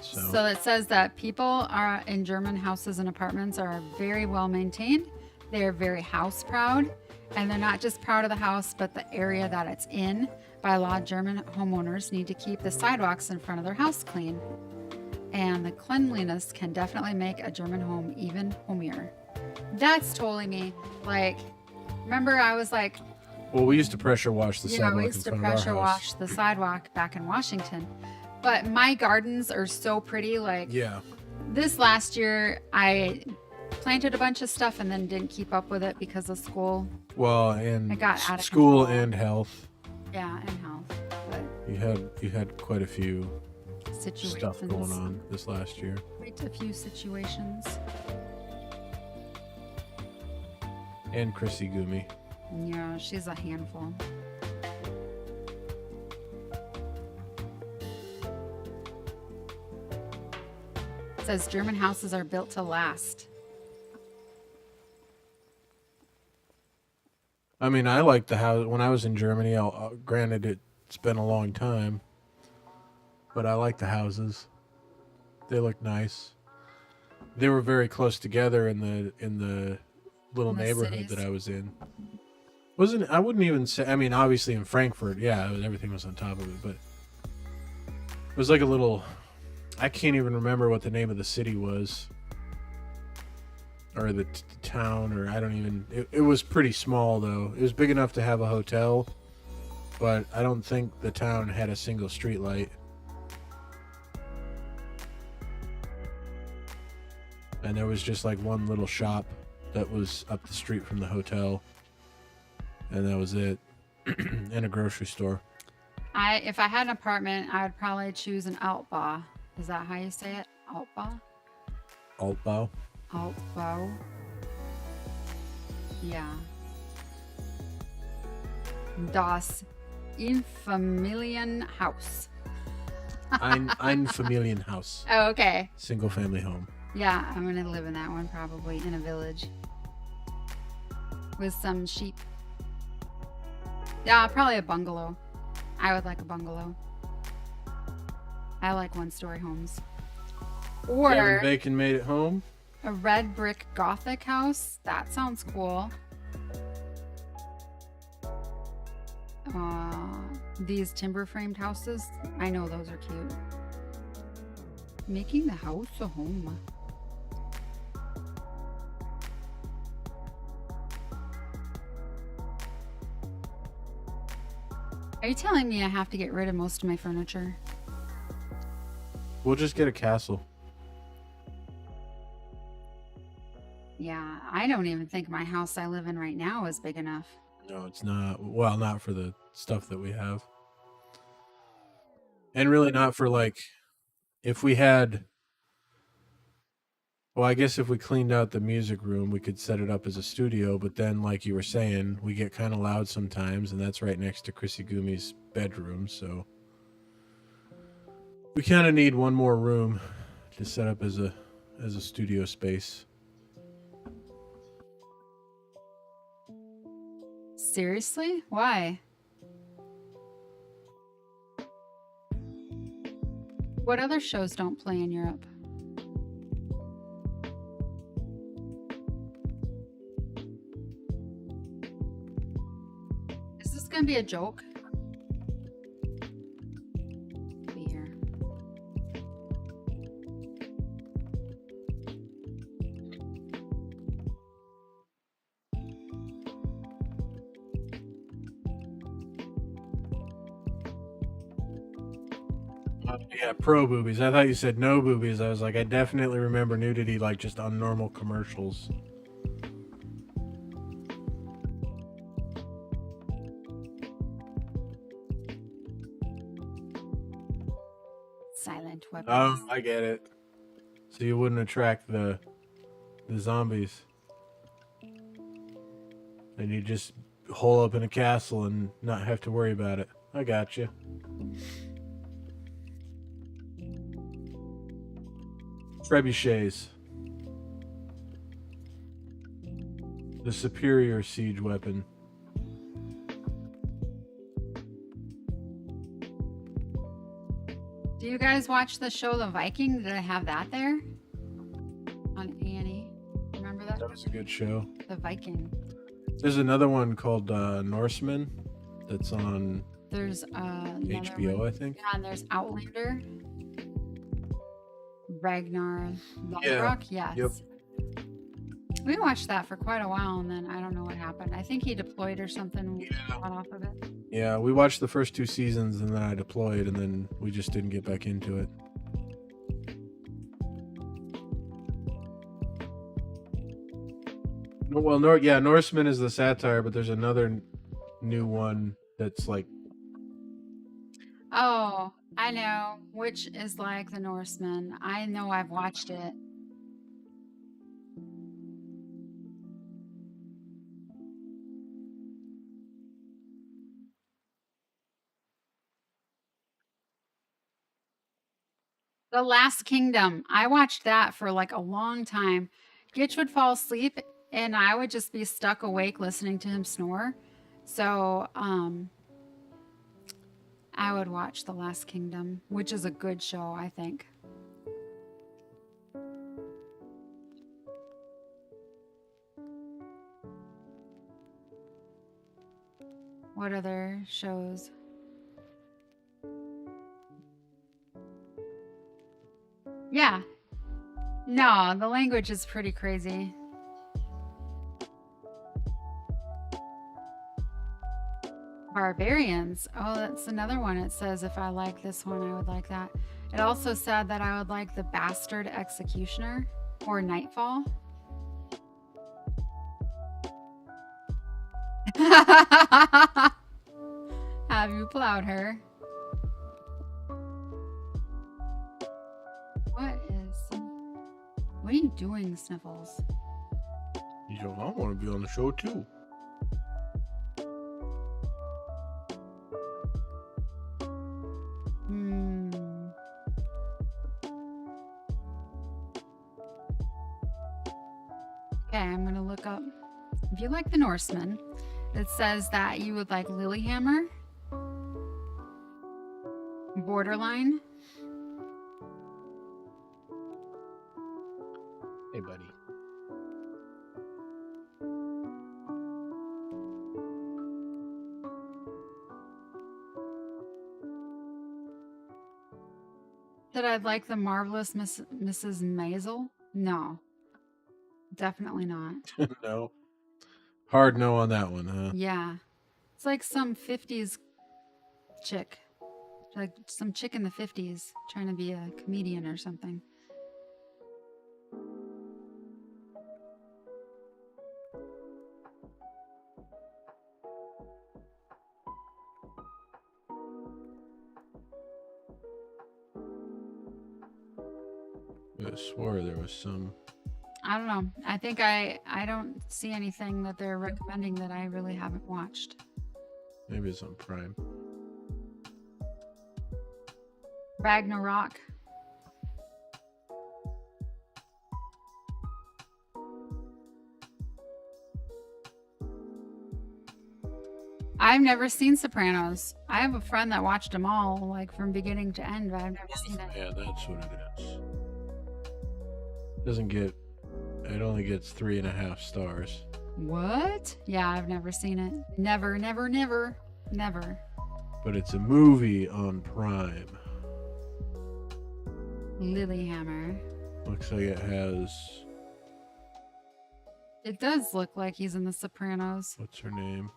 So it says that people are in German houses and apartments are very well maintained. They're very house proud, and they're not just proud of the house, but the area that it's in. By law, German homeowners need to keep the sidewalks in front of their house clean. And the cleanliness can definitely make a German home even homier. That's totally me. Like, remember I was like, well, we used to pressure wash the sidewalk we in used to front of our pressure house. wash the sidewalk back in Washington. But my gardens are so pretty. Like, Yeah. this last year, I planted a bunch of stuff and then didn't keep up with it because of school. Well, I and got out of school control. and health. Yeah, and health. But You had quite a few Situations. stuff going on this last year. Quite a few situations. And Chrissy Gumi. Yeah, she's a handful. It says German houses are built to last. I mean, I liked the house when I was in Germany. Granted, it's been a long time, but I like the houses. They look nice. They were very close together in the little In the neighborhood cities. that I was in. I wouldn't even say. I mean, obviously in Frankfurt, yeah, everything was on top of it, but it was like a little. I can't even remember what the name of the city was, or the town, or I don't even. It was pretty small though. It was big enough to have a hotel, but I don't think the town had a single street light. And there was just like one little shop that was up the street from the hotel, and that was it. And a grocery store. If I had an apartment, I would probably choose an Altbau. Is that how you say it? Altbau? Altbau. Altbau. Yeah. Das Einfamilienhaus. Ein Familienhaus. Oh, okay. Single family home. Yeah, I'm gonna live in that one probably in a village with some sheep. Yeah, probably a bungalow. I would like a bungalow. I like one-story homes. Or Devin Bacon made it home. a red brick Gothic house. That sounds cool. These timber framed houses. I know those are cute. Making the house a home. Are you telling me I have to get rid of most of my furniture? We'll just get a castle. Yeah, I don't even think my house I live in right now is big enough. No, it's not. Well, not for the stuff that we have. And really not for like, if we had, well, I guess if we cleaned out the music room, we could set it up as a studio, but then like you were saying, we get kind of loud sometimes, and that's right next to Chrissy Gumi's bedroom, so we kind of need one more room to set up as a studio space. Seriously? Why? What other shows don't play in Europe? Is this gonna be a joke? Be here. Yeah, pro boobies. I thought you said no boobies. I was like, I definitely remember nudity like just on normal commercials. Silent weapons. Oh, I get it. So you wouldn't attract the zombies. And you just hole up in a castle and not have to worry about it. I got you. Trebuchets. The superior siege weapon. Do you guys watch the show The Viking? Did I have that there? On A&E. Remember that? That was a good show. The Viking. There's another one called Norseman that's on There's another HBO, one. I think. Yeah, and there's Outlander. Ragnar Yeah. Lothbrok, yes. Yep. We watched that for quite a while, and then I don't know what happened. I think he deployed or something. We Yeah. got off of it. Yeah, we watched the first 2 seasons and then I deployed and then we just didn't get back into it. Well, Norseman is the satire, but there's another new one that's like Oh, I know. Which is like the Norseman. I know I've watched it. The Last Kingdom. I watched that for like a long time. Gitch would fall asleep and I would just be stuck awake listening to him snore. So, I would watch The Last Kingdom, which is a good show, I think. What other shows? Yeah. No, the language is pretty crazy. Barbarians. Oh, that's another one. It says if I like this one, I would like that. It also said that I would like The Bastard Executioner or Nightfall. Have you plowed her? What are you doing, Sniffles? You know, I want to be on the show too. Okay, I'm gonna look up. If you like the Norseman, it says that you would like Lilyhammer, Borderline. Hey, buddy. That I'd like the Marvelous Mrs. Maisel? No, definitely not. No. Hard no on that one, huh? Yeah, it's like some 50s chick, like some chick in the 50s trying to be a comedian or something. I swore there was some. I don't know. I think I don't see anything that they're recommending that I really haven't watched. Maybe it's on Prime. Ragnarok. I've never seen Sopranos. I have a friend that watched them all, like from beginning to end, but I've never seen it. Yeah, that's what it is. Doesn't get. It only gets 3.5 stars. What? Yeah, I've never seen it. Never, never, never, never. But it's a movie on Prime. Lilyhammer. Looks like it has. It does look like he's in The Sopranos. What's her name?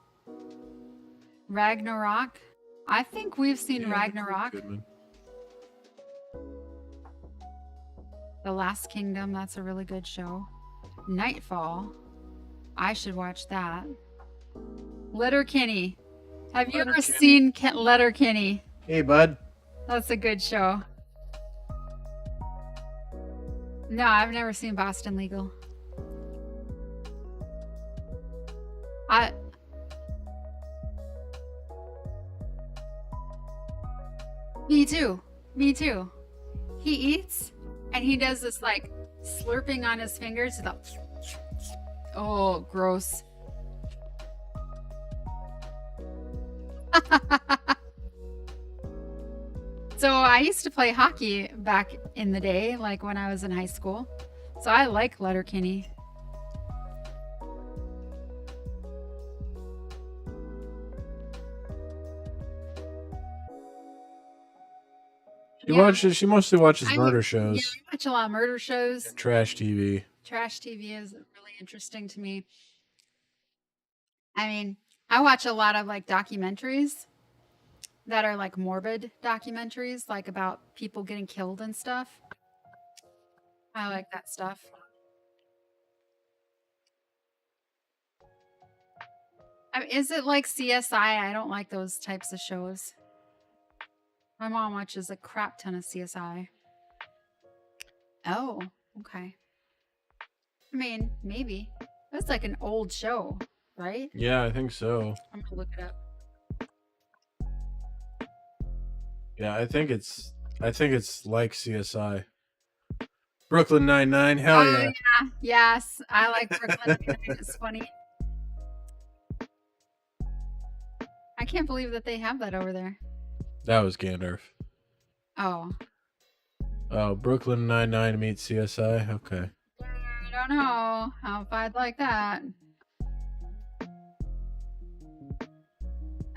Ragnarok. I think we've seen Yeah, Ragnarok. Goodman. The Last Kingdom. That's a really good show. Nightfall. I should watch that. Letterkenny. Have you ever seen Letterkenny? Hey, bud. That's a good show. No, I've never seen Boston Legal. Me too. Me too. He eats and he does this like slurping on his fingers. Oh, gross. So I used to play hockey back in the day, like when I was in high school. So I like Letterkenny. She mostly watches murder shows. Yeah, I watch a lot of murder shows. And trash TV. Trash TV is really interesting to me. I mean, I watch a lot of like documentaries that are like morbid documentaries, like about people getting killed and stuff. I like that stuff. I mean, is it like CSI? I don't like those types of shows. My mom watches a crap ton of CSI. Oh, okay. I mean, maybe. That's like an old show, right? Yeah, I think so. I'm gonna look it up. Yeah, I think it's like CSI. Brooklyn Nine-Nine, hell yeah. Yeah. Yes, I like Brooklyn Nine-Nine. It's funny. I can't believe that they have that over there. That was Gandalf. Oh. Oh, Brooklyn Nine-Nine meets CSI? Okay. I don't know how if I'd like that.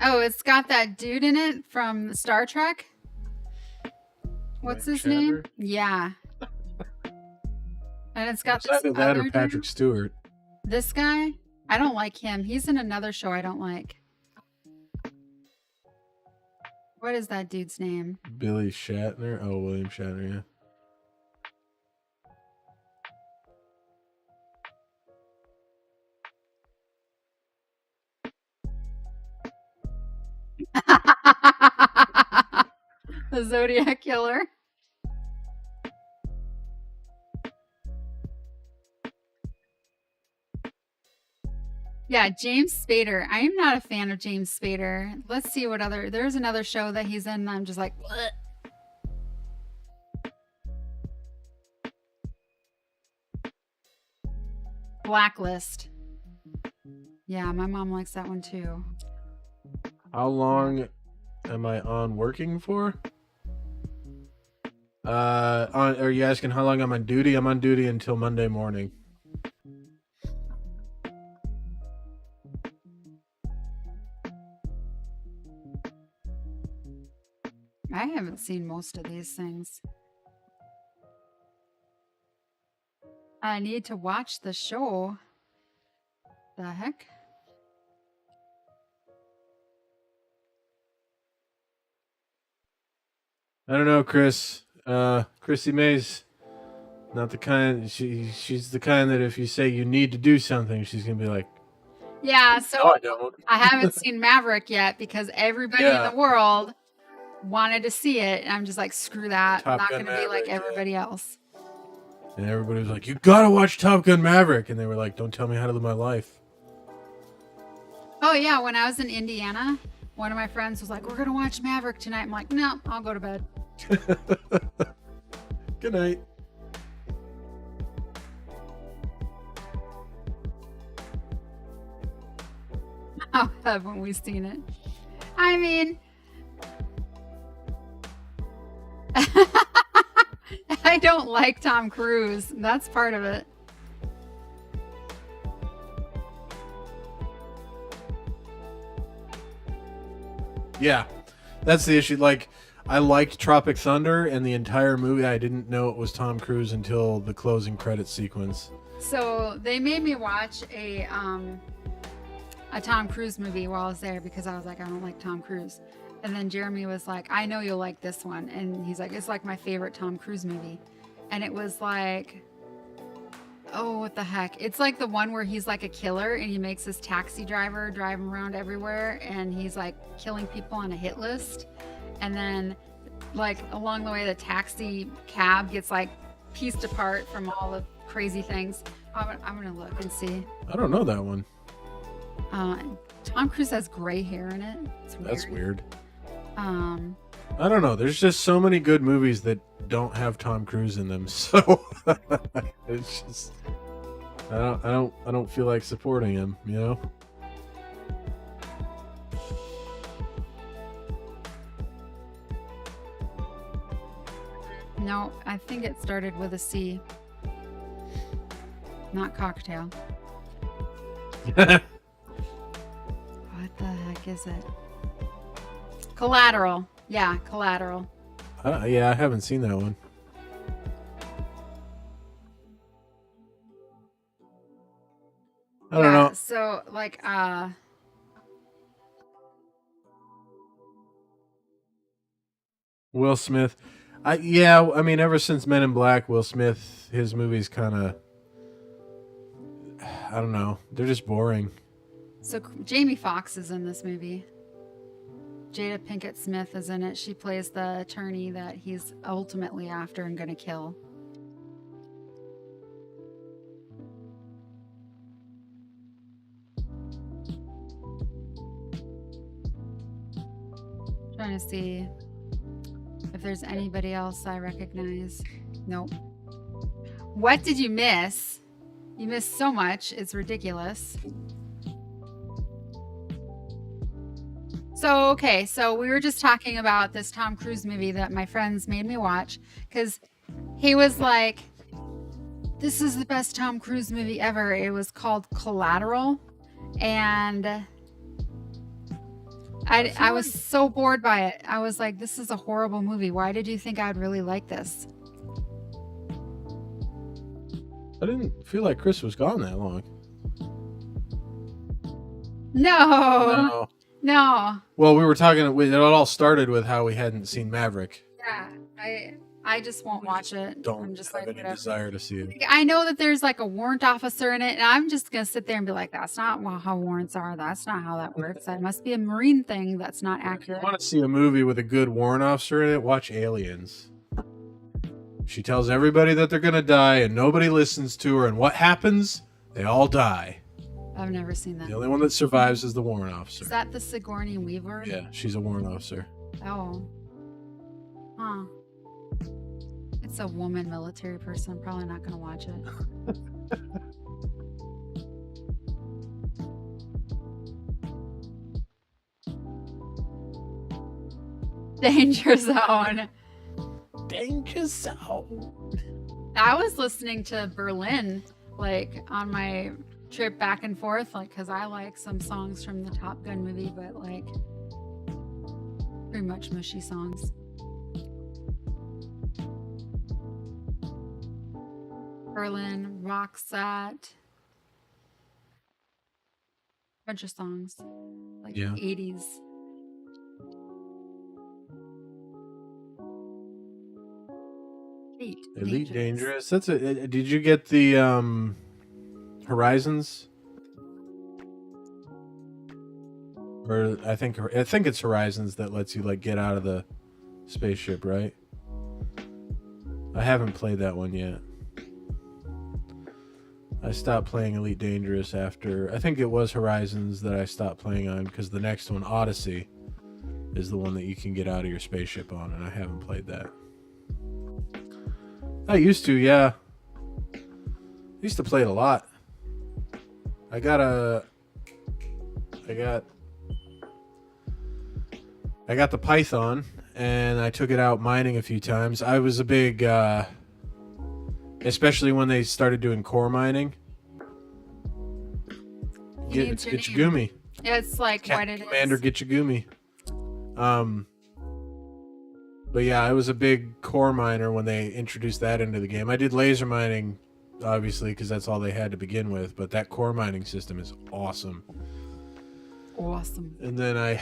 Oh, it's got that dude in it from Star Trek. What's his name? Yeah. And it's got It's this either that other or Patrick dude. Stewart. This guy? I don't like him. He's in another show I don't like. What is that dude's name? Billy Shatner? Oh, William Shatner, yeah. The Zodiac Killer. Yeah, James Spader. I am not a fan of James Spader. Let's see what other. There's another show that he's in. And I'm just like, bleh. Blacklist. Yeah, my mom likes that one too. How long am I on working for? Are you asking how long I'm on duty? I'm on duty until Monday morning. I haven't seen most of these things. I need to watch the show. The heck? I don't know, Chris. Chrissy May's not the kind. She's the kind that if you say you need to do something, she's gonna be like, Yeah, so "No, I don't." I haven't seen Maverick yet because everybody Yeah. in the world wanted to see it. And I'm just like, screw that. I'm Top not Gun going to be like Maverick, yeah. everybody else. And everybody was like, "You gotta watch Top Gun Maverick," and they were like, "Don't tell me how to live my life." Oh, yeah. When I was in Indiana, one of my friends was like, we're going to watch Maverick tonight. I'm like, no, I'll go to bed. Good night. How haven't we seen it? I mean, I don't like Tom Cruise. That's part of it. Yeah, that's the issue. Like, I liked Tropic Thunder, and the entire movie, I didn't know it was Tom Cruise until the closing credit sequence. So they made me watch a Tom Cruise movie while I was there because I was like, I don't like Tom Cruise. And then Jeremy was like, I know you'll like this one. And he's like, it's like my favorite Tom Cruise movie. And it was like, oh, what the heck? It's like the one where he's like a killer and he makes this taxi driver drive him around everywhere and he's like killing people on a hit list. And then like along the way, the taxi cab gets like pieced apart from all the crazy things. I'm going to look and see. I don't know that one. Tom Cruise has gray hair in it. It's weird. That's weird. I don't know. There's just so many good movies that don't have Tom Cruise in them. So it's just I don't feel like supporting him, you know? No, I think it started with a C. Not cocktail. What the heck is it? Collateral. Yeah, Collateral. Yeah, I haven't seen that one. I don't know. So like Will Smith. I mean, ever since Men in Black, Will Smith, his movies kind of, I don't know, they're just boring. so Jamie Foxx is in this movie. Jada Pinkett Smith is in it. She plays the attorney that he's ultimately after and gonna kill. Trying to see if there's anybody else I recognize. Nope. What did you miss? You missed so much. It's ridiculous. So, okay. So we were just talking about this Tom Cruise movie that my friends made me watch because he was like, this is the best Tom Cruise movie ever. It was called Collateral. And I was so bored by it. I was like, this is a horrible movie. Why did you think I'd really like this? I didn't feel like Chris was gone that long. No. Well, we were talking. It all started with how we hadn't seen Maverick. Yeah, I just won't watch it. Don't I'm just have like, any whatever. desire to see it. I know that there's like a warrant officer in it, and I'm just gonna sit there and be like, that's not how warrants are. That's not how that works. That must be a Marine thing. That's not If you accurate. want to see a movie with a good warrant officer in it, watch Aliens. She tells everybody that they're gonna die, and nobody listens to her. And what happens? They all die. I've never seen that. The only one that survives is the warrant officer. Is that the Sigourney Weaver? Yeah, she's a warrant officer. Oh. Huh. It's a woman military person. I'm probably not gonna watch it. Danger Zone. Danger Zone. I was listening to Berlin, like, on my trip back and forth, like, because I like some songs from the Top Gun movie, but, like, pretty much mushy songs. Berlin, Roxette. Bunch of songs. Like, Yeah. 80s. Elite Dangerous. That's a. Did you get the Horizons? Or I think it's Horizons that lets you like get out of the spaceship, right? I haven't played that one yet. I stopped playing Elite Dangerous after I think it was Horizons that I stopped playing on because the next one, Odyssey, is the one that you can get out of your spaceship on, and I haven't played that. I used to, yeah. I used to play it a lot. I got the Python, and I took it out mining a few times. I was a big, especially when they started doing core mining. It's Gitchigumi. Yeah, it's like what it Commander is. Gitchigumi. But yeah, I was a big core miner when they introduced that into the game. I did laser mining, obviously, because that's all they had to begin with. But that core mining system is awesome. Awesome. And then I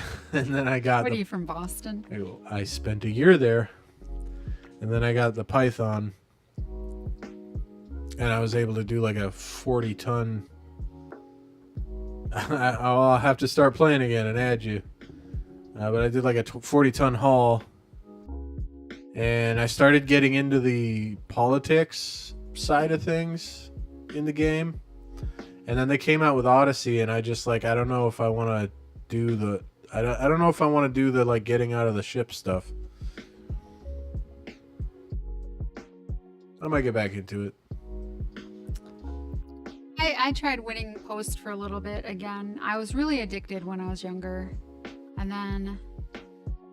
got. What are you from Boston? I spent a year there, and then I got the Python, and I was able to do like a 40-ton. I'll have to start playing again and add you. But I did like a 40-ton haul. And I started getting into the politics side of things in the game. And then they came out with Odyssey, and I just like, I don't know if I want to do the, I don't know if I want to do the like getting out of the ship stuff. I might get back into it. I tried winning post for a little bit again. I was really addicted when I was younger. And then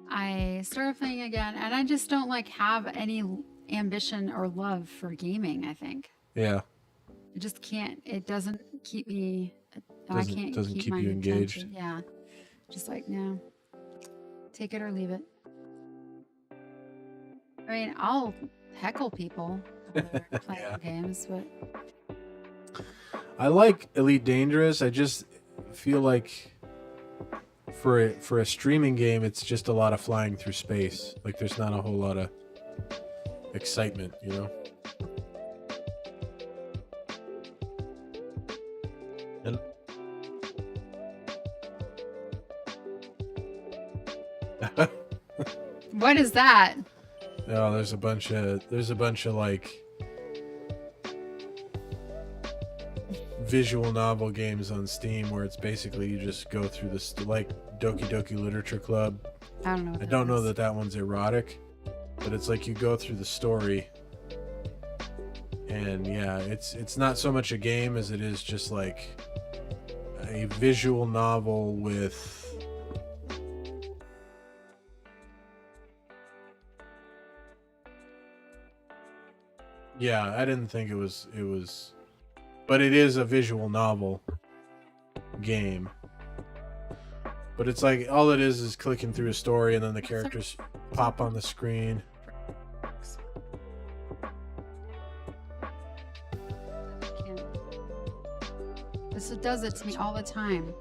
I started playing again, and I just don't like have any ambition or love for gaming, I think. Yeah. It just can't, it doesn't keep me, I can't doesn't keep my you engaged. attention. Yeah. Just like, no. Take it or leave it. I mean, I'll heckle people when they're playing Yeah. games, but I like Elite Dangerous. I just feel like for a streaming game, it's just a lot of flying through space. Like there's not a whole lot of excitement, you know. And What is that? Oh, there's a bunch of like visual novel games on Steam where it's basically you just go through this, like Doki Doki Literature Club. I don't know. I don't know that one's erotic, but it's like you go through the story, and yeah, it's not so much a game as it is just like a visual novel with. Yeah, I didn't think it was, but it is a visual novel game. But it's like all it is clicking through a story, and then the characters pop on the screen. This does it to me all the time.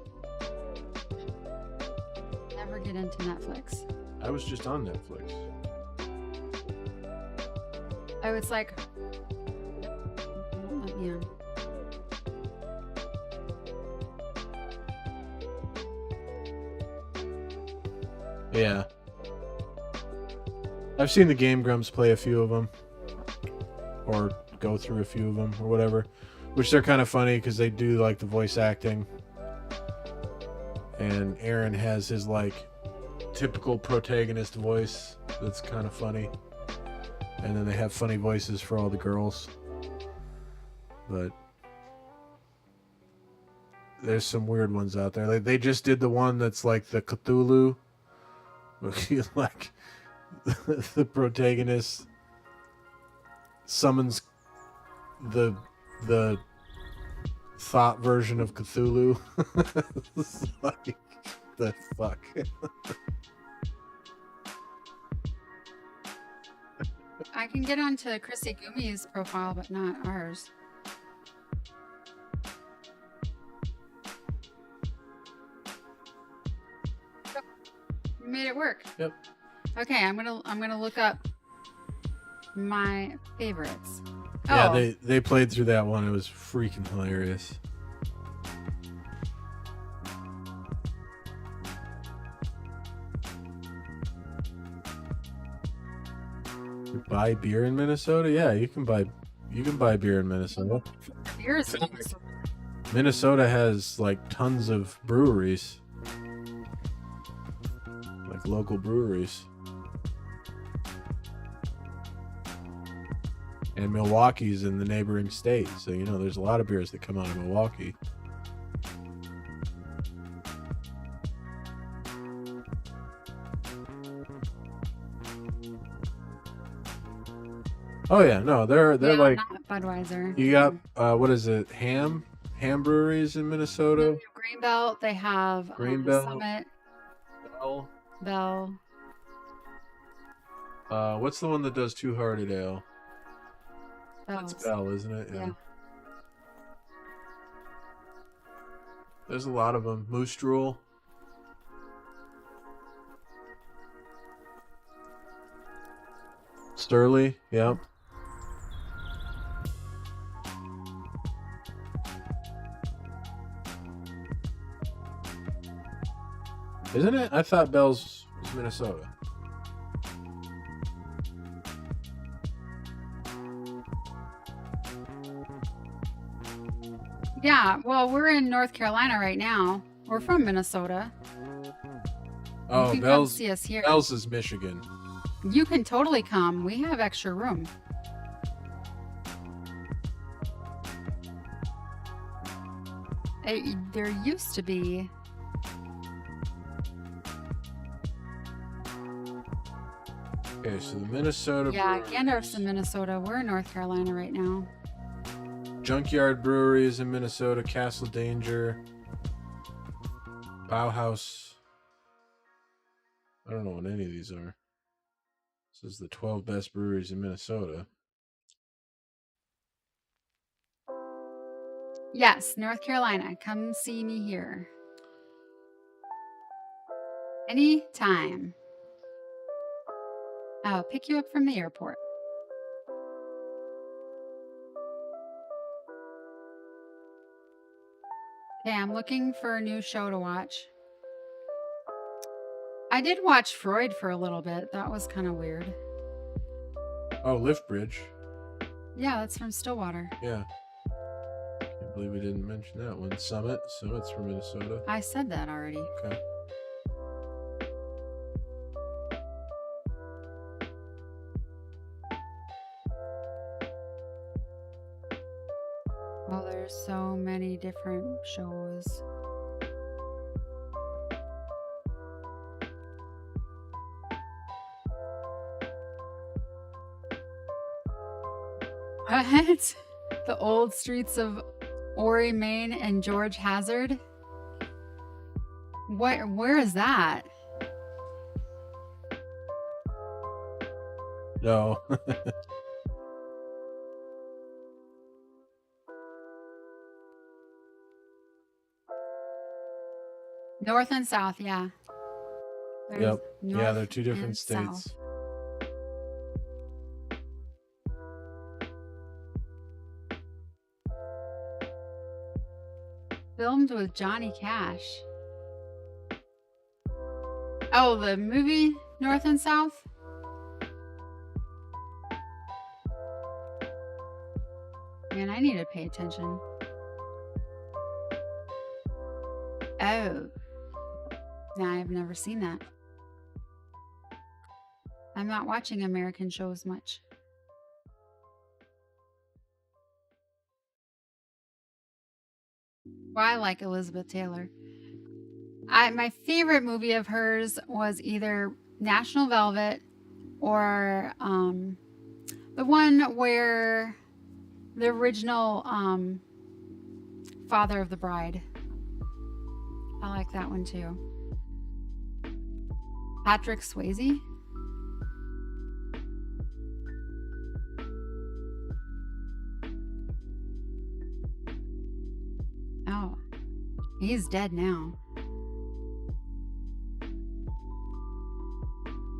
Never get into Netflix. I was just on Netflix. Oh, it's like, won't let me in. Yeah. I've seen the Game Grumps play a few of them, or go through a few of them, or whatever, which they're kind of funny because they do like the voice acting. And Aaron has his like typical protagonist voice that's kind of funny. And then they have funny voices for all the girls. But there's some weird ones out there. Like they just did the one that's like the Cthulhu. Like the protagonist summons the thought version of Cthulhu. Like the fuck. I can get onto Chrissy Gumi's profile, but not ours. You made it work. Yep. Okay, I'm gonna look up my favorites. Yeah, Oh, they played through that one. It was freaking hilarious. You buy beer in Minnesota? Yeah, you can buy beer in Minnesota. beer is Minnesota has like tons of breweries. Like local breweries. And Milwaukee's in the neighboring state, so you know there's a lot of beers that come out of Milwaukee. Oh yeah, no, they're like not Budweiser. you got what is it? Ham breweries in Minnesota. Greenbelt. They have Greenbelt. Summit. Bell. Bell. What's the one that does Two Hearted Ale? Bells. That's Bell, isn't it? Yeah. There's a lot of them. Moose Drool. Sturley. Yep. Isn't it? I thought Bell's was Minnesota. Yeah, well, we're in North Carolina right now. We're from Minnesota. Oh, you can Bell's come see us here. Bell's is Michigan. You can totally come. We have extra room. There used to be. Okay, so the Minnesota. Yeah, Breweries. Gandalf's in Minnesota. We're in North Carolina right now. Junkyard Breweries in Minnesota. Castle Danger. Bauhaus. I don't know what any of these are. This is the 12 best breweries in Minnesota. Yes, North Carolina. Come see me here. Anytime. I'll pick you up from the airport. Okay, I'm looking for a new show to watch. I did watch Freud for a little bit. That was kind of weird. Oh, Lift Bridge. Yeah, that's from Stillwater. Yeah. Can't believe we didn't mention that one. Summit's from Minnesota. I said that already. Okay. Well, there's so many different shows. What? The Old Streets of Ori, Maine and George Hazard? Where is that? No. North and South, yeah. There's Yep. Yeah, North they're two different and states. South. Filmed with Johnny Cash. Oh, the movie North and South? Man, I need to pay attention. Oh. No, I've never seen that. I'm not watching American shows much. Well, I like Elizabeth Taylor. My favorite movie of hers was either National Velvet or the one where the original Father of the Bride. I like that one too. Patrick Swayze. Oh, he's dead now.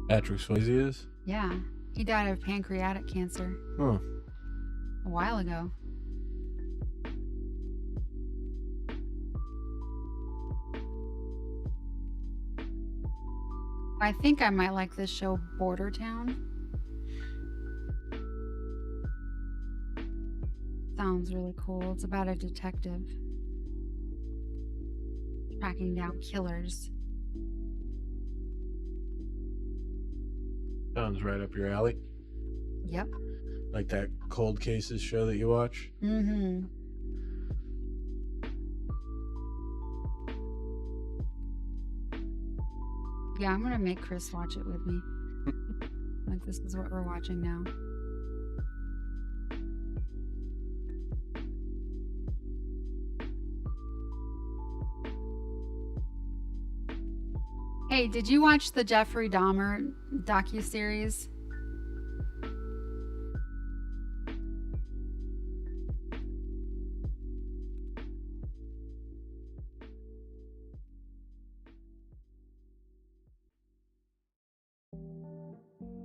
Patrick Swayze is? Yeah, he died of pancreatic cancer Huh. a while ago. I think I might like this show, Border Town. Sounds really cool. It's about a detective tracking down killers. Sounds right up your alley. Yep. Like that Cold Cases show that you watch. Mm-hmm. Yeah, I'm gonna make Chris watch it with me. Like, this is what we're watching now. Hey, did you watch the Jeffrey Dahmer docuseries?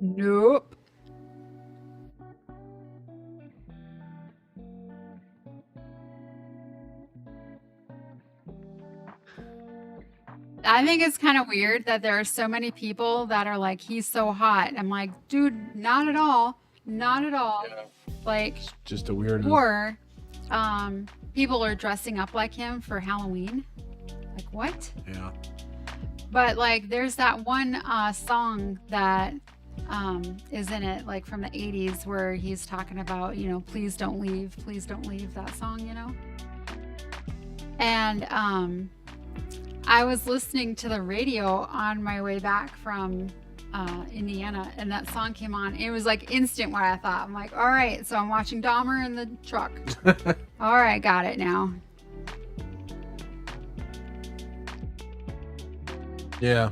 Nope. I think it's kind of weird that there are so many people that are like, he's so hot. I'm like, dude, not at all. Not at all. Yeah. Like, Just a weird. or people are dressing up like him for Halloween. Like, what? Yeah. But like, there's that one song that is in it, like from the 80s, where he's talking about, you know, please don't leave, that song, you know. And I was listening to the radio on my way back from Indiana, and that song came on. It was like instant what I thought. I'm like, all right, so I'm watching Dahmer in the truck. All right, got it now. Yeah.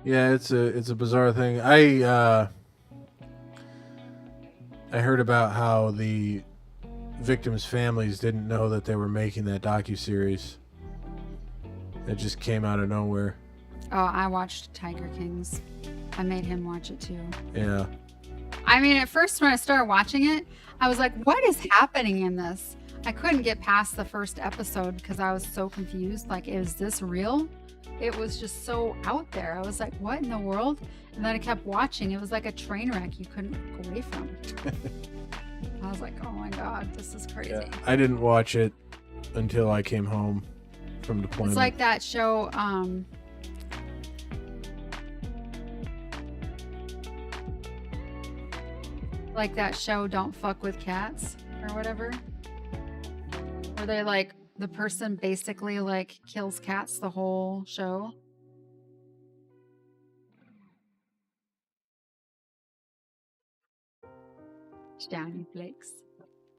Yeah, it's a bizarre thing. I heard about how the victims' families didn't know that they were making that docuseries. It just came out of nowhere. Oh, I watched Tiger Kings. I made him watch it too. Yeah. I mean, at first when I started watching it, I was like, what is happening in this? I couldn't get past the first episode because I was so confused. Like, is this real? It was just so out there. I was like, what in the world? And then I kept watching. It was like a train wreck you couldn't look away from. I was like, oh my God, this is crazy. Yeah, I didn't watch it until I came home from deployment. It's like that show, Don't Fuck with Cats or whatever. Where they like, the person basically like kills cats the whole show. Johnny Flakes.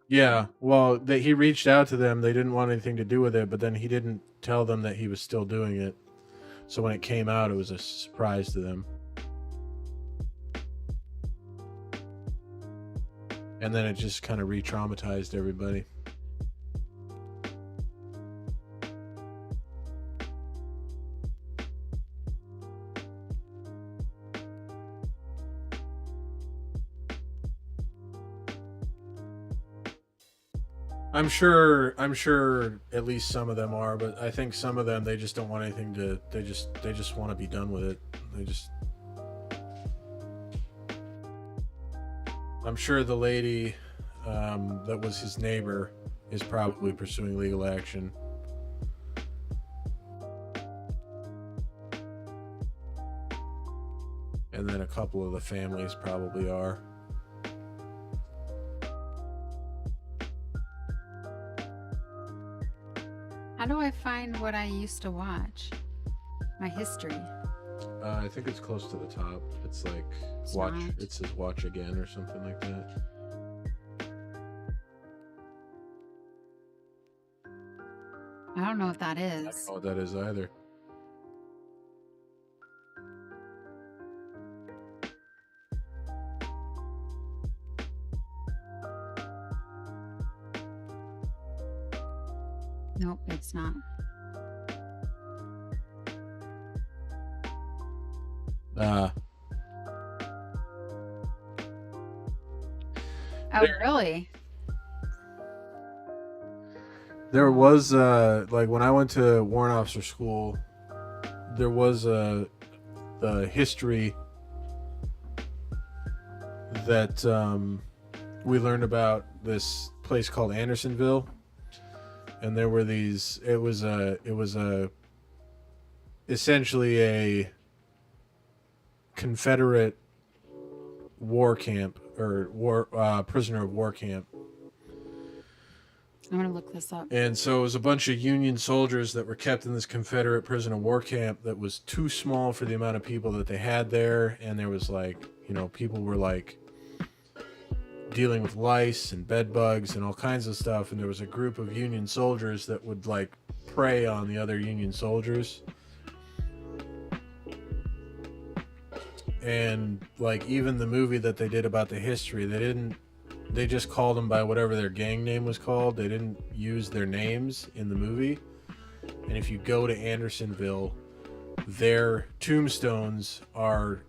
Yeah, well, he reached out to them. They didn't want anything to do with it, but then he didn't tell them that he was still doing it. So when it came out, it was a surprise to them. And then it just kind of re-traumatized everybody. I'm sure at least some of them are, but I think some of them, they just don't want anything to, they just want to be done with it. I'm sure the lady that was his neighbor is probably pursuing legal action. And then a couple of the families probably are. How do I find what I used to watch? My history. I think it's close to the top. It's like watch. It says watch again or something like that. I don't know what that I is. don't know what that is either. Nope, it's not. Oh, really? There was like when I went to warrant officer school, there was the history that we learned about this place called Andersonville, and there were these. It was essentially a Confederate war camp or prisoner of war camp. I'm gonna look this up. And so it was a bunch of Union soldiers that were kept in this Confederate prisoner of war camp that was too small for the amount of people that they had there. And there was like, people were like dealing with lice and bed bugs and all kinds of stuff. And there was a group of Union soldiers that would like prey on the other Union soldiers. And like even the movie that they did about the history, they just called them by whatever their gang name was called. They didn't use their names in the movie. And if you go to Andersonville, their tombstones are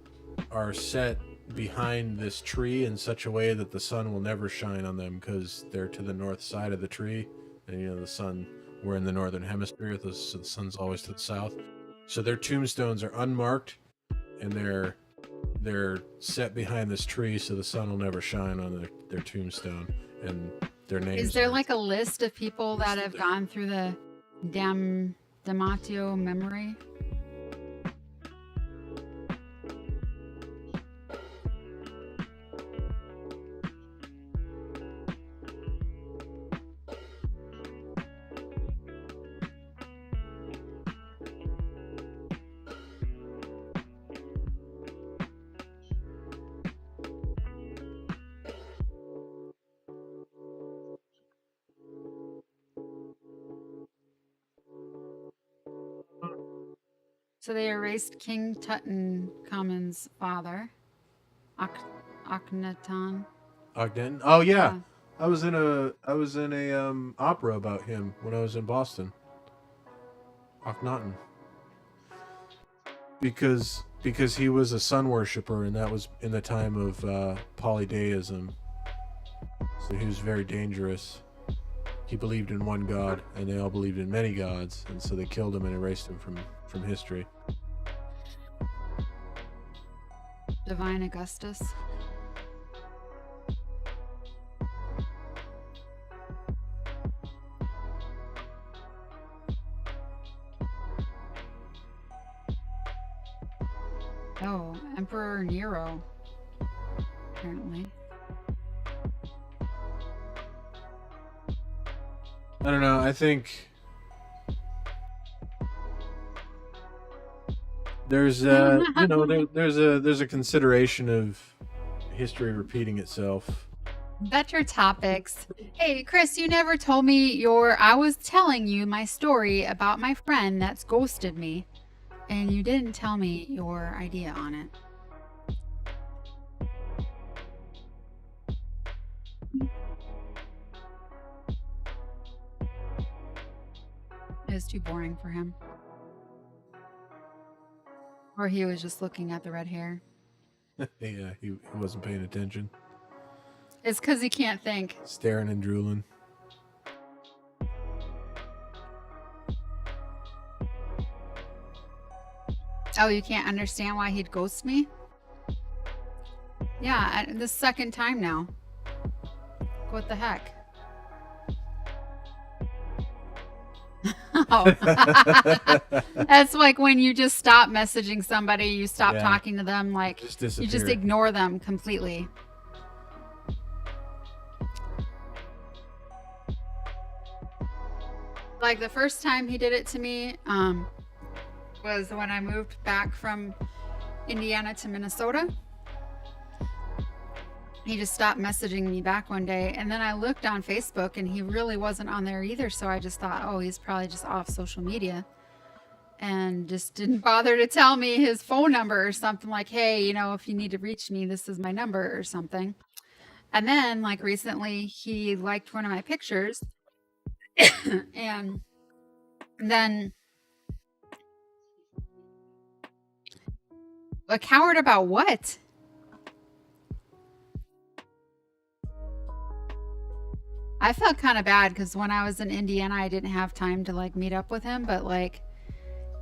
set behind this tree in such a way that the sun will never shine on them because they're to the north side of the tree. And the sun, we're in the northern hemisphere, so the sun's always to the south. So their tombstones are unmarked and they're set behind this tree so the sun will never shine on their tombstone, and their names. Is there like a list of people that have gone through the Damatio memory? So they erased King Tutankhamun's father, Akhenaten. Ogden. Oh yeah. I was in a opera about him when I was in Boston. Akhenaten. Because he was a sun worshiper, and that was in the time of polytheism. So he was very dangerous. he believed in one god, and they all believed in many gods, and so they killed him and erased him from history. Divine Augustus. Oh, Emperor Nero. Apparently. I don't know. I think there's there's a consideration of history repeating itself. That's your topics. Hey, Chris, you never told me I was telling you my story about my friend that's ghosted me, and you didn't tell me your idea on it. It was too boring for him. Or he was just looking at the red hair. Yeah, he wasn't paying attention. It's because he can't think. Staring and drooling. Oh, you can't understand why he'd ghost me? Yeah, the second time now. What the heck? Oh. That's like when you just stop messaging somebody, you stop talking to them, like you just ignore them completely. Like the first time he did it to me was when I moved back from Indiana to Minnesota. He just stopped messaging me back one day, and then I looked on Facebook and he really wasn't on there either, so I just thought, oh, he's probably just off social media, and just didn't bother to tell me his phone number or something, like, hey, you know, if you need to reach me, this is my number or something. And then like recently he liked one of my pictures and then a coward about what? I felt kind of bad because when I was in Indiana, I didn't have time to like meet up with him, but like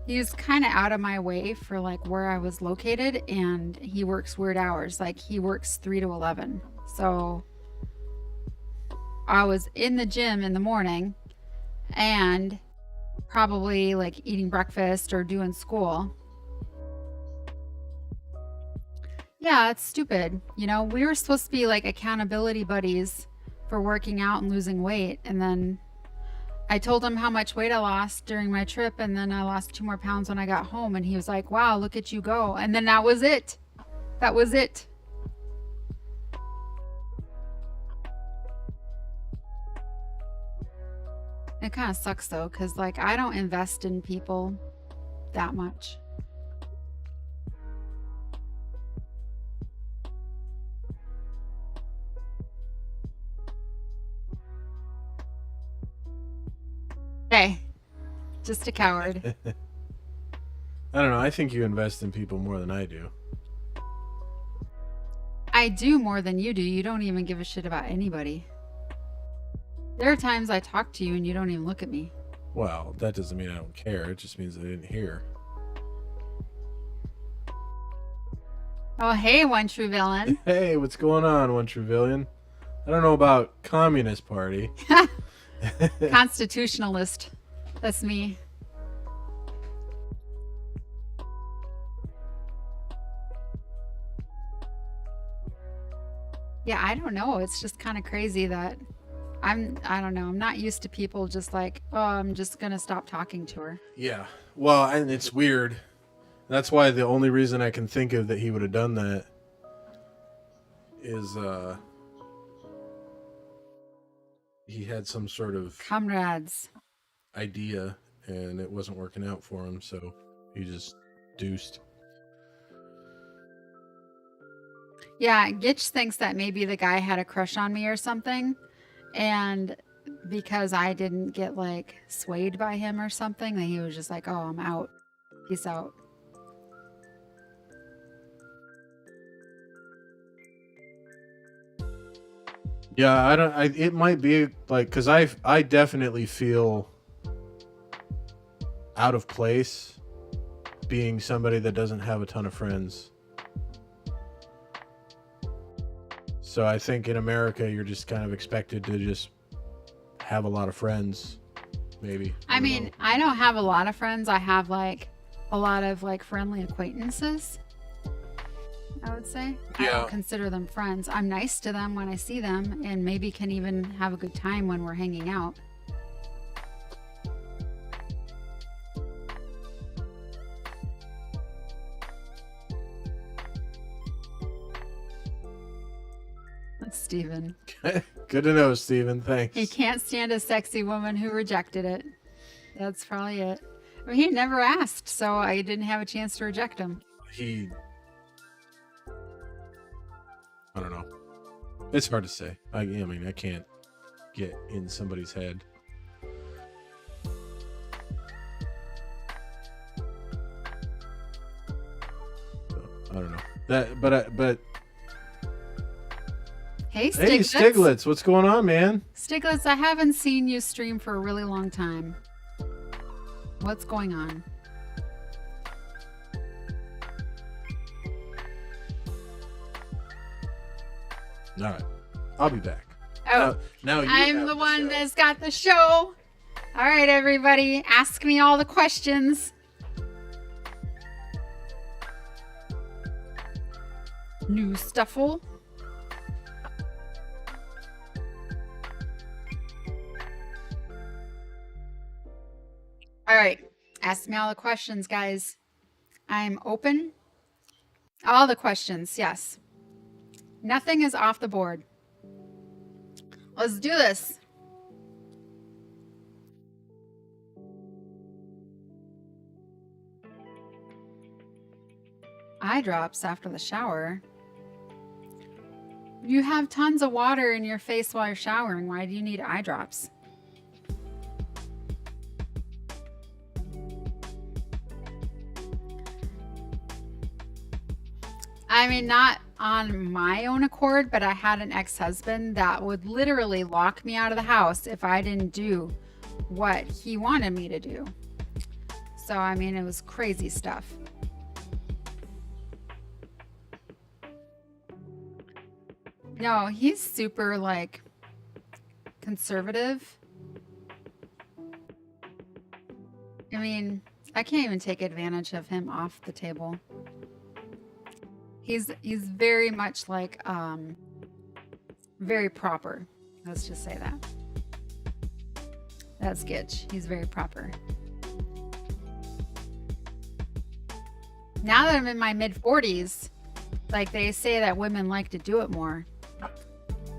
he was kind of out of my way for like where I was located, and he works weird hours. Like he works 3 to 11. So I was in the gym in the morning and probably like eating breakfast or doing school. Yeah, it's stupid. You know, we were supposed to be like accountability buddies for working out and losing weight, and then I told him how much weight I lost during my trip, and then I lost 2 more pounds when I got home, and he was like, wow, look at you go. And then that was it. That was it. It kind of sucks though, because like I don't invest in people that much. Hey, just a coward. I don't know. I think you invest in people more than I do. I do more than you do. You don't even give a shit about anybody. There are times I talk to you and you don't even look at me. Well, that doesn't mean I don't care. It just means I didn't hear. Oh, hey, one true villain. Hey, what's going on, one true villain? I don't know about Communist Party. Constitutionalist. That's me. Yeah, I don't know. It's just kind of crazy that I don't know. I'm not used to people just like, oh, I'm just going to stop talking to her. Yeah. Well, and it's weird. That's why the only reason I can think of that he would have done that is he had some sort of comrades idea and it wasn't working out for him, so he just deuced. Yeah, Gitch thinks that maybe the guy had a crush on me or something, and because I didn't get like swayed by him or something, that he was just like, oh, I'm out. Peace out. Yeah, I don't. It might be like because I definitely feel out of place being somebody that doesn't have a ton of friends. So I think in America you're just kind of expected to just have a lot of friends, maybe. I don't mean, know. I don't have a lot of friends. I have like a lot of like friendly acquaintances, I would say. I Yeah. don't consider them friends. I'm nice to them when I see them and maybe can even have a good time when we're hanging out. That's Steven. Good to know, Steven. Thanks. He can't stand a sexy woman who rejected it. That's probably it. I mean, he never asked, so I didn't have a chance to reject him. I don't know. It's hard to say. I mean, I can't get in somebody's head. So, I don't know. But Hey, Stiglitz. hey, Stiglitz, what's going on, man? Stiglitz, I haven't seen you stream for a really long time. What's going on? All right, I'll be back. Oh, Now you I'm have the one show. that's got the show. All right, everybody, ask me all the questions. New stuffle. All right, ask me all the questions, guys. I'm open. All the questions, yes. Nothing is off the board. Let's do this. Eye drops after the shower. You have tons of water in your face while you're showering. Why do you need eye drops? I mean, not on my own accord, but I had an ex-husband that would literally lock me out of the house if I didn't do what he wanted me to do. So, I mean, it was crazy stuff. No, he's super like conservative. I mean, I can't even take advantage of him off the table. He's very much like very proper. Let's just say that. That's Gitch. He's very proper. Now that I'm in my mid 40s, like they say that women like to do it more.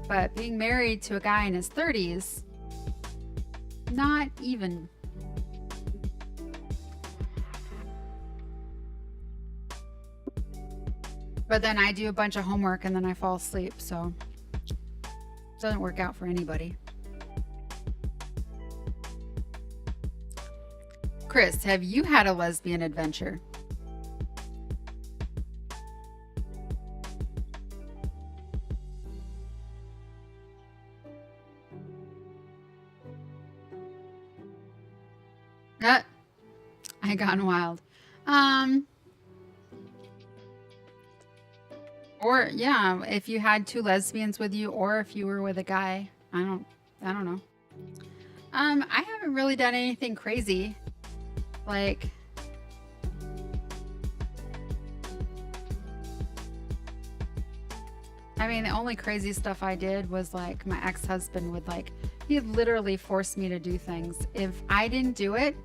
But being married to a guy in his 30s, not even. But then I do a bunch of homework and then I fall asleep, so it doesn't work out for anybody. Chris, have you had a lesbian adventure? I gone wild. Or yeah, if you had two lesbians with you, or if you were with a guy, I don't know. I haven't really done anything crazy. Like, I mean, the only crazy stuff I did was like my ex-husband would like, he'd literally force me to do things. If I didn't do it,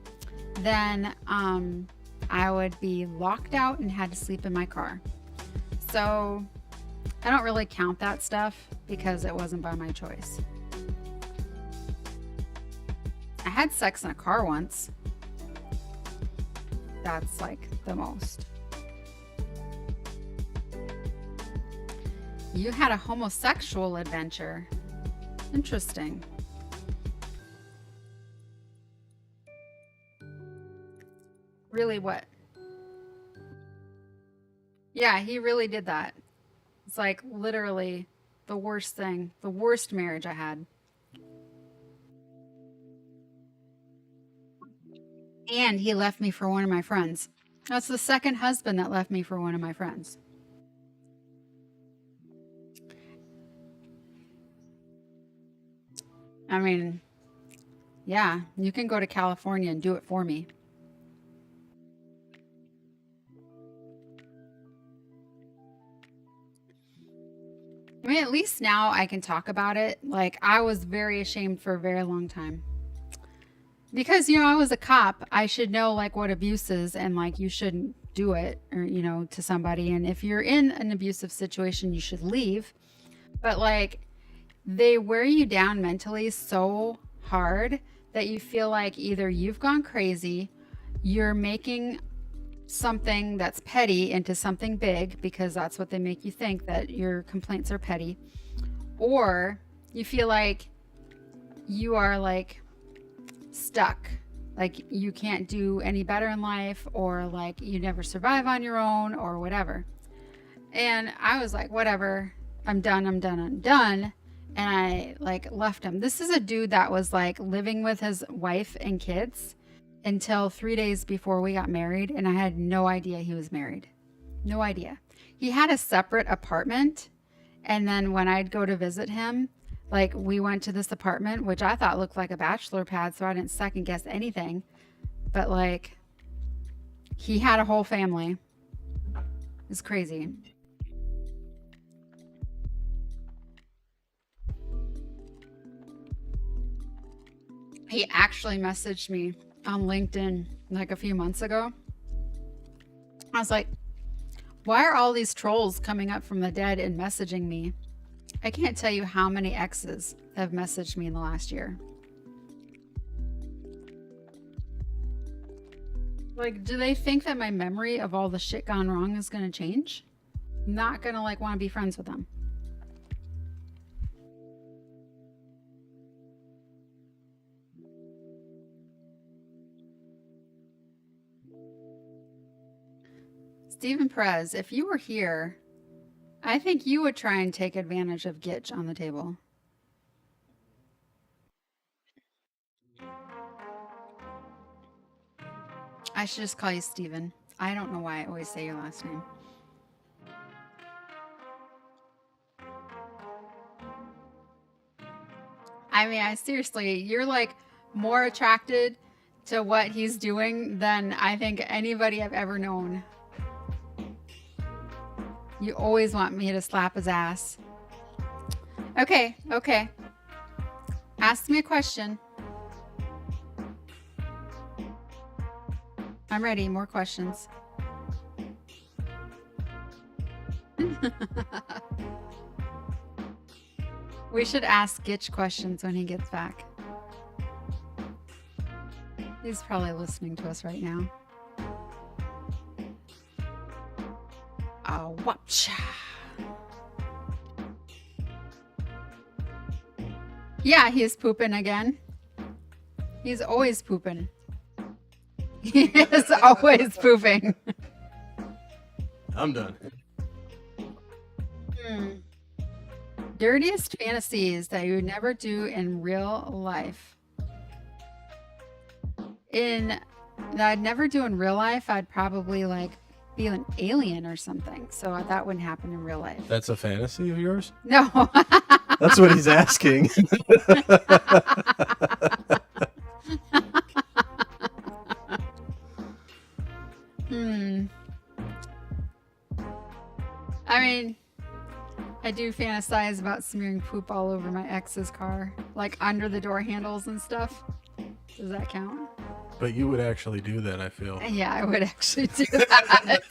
then I would be locked out and had to sleep in my car. So I don't really count that stuff because it wasn't by my choice. I had sex in a car once. That's like the most. You had a homosexual adventure. Interesting. Really what? Yeah, he really did that. It's like literally The worst thing. The worst marriage I had. And he left me for one of my friends. That's the second husband that left me for one of my friends. I mean, yeah, you can go to California and do it for me. I mean, at least now I can talk about it. Like, I was very ashamed for a very long time. Because, I was a cop. I should know, like, what abuse is, and, like, you shouldn't do it, or, to somebody. And if you're in an abusive situation, you should leave. But, like, they wear you down mentally so hard that you feel like either you've gone crazy, you're making something that's petty into something big, because that's what they make you think, that your complaints are petty, or you feel like you are like stuck, like you can't do any better in life, or like you never survive on your own, or whatever. And I was like, whatever, I'm done. And I like left him. This is a dude that was like living with his wife and kids until 3 days before we got married, and I had no idea he was married. No idea. He had a separate apartment, and then when I'd go to visit him, like, we went to this apartment, which I thought looked like a bachelor pad, so I didn't second guess anything. But like, he had a whole family. It's crazy. He actually messaged me on LinkedIn like a few months ago. I was like, why are all these trolls coming up from the dead and messaging me? I can't tell you how many exes have messaged me in the last year. Like, do they think that my memory of all the shit gone wrong is going to change? I'm not going to like want to be friends with them. Stephen Perez, if you were here, I think you would try and take advantage of Gitch on the table. I should just call you Stephen. I don't know why I always say your last name. I mean, seriously, you're like more attracted to what he's doing than I think anybody I've ever known. You always want me to slap his ass. Okay. Ask me a question. I'm ready. More questions. We should ask Gitch questions when he gets back. He's probably listening to us right now. Whopcha. Yeah, he's pooping again. He's always pooping. He is always pooping. I'm done. Dirtiest fantasies that you would never do in real life. That I'd never do in real life, I'd probably like be an alien or something. So that wouldn't happen in real life. That's a fantasy of yours? No. That's what he's asking. I mean, I do fantasize about smearing poop all over my ex's car, like under the door handles and stuff. Does that count? But you would actually do that, I feel. Yeah, I would actually do that.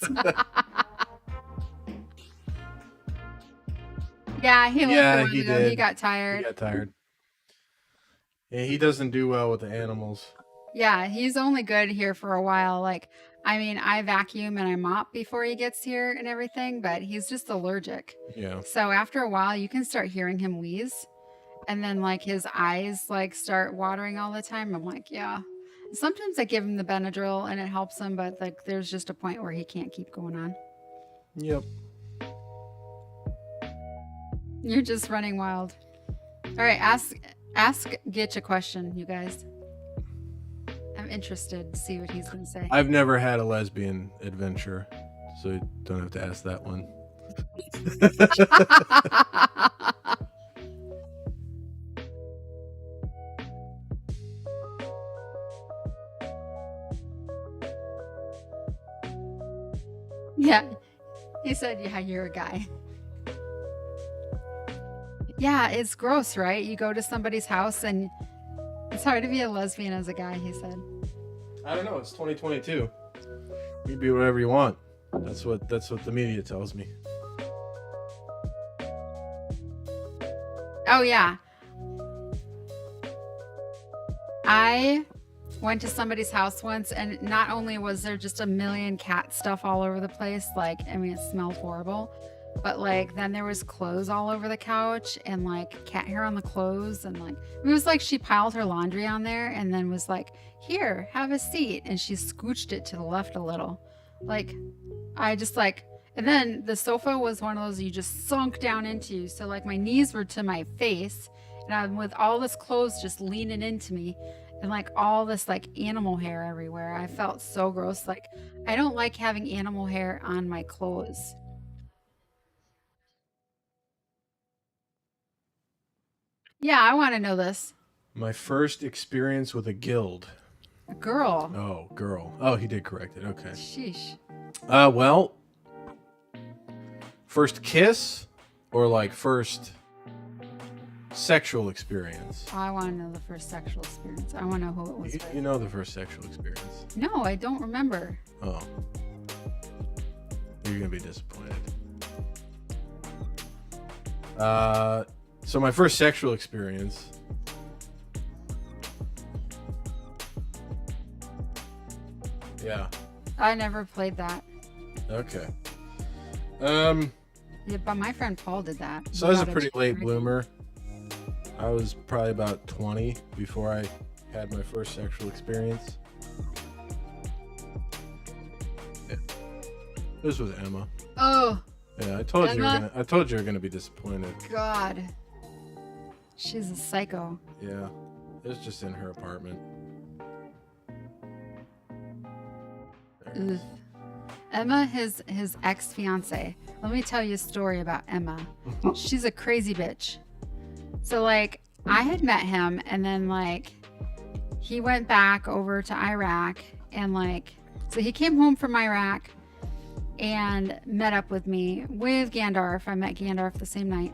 Yeah, he did. He got tired. He got tired. Yeah, he doesn't do well with the animals. Yeah, he's only good here for a while. Like, I mean, I vacuum and I mop before he gets here and everything, but he's just allergic. Yeah. So after a while, you can start hearing him wheeze. And then, like, his eyes, like, start watering all the time. I'm like, yeah. Sometimes I give him the Benadryl and it helps him, but, like, there's just a point where he can't keep going on. Yep. You're just running wild. All right, ask Gitch a question, you guys. I'm interested to see what he's gonna say. I've never had a lesbian adventure, so you don't have to ask that one. Yeah. He said, yeah, you're a guy. Yeah, it's gross, right? You go to somebody's house and it's hard to be a lesbian as a guy, he said. I don't know. It's 2022. You can be whatever you want. That's what the media tells me. Oh, yeah. I went to somebody's house once, and not only was there just a million cat stuff all over the place, like, I mean, it smelled horrible, but like, then there was clothes all over the couch and like cat hair on the clothes. And like, it was like she piled her laundry on there and then was like, here, have a seat. And she scooched it to the left a little. Like, I just like, and then the sofa was one of those you just sunk down into. So like my knees were to my face and I'm with all this clothes just leaning into me and like all this like animal hair everywhere. I felt so gross. Like, I don't like having animal hair on my clothes. Yeah, I want to know this. My first experience with a guild. A girl. Oh, girl. Oh, he did correct it. Okay. Sheesh. Well, first kiss or like first sexual experience? I want to know the first sexual experience. I want to know who it was with. You know the first sexual experience. No, I don't remember. Oh. You're going to be disappointed. So my first sexual experience. Yeah. I never played that. Okay. Yeah, but my friend Paul did that. So I was a pretty late bloomer. I was probably about 20 before I had my first sexual experience. Yeah. It was with Emma. Oh. Yeah, I told Emma? you were gonna be disappointed. God. She's a psycho. Yeah. It was just in her apartment. There it is. Emma, his ex-fiance. Let me tell you a story about Emma. She's a crazy bitch. So like, I had met him and then like, he went back over to Iraq and like, so he came home from Iraq and met up with me with Gandalf. I met Gandalf the same night.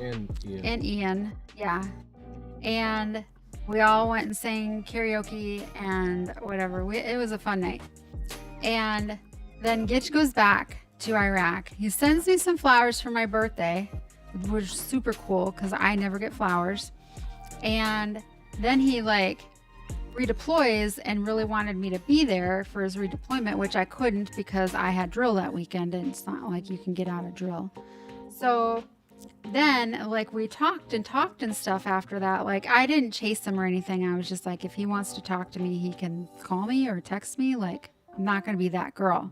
And Ian. And Ian, yeah. And we all went and sang karaoke and whatever. It was a fun night. And then Gitch goes back to Iraq. He sends me some flowers for my birthday, which is super cool because I never get flowers. And then he like redeploys and really wanted me to be there for his redeployment, which I couldn't because I had drill that weekend and it's not like you can get out of drill. So then like we talked and stuff after that. Like I didn't chase him or anything. I was just like, if he wants to talk to me, he can call me or text me. Like, I'm not going to be that girl.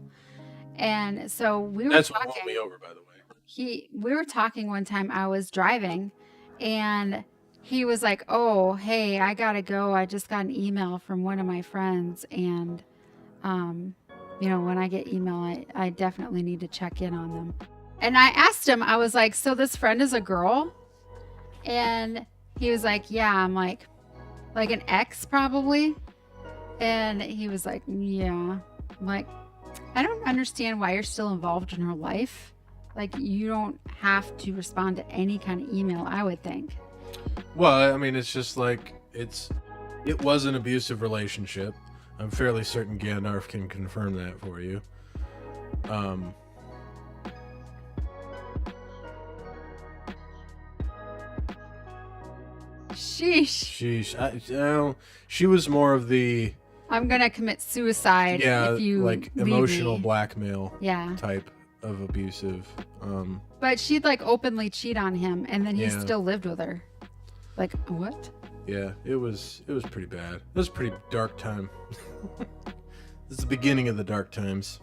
And so we were That's talking. what won me over, by the way. We were talking one time. I was driving and he was like, oh, hey, I got to go. I just got an email from one of my friends. And, you know, when I get email, I definitely need to check in on them. And I asked him, I was like, so this friend is a girl? And he was like, yeah. I'm like an ex probably. And he was like, yeah. I'm like, I don't understand why you're still involved in her life. Like, you don't have to respond to any kind of email, I would think. Well, I mean, it's just like, it was an abusive relationship. I'm fairly certain Gandalf can confirm that for you. Sheesh. She was more of the I'm gonna commit suicide if you like leave emotional me. blackmail Yeah. type of abusive. But she'd like openly cheat on him and then he Yeah. still lived with her. Like, what? Yeah, it was pretty bad. It was a pretty dark time. This is the beginning of the dark times.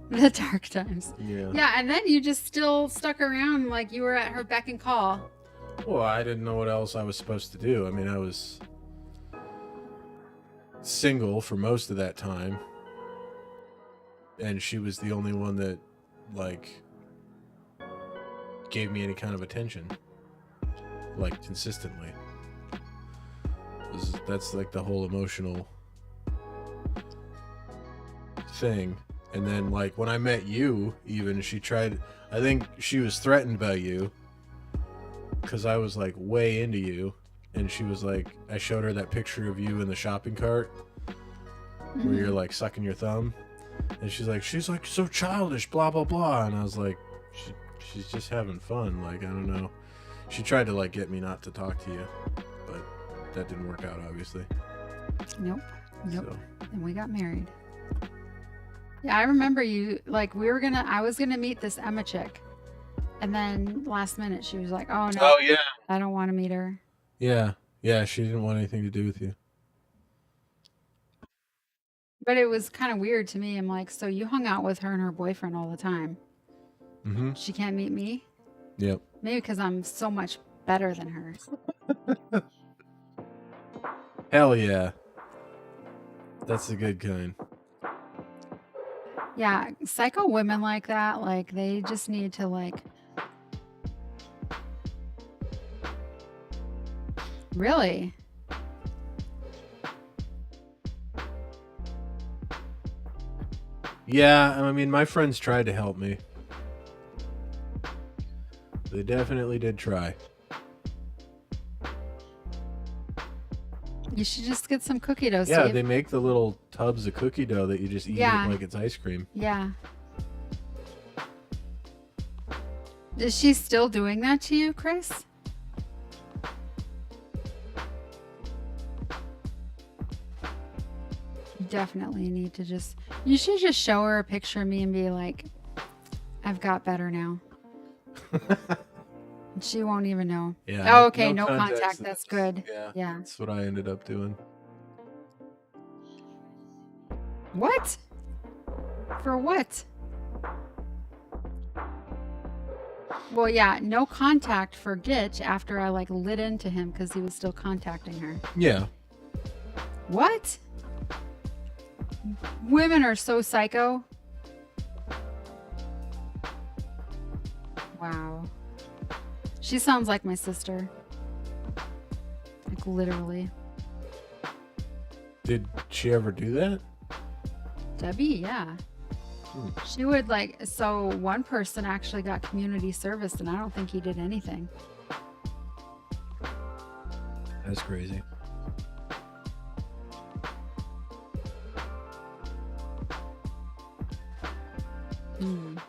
The dark times. Yeah. Yeah, and then you just still stuck around like you were at her beck and call. Well, I didn't know what else I was supposed to do. I mean, I was single for most of that time. And she was the only one that, like, gave me any kind of attention. Like, consistently. That's, like, the whole emotional thing. And then, like, when I met you, even, she tried... I think she was threatened by you. Because I was, like, way into you. And she was, like... I showed her that picture of you in the shopping cart. Where you're, like, sucking your thumb. And she's like, so childish, blah, blah, blah. And I was like, she's just having fun. Like, I don't know. She tried to, like, get me not to talk to you. But that didn't work out, obviously. Nope. So. And we got married. Yeah, I remember you, like, I was gonna meet this Emma chick. And then last minute she was like, oh, no. Oh, yeah. I don't want to meet her. Yeah. Yeah, she didn't want anything to do with you. But it was kind of weird to me. I'm like, so you hung out with her and her boyfriend all the time. Mm-hmm. She can't meet me? Yep. Maybe because I'm so much better than her. Hell yeah. That's a good kind. Yeah, psycho women like that, like, they just need to, like... Really? Yeah, I mean, my friends tried to help me. They definitely did try. You should just get some cookie dough. Yeah, Steve. they make the little tubs of cookie dough that you just eat Yeah. it like it's ice cream. Yeah. Is she still doing that to you, Chris? You definitely need to you should just show her a picture of me and be like, I've got better now. And she won't even know. Yeah. Oh, okay, no contact. That's good. Yeah. Yeah. That's what I ended up doing. What? For what? Well, yeah, no contact for Gitch after I, like, lit into him because he was still contacting her. Yeah. What? Women are so psycho. Wow. She sounds like my sister. Like, literally. Did she ever do that? Debbie, yeah. She would, like, so one person actually got community service and I don't think he did anything. That's crazy.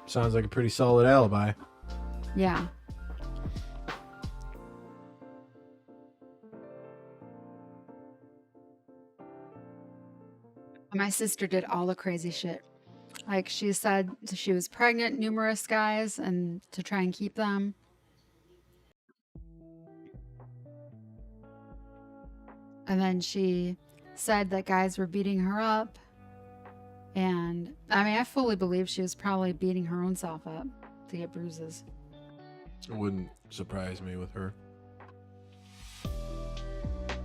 Sounds like a pretty solid alibi. Yeah. My sister did all the crazy shit. Like, she said she was pregnant numerous guys and to try and keep them. And then she said that guys were beating her up. And I mean, I fully believe she was probably beating her own self up to get bruises. It wouldn't surprise me with her.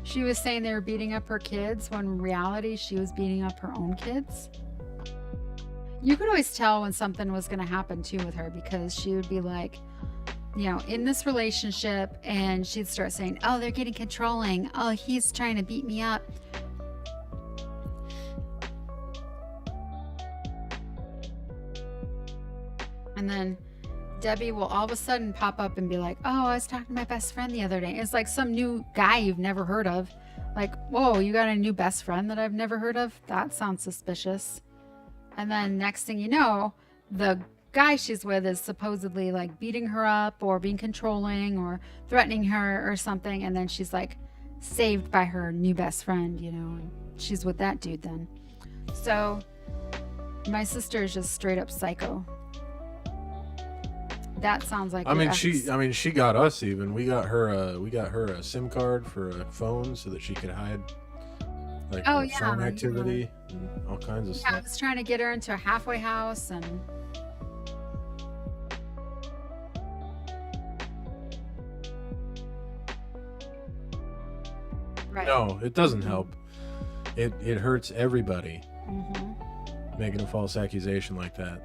She was saying they were beating up her kids when in reality she was beating up her own kids. You could always tell when something was going to happen too with her because she would be like, you know, in this relationship and she'd start saying, oh, they're getting controlling. Oh, he's trying to beat me up. And then Debbie will all of a sudden pop up and be like, oh, I was talking to my best friend the other day. It's like some new guy you've never heard of. Like, whoa, you got a new best friend that I've never heard of? That sounds suspicious. And then next thing you know, the guy she's with is supposedly like beating her up or being controlling or threatening her or something. And then she's like saved by her new best friend, you know, and she's with that dude then. So my sister is just straight up psycho. That sounds like she got us even. We got her a SIM card for a phone so that she could hide like Oh, phone yeah. activity, and all kinds of Yeah, I stuff. was trying to get her into a halfway house and right. No, it doesn't help. It hurts everybody Mm-hmm. making a false accusation like that.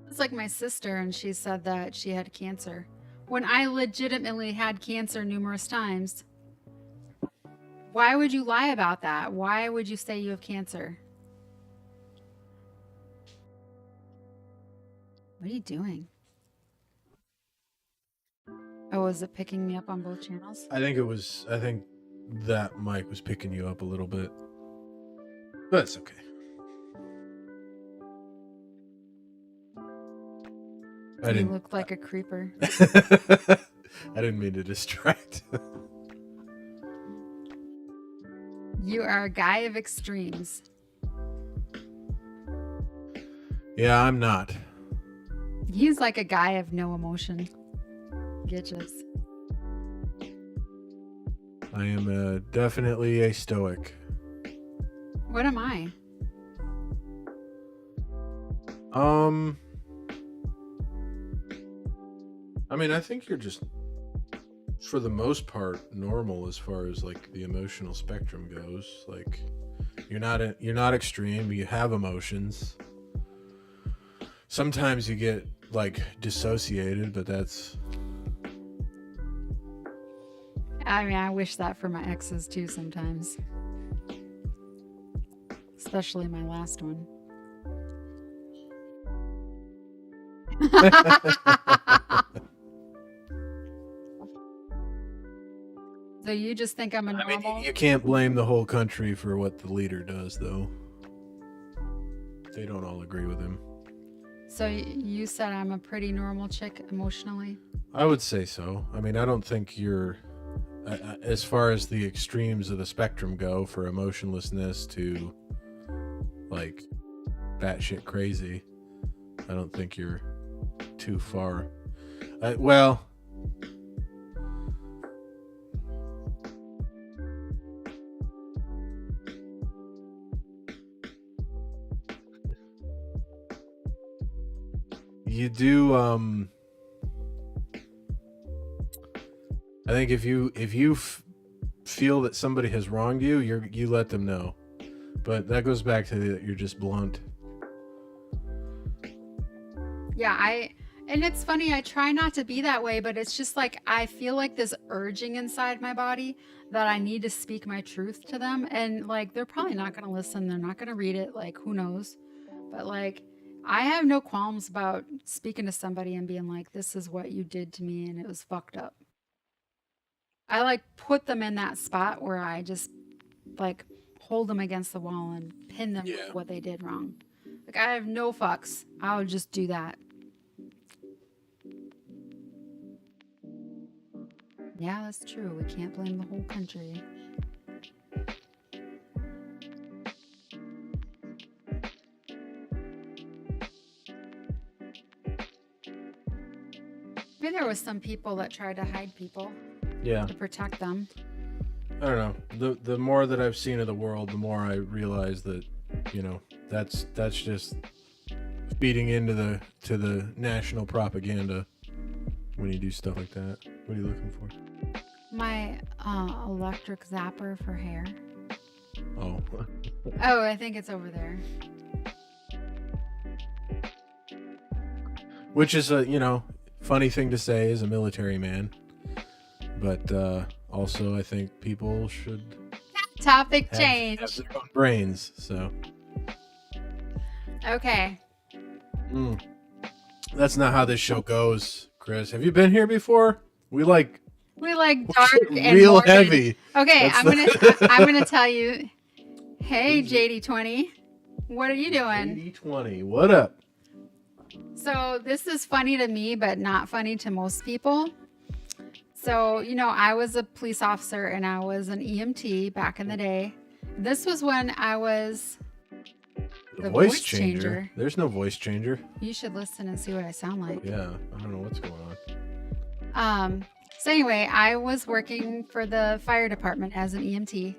It's like my sister, and she said that she had cancer when I legitimately had cancer numerous times. Why would you lie about that? Why would you say you have cancer? What are you doing? Oh, is it picking me up on both channels? I think that mic was picking you up a little bit, but it's okay. I You didn't. look like a creeper. I didn't mean to distract. You are a guy of extremes. Yeah, I'm not. He's like a guy of no emotion. Gitches. I am definitely a stoic. What am I? I mean, I think you're just, for the most part, normal as far as like the emotional spectrum goes. Like, you're not extreme. You have emotions. Sometimes you get like dissociated, but that's. I mean, I wish that for my exes too sometimes. Especially my last one. So you just think I'm a I normal? mean, you can't blame the whole country for what the leader does, though. They don't all agree with him. So you said I'm a pretty normal chick emotionally? I would say so. I mean, I don't think you're, as far as the extremes of the spectrum go, for emotionlessness to like batshit crazy, I don't think you're too far. Well, you do. I think if you feel that somebody has wronged you, you let them know. But that goes back to you're just blunt. Yeah, and it's funny, I try not to be that way, but it's just like I feel like this urging inside my body that I need to speak my truth to them. And like they're probably not gonna listen, they're not gonna read it, like who knows. But like I have no qualms about speaking to somebody and being like, this is what you did to me and it was fucked up. I like put them in that spot where I just like hold them against the wall and pin them with what they did wrong. Like I have no fucks. I'll just do that. Yeah, that's true. We can't blame the whole country. Maybe there was some people that tried to hide people to protect them. I don't know. The more that I've seen of the world, the more I realize that, you know, that's just feeding into the national propaganda when you do stuff like that. What are you looking for? My electric zapper for hair. Oh. Oh, I think it's over there. Which is a, you know, funny thing to say as a military man. But also I think people should Topic change. have their own brains, so. Okay. That's not how this show goes, Chris. Have you been here before? We like dark and real morbid. heavy. Okay, That's I'm gonna tell you. Hey, JD20, what are you doing? 80-20. What up? So this is funny to me, but not funny to most people. So, you know, I was a police officer and I was an EMT back in the day. This was when I was the voice changer. There's no voice changer. You should listen and see what I sound like. Yeah, I don't know what's going on. So anyway, I was working for the fire department as an EMT,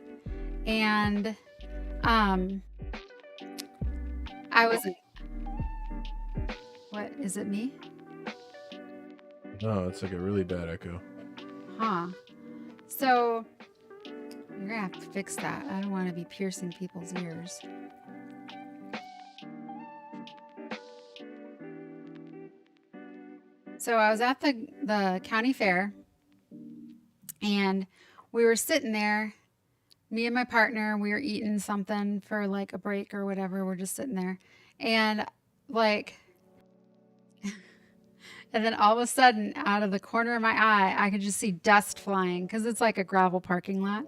and I was. What is it? Me? No, it's like a really bad echo. Huh. So you're gonna have to fix that. I don't want to be piercing people's ears. So I was at the county fair, and we were sitting there, me and my partner, we were eating something for like a break or whatever. We're just sitting there, and like, and then all of a sudden, out of the corner of my eye, I could just see dust flying because it's like a gravel parking lot.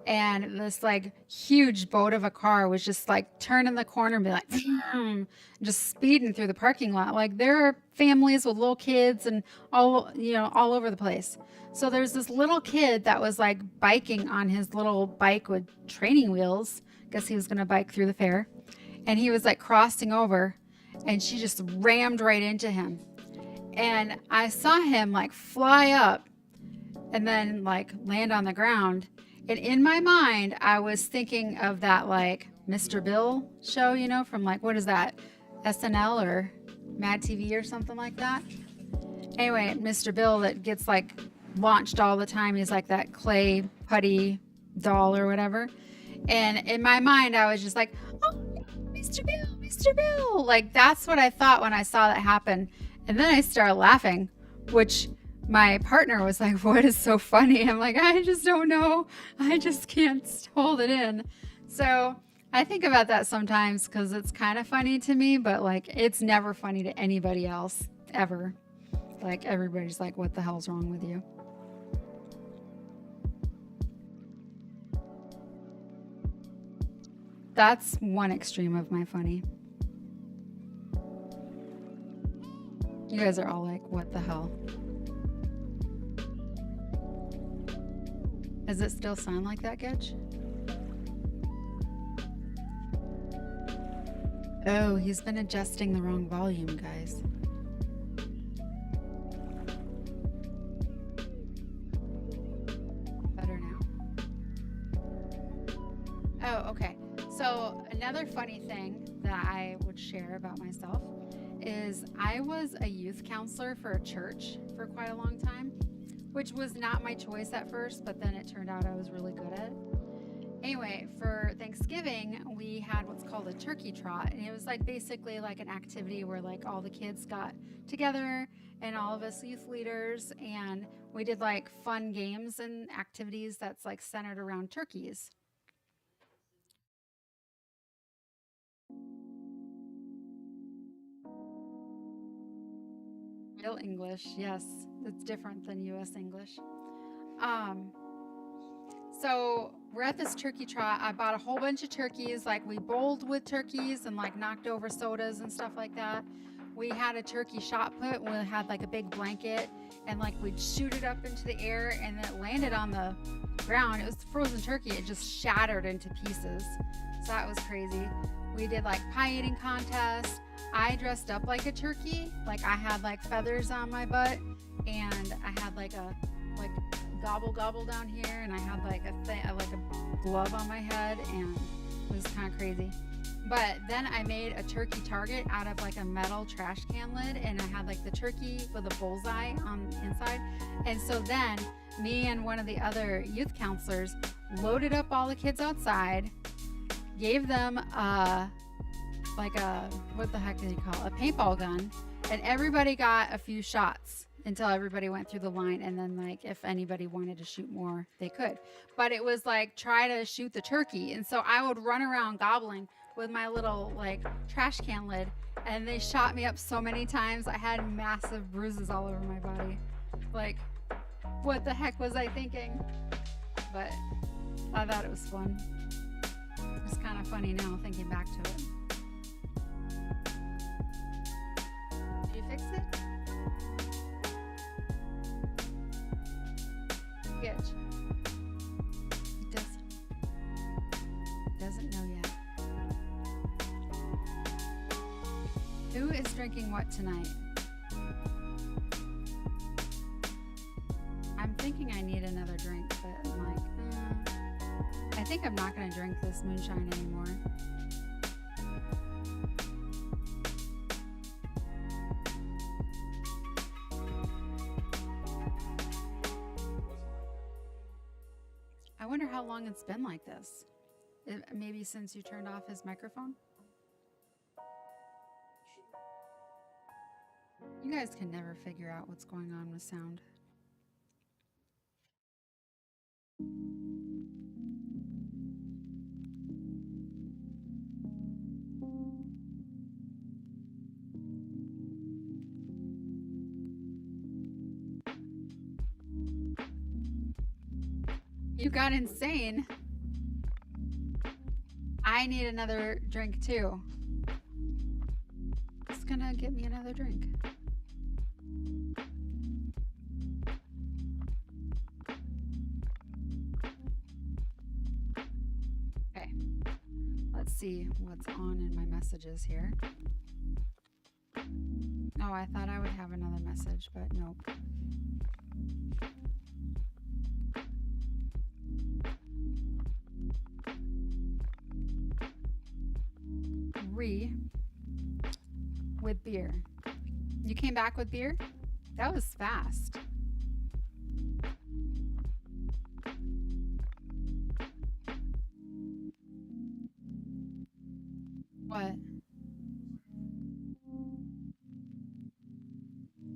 And this like huge boat of a car was just like turning the corner and be like, just speeding through the parking lot. Like there are families with little kids and all over the place. So there's this little kid that was like biking on his little bike with training wheels. Guess he was going to bike through the fair. And he was like crossing over, and she just rammed right into him. And I saw him like fly up and then like land on the ground. And in my mind, I was thinking of that like Mr. Bill show, from like, what is that? SNL or Mad TV or something like that. Anyway, Mr. Bill that gets like launched all the time. He's like that clay putty doll or whatever. And in my mind, I was just like, oh, Mr. Bill, Mr. Bill. Like that's what I thought when I saw that happen. And then I started laughing, which my partner was like, what is so funny? I'm like, I just don't know. I just can't hold it in. So I think about that sometimes because it's kind of funny to me, but like it's never funny to anybody else ever. Like everybody's like, what the hell's wrong with you? That's one extreme of my funny. You guys are all like, what the hell? Does it still sound like that, Getch? Oh, he's been adjusting the wrong volume, guys. Better now? Oh, okay. So another funny thing that I would share about myself is I was a youth counselor for a church for quite a long time, which was not my choice at first, but then it turned out I was really good at it. Anyway, for Thanksgiving, we had what's called a turkey trot, and it was like basically like an activity where like all the kids got together and all of us youth leaders, and we did like fun games and activities that's like centered around turkeys. Real English, yes. It's different than US English. So we're at this turkey trot. I bought a whole bunch of turkeys. Like we bowled with turkeys and like knocked over sodas and stuff like that. We had a turkey shot put. We had like a big blanket, and like we'd shoot it up into the air, and then it landed on the ground. It was frozen turkey. It just shattered into pieces. So that was crazy. We did like pie eating contest. I dressed up like a turkey. Like I had like feathers on my butt, and I had like a gobble down here, and I had like a glove on my head, and it was kind of crazy. But then I made a turkey target out of like a metal trash can lid, and I had like the turkey with a bullseye on the inside. And so then me and one of the other youth counselors loaded up all the kids outside, gave them what the heck did you call it? A paintball gun, and everybody got a few shots until everybody went through the line, and then like if anybody wanted to shoot more, they could. But it was like try to shoot the turkey, and so I would run around gobbling with my little like trash can lid, and they shot me up so many times. I had massive bruises all over my body. Like, what the heck was I thinking? But I thought it was fun. It's kind of funny now thinking back to it. Did you fix it? Sketch. It doesn't know yet. Who is drinking what tonight? thinking I need another drink, but I'm like, I think I'm not going to drink this moonshine anymore. I wonder how long it's been like this. Maybe since you turned off his microphone? You guys can never figure out what's going on with sound. You got insane. I need another drink too. It's gonna get me another drink. Okay. Let's see what's on in my messages here. Oh, I thought I would have another message, but nope. With beer. You came back with beer? That was fast. What?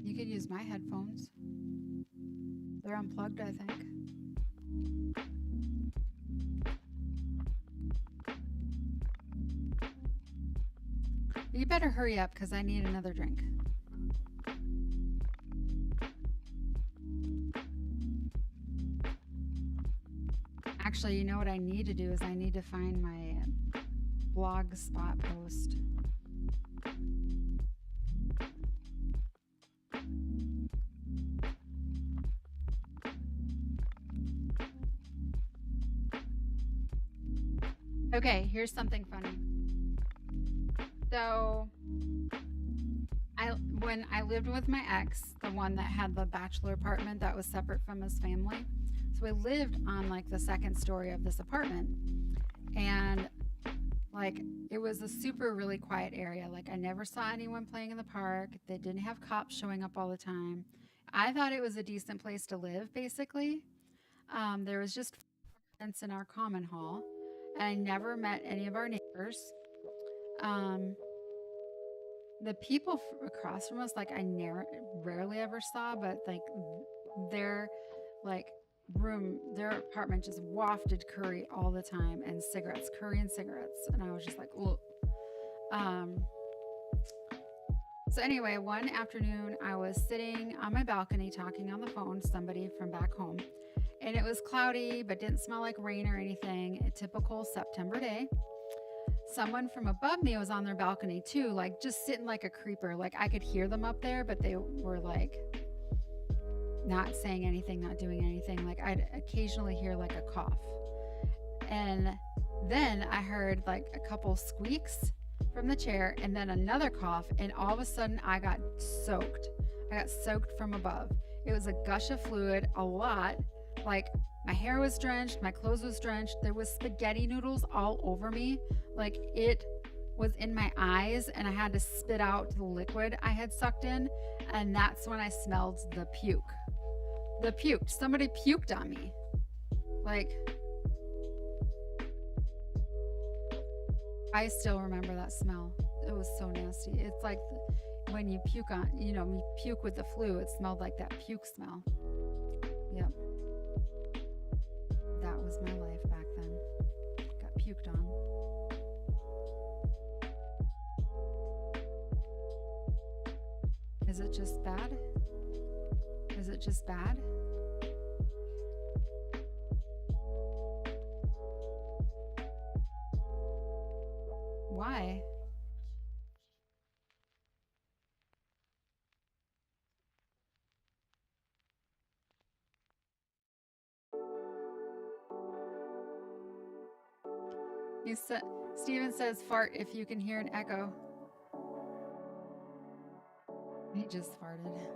You could use my headphones. They're unplugged, I think. You better hurry up because I need another drink. Actually, you know what I need to do is I need to find my blog spot post. Okay, here's something funny. So, when I lived with my ex, the one that had the bachelor apartment that was separate from his family, so we lived on like the second story of this apartment, and like it was a super really quiet area. Like I never saw anyone playing in the park. They didn't have cops showing up all the time. I thought it was a decent place to live, basically. There was just fence in our common hall, and I never met any of our neighbors. The people across from us, like I rarely ever saw, but like their apartment just wafted curry all the time and cigarettes, curry and cigarettes, and I was just like, look. So anyway, one afternoon I was sitting on my balcony talking on the phone to somebody from back home, and it was cloudy but didn't smell like rain or anything. A typical September day. Someone from above me was on their balcony too, like just sitting like a creeper. Like I could hear them up there, but they were like not saying anything, not doing anything. Like I'd occasionally hear like a cough. And then I heard like a couple squeaks from the chair and then another cough. And all of a sudden I got soaked. I got soaked from above. It was a gush of fluid, a lot. Like my hair was drenched, my clothes was drenched. There was spaghetti noodles all over me. Like it was in my eyes and I had to spit out the liquid I had sucked in. And that's when I smelled the puke. The puke. Somebody puked on me. Like, I still remember that smell. It was so nasty. It's like when you puke on, you puke with the flu, it smelled like that puke smell. Yep. That was my life back then. Got puked on. Is it just bad? Is it just bad? Why? Steven says fart if you can hear an echo. He just farted.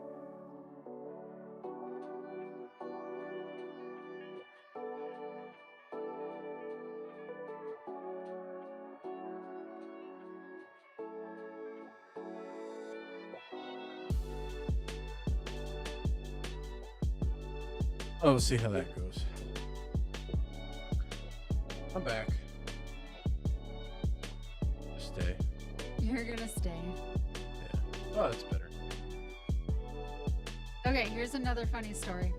Oh, we'll see how that goes. I'm back. Stay. You're gonna stay. Yeah. Oh, that's better. Okay, here's another funny story.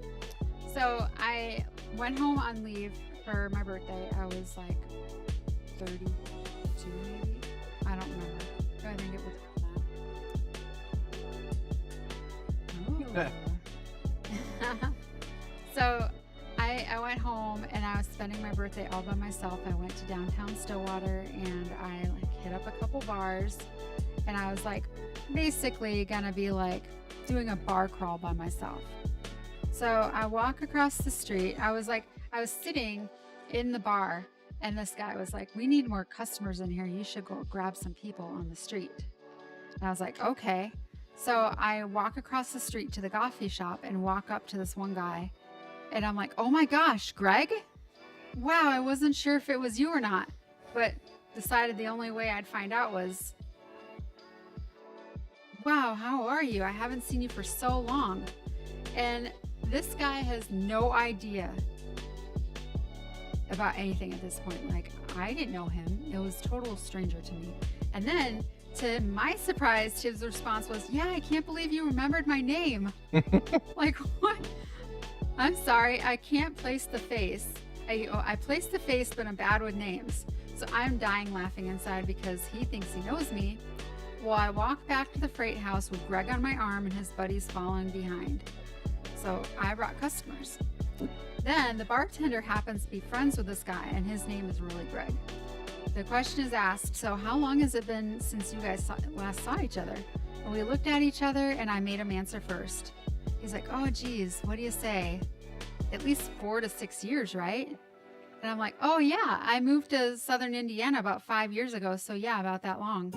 So I went home on leave for my birthday. I was like 32 maybe. I don't remember. I think it was that. So I went home and I was spending my birthday all by myself. I went to downtown Stillwater and I like hit up a couple bars and I was like basically gonna be like doing a bar crawl by myself. So I walk across the street. I was sitting in the bar and this guy was like, we need more customers in here. You should go grab some people on the street. And I was like, okay. So I walk across the street to the coffee shop and walk up to this one guy. And I'm like, oh my gosh, Greg? Wow, I wasn't sure if it was you or not. But decided the only way I'd find out was, wow, how are you? I haven't seen you for so long. And this guy has no idea about anything at this point. Like, I didn't know him. It was a total stranger to me. And then, to my surprise, his response was, yeah, I can't believe you remembered my name. Like, what? I'm sorry, I can't place the face. I place the face, but I'm bad with names. So I'm dying laughing inside because he thinks he knows me. Well, I walk back to the freight house with Greg on my arm and his buddies following behind. So I brought customers. Then the bartender happens to be friends with this guy and his name is really Greg. The question is asked, so how long has it been since you guys last saw each other? And we looked at each other and I made him answer first. He's like, oh geez, what do you say? At least 4 to 6 years, right? And I'm like, oh yeah, I moved to Southern Indiana about 5 years ago. So yeah, about that long.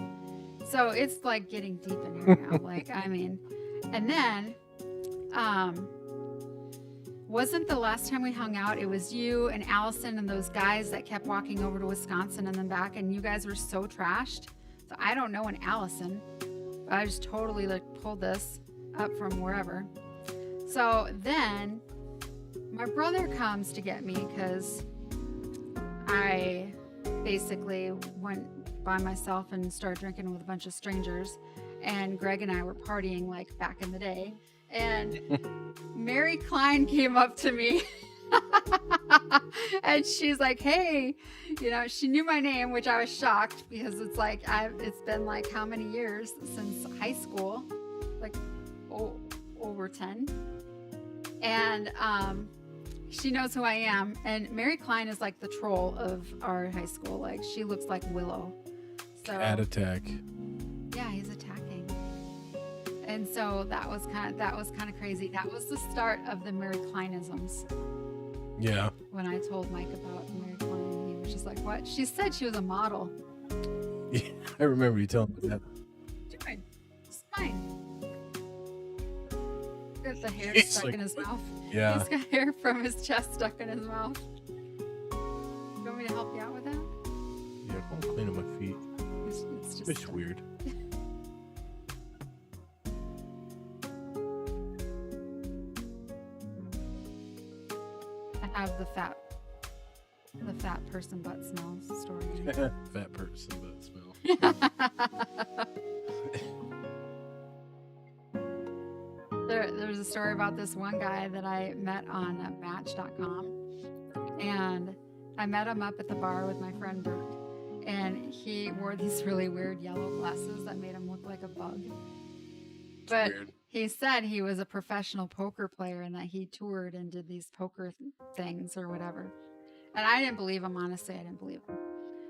So it's like getting deep in here now. Like, I mean, and then, wasn't the last time we hung out, it was you and Allison and those guys that kept walking over to Wisconsin and then back, and you guys were so trashed. So I don't know an Allison. I just totally like pulled this up from wherever. So then my brother comes to get me because I basically went by myself and started drinking with a bunch of strangers, and Greg and I were partying like back in the day, and Mary Klein came up to me and she's like, hey, you know, she knew my name, which I was shocked because it's like it's been like how many years since high school, like over 10, and she knows who I am. And Mary Klein is like the troll of our high school. Like, she looks like Willow. So Cat attack. yeah, he's attacking. And so that was kind of crazy. That was the start of the Mary Kleinisms. Yeah. When I told Mike about Mary Klein, he was just like, what? She said she was a model. Yeah, I remember you telling me that. Doing. It's fine. Got the hair He's stuck like, in his mouth. Yeah. He's got hair from his chest stuck in his mouth. You want me to help you out with that? Yeah, I'm cleaning my feet. It's just It's weird. I have the fat person butt smell story. Fat person butt smell. There's a story about this one guy that I met on Match.com, and I met him up at the bar with my friend Bert, and he wore these really weird yellow glasses that made him look like a bug. But weird. he said he was a professional poker player and that he toured and did these poker things or whatever. And I didn't believe him, honestly. I didn't believe him.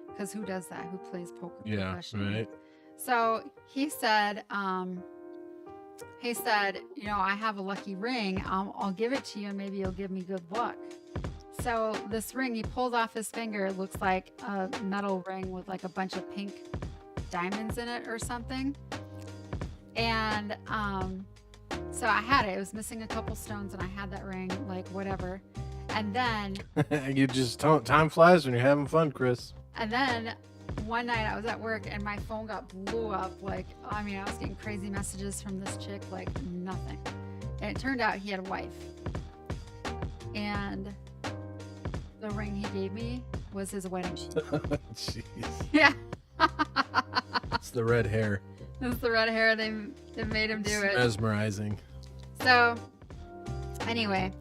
Because who does that? Who plays poker professionally? Right. So he said, you know, I have a lucky ring. I'll give it to you and maybe you'll give me good luck. So this ring, he pulled off his finger. It looks like a metal ring with like a bunch of pink diamonds in it or something. And so I had it. It was missing a couple stones and I had that ring, like whatever. And then You just time flies when you're having fun, Chris. And then one night I was at work and my phone blew up. Like, I mean, I was getting crazy messages from this chick, like nothing. And it turned out he had a wife. and the ring he gave me was his wedding ring. Jeez. Yeah. It's the red hair. It's the red hair. They made him do it. Mesmerizing. So, anyway,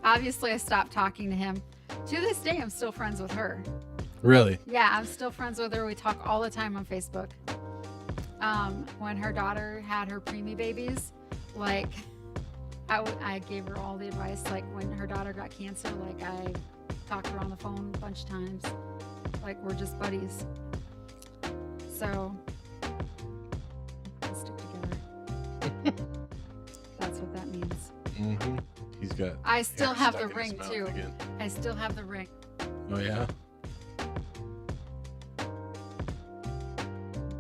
obviously I stopped talking to him. To this day, I'm still friends with her. Really? Yeah, I'm still friends with her. We talk all the time on Facebook. When her daughter had her preemie babies, like, I gave her all the advice. Like, when her daughter got cancer, like, I talked to her on the phone a bunch of times. Like, we're just buddies. So, let's stick together. That's what that means. Mm-hmm. He's got. I still hair have the stuck in his ring, mouth too. again. I still have the ring. Oh yeah.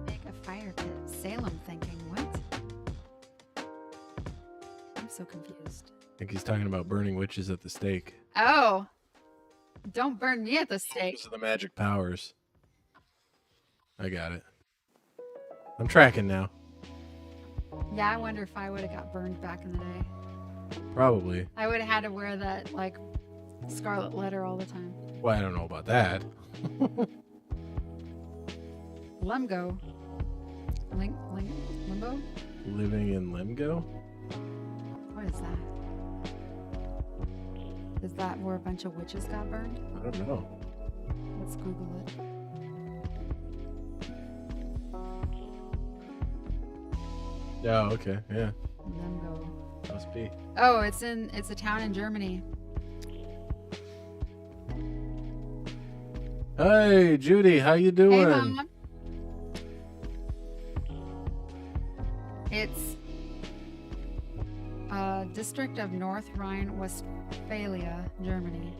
Make a fire pit. Salem thinking, what? I'm so confused. I think he's talking about burning witches at the stake. Oh, don't burn me at the stake. Those are the magic powers. I got it. I'm tracking now. Yeah, I wonder if I would have got burned back in the day. Probably. I would have had to wear that, like, scarlet letter all the time. Well, I don't know about that. Limgo. Limbo? Living in Limgo? What is that? Is that where a bunch of witches got burned? I don't know. Let's Google it. Oh, okay. Yeah. Limgo. Must be. Oh, it's a town in Germany. Hey, Judy, how you doing? Hey, Mom. It's a district of North Rhine-Westphalia, Germany.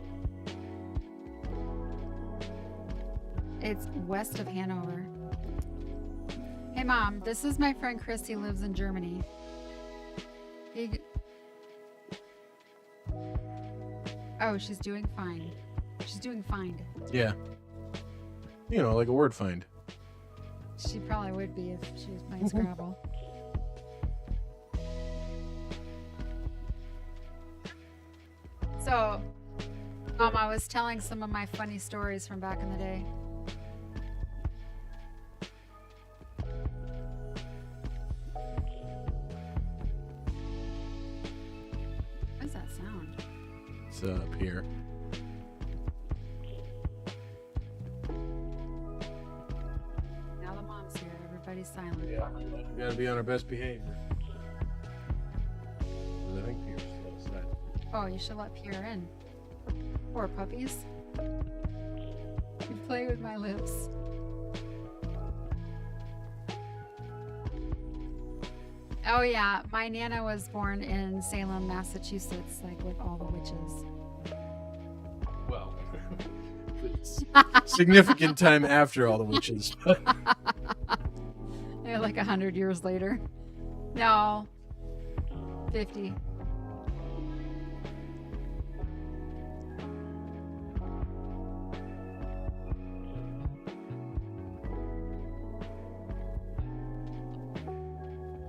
It's west of Hanover. Hey, Mom, this is my friend Chris. He lives in Germany. Oh, she's doing fine. She's doing fine. Yeah. You know, like a word find. She probably would be if she was playing Scrabble. So, Mom, I was telling some of my funny stories from back in the day. What does that sound? It's up here. Now the mom's here. Everybody's silent. Yeah. We gotta be on our best behavior. I think Pierre's still outside. Oh, you should let Pierre in. Poor puppies. You play with my lips. Oh yeah, my Nana was born in Salem, Massachusetts, like with all the witches. Well, it's significant time after all the witches. Yeah, like 100 years later. No, 50.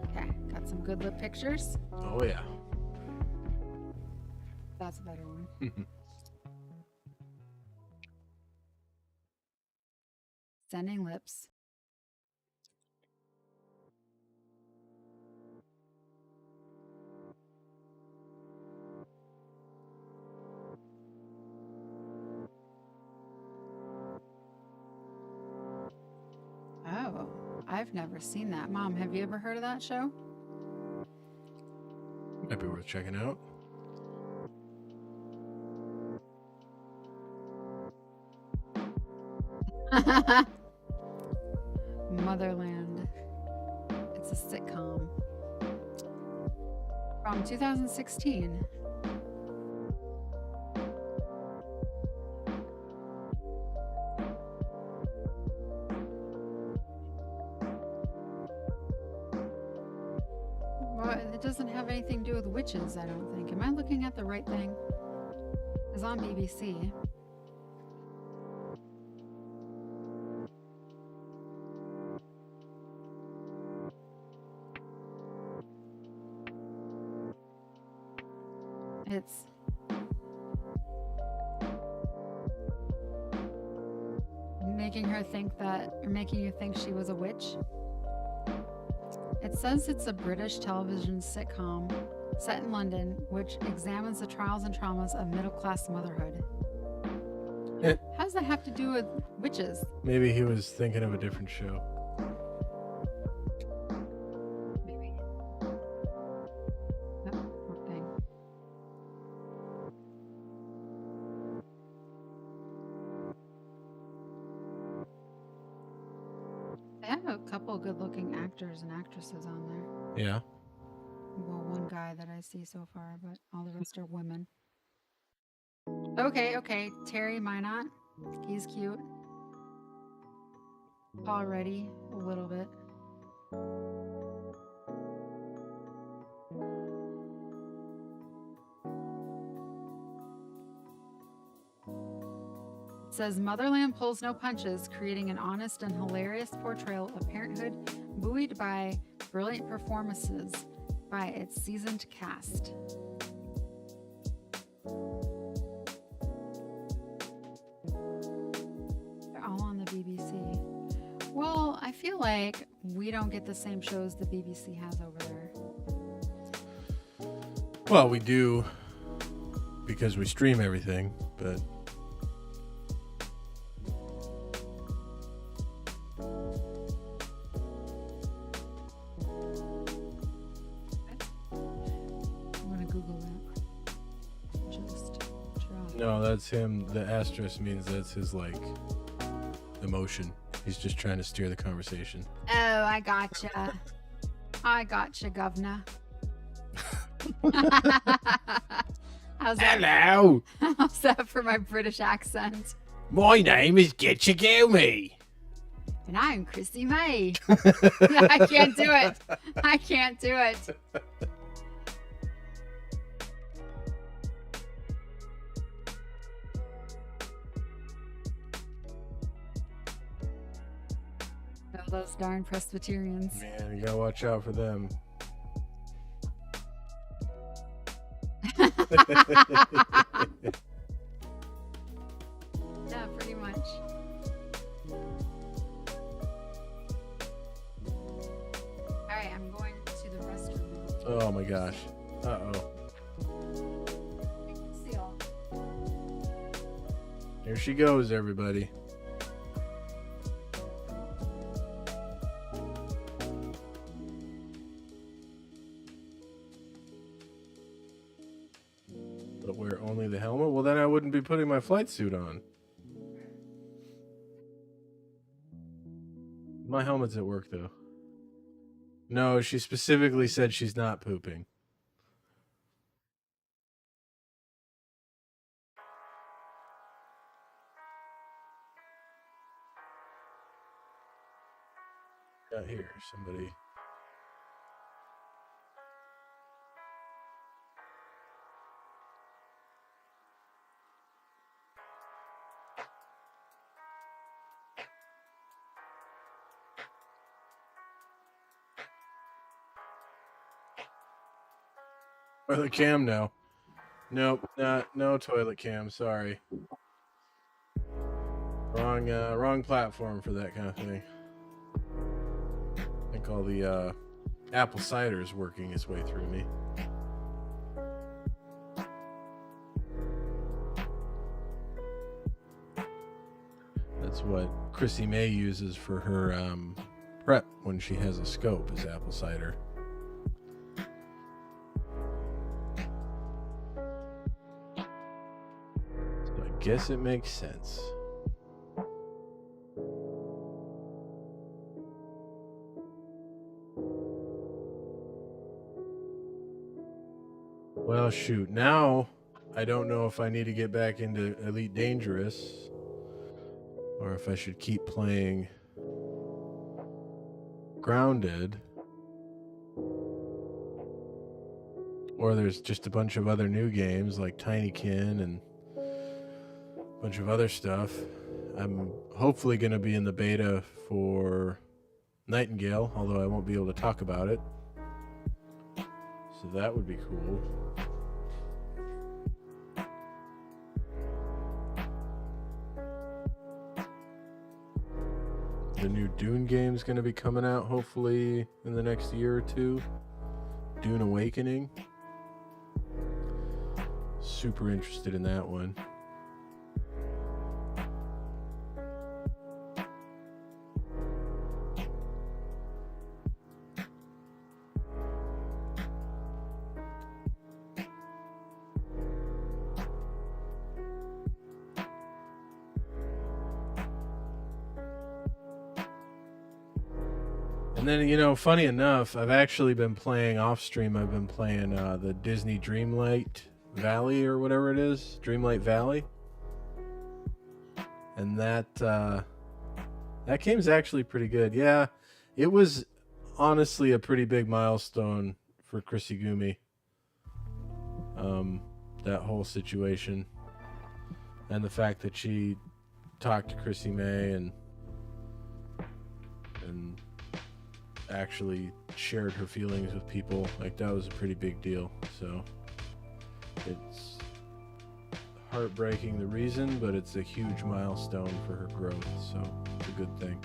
Okay, got some good lip pictures. Oh yeah. That's a better one. Sending lips. Oh, I've never seen that. Mom, have you ever heard of that show? Might be worth checking out. Motherland. It's a sitcom from 2016. Well, it doesn't have anything to do with witches, I don't think. Am I looking at the right thing? It's on BBC. It's making you think she was a witch? It says it's a British television sitcom set in London, which examines the trials and traumas of middle-class motherhood. How does that have to do with witches? Maybe he was thinking of a different show. Maybe. Oh, poor thing. They have a couple good-looking actors and actresses on there. Yeah. Well, one guy that I see so far, but all the rest are women. Okay. Terry Minot. He's cute. Already, a little bit. It says Motherland pulls no punches, creating an honest and hilarious portrayal of parenthood, buoyed by brilliant performances by its seasoned cast. They're all on the BBC. Well, I feel like we don't get the same shows the BBC has over there. Well, we do because we stream everything, but I'm gonna Google that. Just try. no, that's him. The asterisk means that's his like emotion. He's just trying to steer the conversation. Oh, I gotcha. I gotcha, governor. How's that? Hello, How's that for my British accent? my name is Getcha Gilmy. And I'm Chrissy May. I can't do it. I can't do it. Oh, those darn Presbyterians. Man, you gotta watch out for them. Yeah, pretty much. Alright, I'm going to the restroom. Oh my gosh. Uh-oh. Seal. Here she goes, everybody. But wear only the helmet? Well, then I wouldn't be putting my flight suit on. My helmet's at work, though. No, she specifically said she's not pooping. Got here, somebody. Toilet cam, no. Nope, no toilet cam, sorry. Wrong platform for that kind of thing. I think all the apple cider is working its way through me. That's what Chrissy May uses for her prep when she has a scope, is apple cider. So I guess it makes sense. Well, shoot. Now, I don't know if I need to get back into Elite Dangerous or if I should keep playing Grounded. Or there's just a bunch of other new games like Tinykin and a bunch of other stuff. I'm hopefully going to be in the beta for Nightingale, although I won't be able to talk about it. So that would be cool. the new Dune game's going to be coming out hopefully in the next year or two. Dune Awakening. Super interested in that one. And then, you know, funny enough, I've actually been playing off stream. I've been playing the Disney Dreamlight Valley or whatever it is, Dreamlight Valley, and that game's actually pretty good. Yeah, it was honestly a pretty big milestone for Chrissy Gumi. That whole situation, and the fact that she talked to Chrissy May and actually shared her feelings with people, like that was a pretty big deal. So it's heartbreaking, the reason, but it's a huge milestone for her growth, so it's a good thing.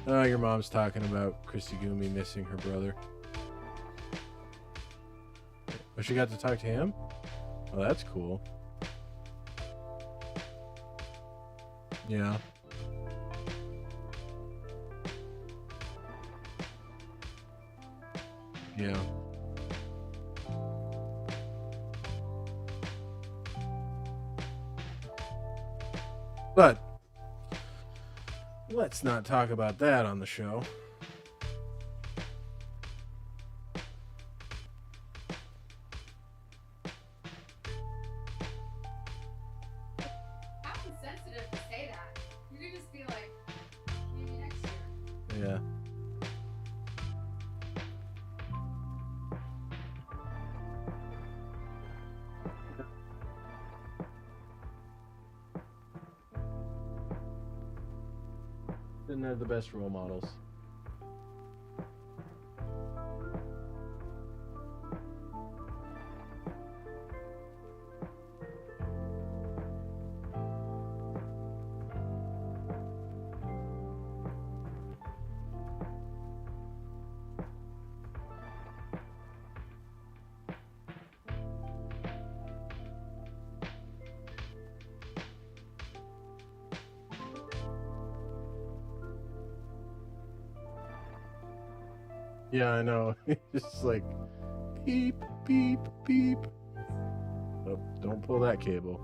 Your mom's talking about Chrissy Gumi missing her brother. Oh, she got to talk to him? Oh, that's cool. Yeah. Yeah. But let's not talk about that on the show. How insensitive to say that. You could just be like, maybe next year. Yeah. Didn't have the best role models. Yeah, I know. It's just like beep, beep, beep. Oh, don't pull that cable.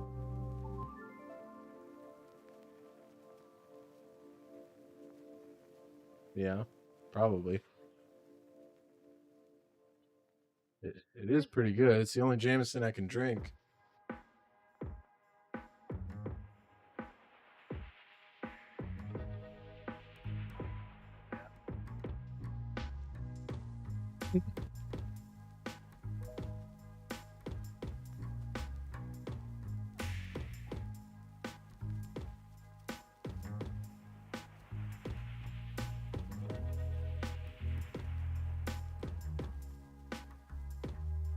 Yeah, probably. It is pretty good. It's the only Jameson I can drink.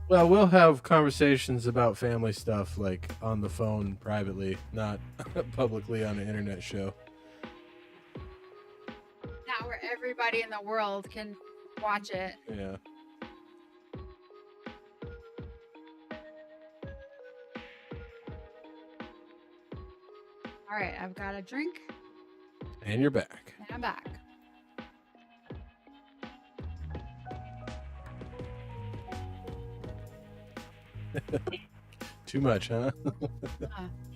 Well, we'll have conversations about family stuff, like on the phone privately, not publicly on an internet show. Not where everybody in the world can watch it. Yeah. All right, I've got a drink And you're back. and I'm back. Too much, huh?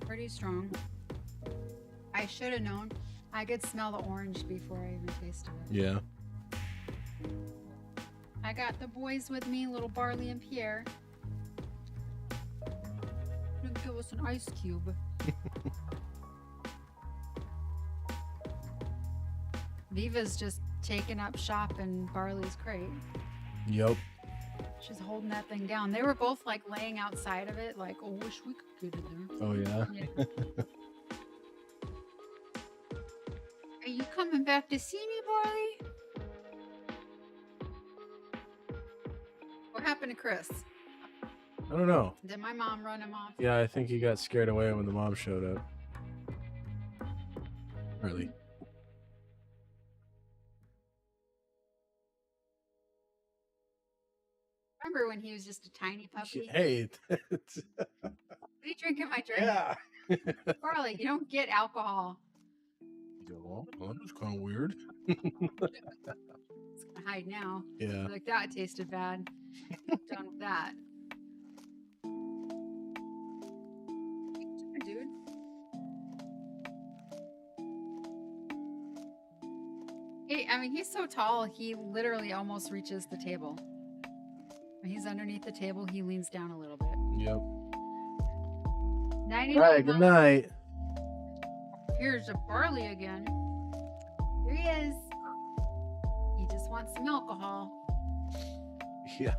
Pretty strong. I should have known. I could smell the orange before I even tasted it. Yeah. I got the boys with me, little Barley and Pierre. Gonna give us an ice cube. Viva's just taking up shop in Barley's crate. Yup. She's holding that thing down. They were both like laying outside of it, like, oh, wish we could get in there. Oh, yeah. Yeah. Are you coming back to see me, Barley? What happened to Chris? I don't know. Did my mom run him off? Yeah, I think he got scared away when the mom showed up. Really? Remember when he was just a tiny puppy? Hey. What are you drinking my drink? Yeah. Carly, you don't get alcohol. Well, that was kind of weird. It's gonna hide now. Yeah. Like that tasted bad. Done with that. Dude. Hey, I mean, he's so tall, he literally almost reaches the table. When he's underneath the table, he leans down a little bit. Yep. Nighty All right. Good night. Here's a Barley again. Here he is. He just wants some alcohol. Yeah.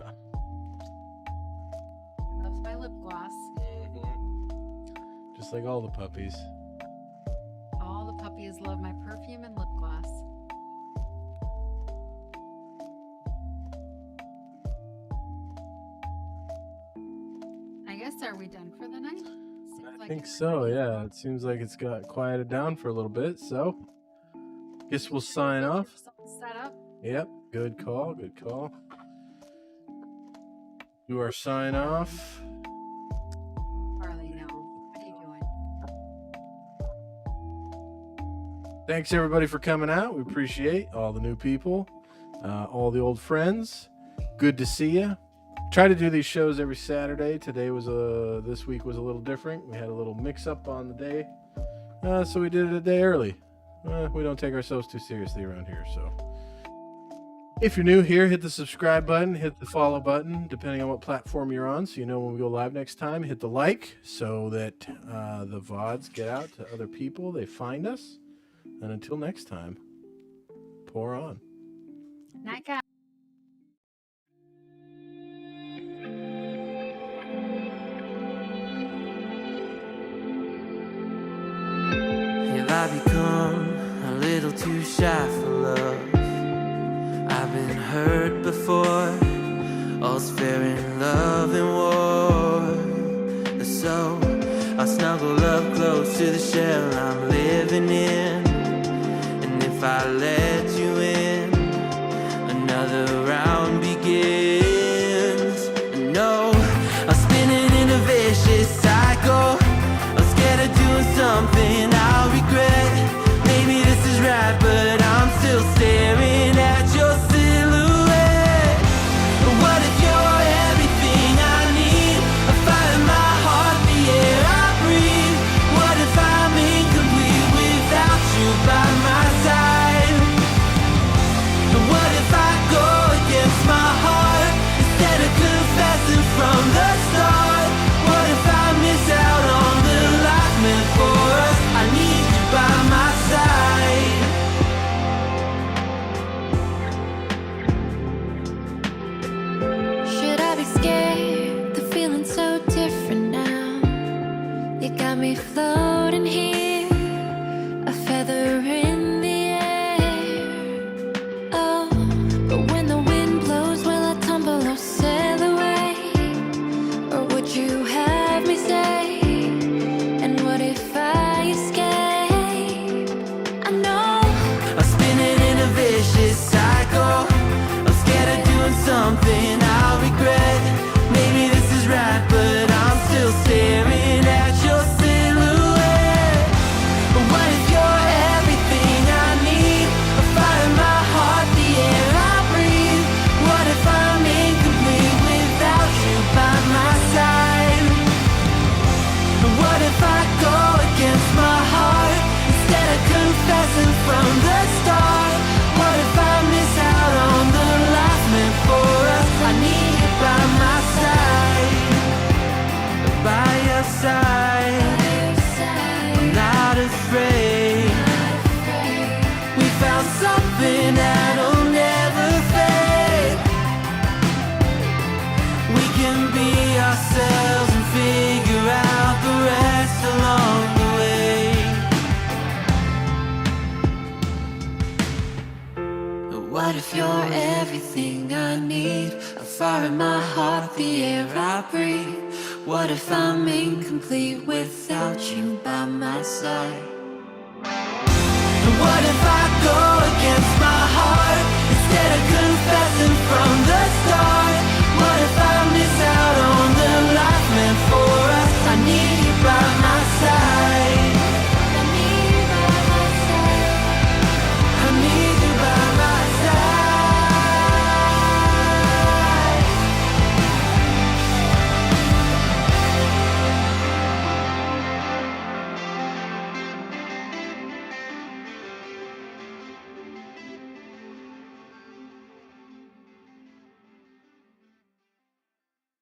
Loves my lip gloss. Just like all the puppies. All the puppies love my perfume and lip gloss. I guess, are we done for the night? Seems I like think it's so, pretty- yeah. It seems like it's got quieted down for a little bit, so guess we'll sign off. Set up. Yep, good call, good call. Do our sign off. Barley, no. What are you doing? Thanks everybody for coming out. We appreciate all the new people, all the old friends. Good to see you. Try to do these shows every Saturday. Today was this week was a little different. We had a little mix up on the day, so we did it a day early. We don't take ourselves too seriously around here, so. If you're new here, hit the subscribe button, hit the follow button, depending on what platform you're on, so you know when we go live next time. Hit the like so that the VODs get out to other people. They find us. And until next time, pour on. Night, guys. Have I become a little too shy for love? I've been hurt before. All's fair in love and war. So I'll snuggle up close to the shell I'm living in. And if I let you in, another round begins. No, I'm spinning in a vicious cycle. I'm scared of doing something I'll regret. Maybe this is right, but I'm still staring at your silhouette. What if you're everything I need? A fire in my heart, the air I breathe. What if I'm incomplete without you by my side? What if I go against my heart instead of confessing from the start? What if I miss out on the life meant for us? I need you by my side. Should I be scared? The feeling's so different now. You got me floating here, a feather in the air. Oh, but when the wind blows, will I tumble or sail away? Or would you have me stay? And what if I escape? I know I'm spinning in a vicious cycle. I'm scared of doing something I'll regret. Maybe this is right, but I'm still staring at your silhouette. What if you're everything I need? A fire in my heart, the air I breathe. What if I'm incomplete without you by my side? What if I go against my heart instead of confessing from the start? What if I miss out on the life meant for us? I need you by my side, by your side. I'm not afraid. We found something that'll never fade. We can be ourselves and figure out the rest along the way. What if you're everything I need? A fire in my heart, the air I breathe. What if I'm incomplete without you by my side? What if I go against my heart instead of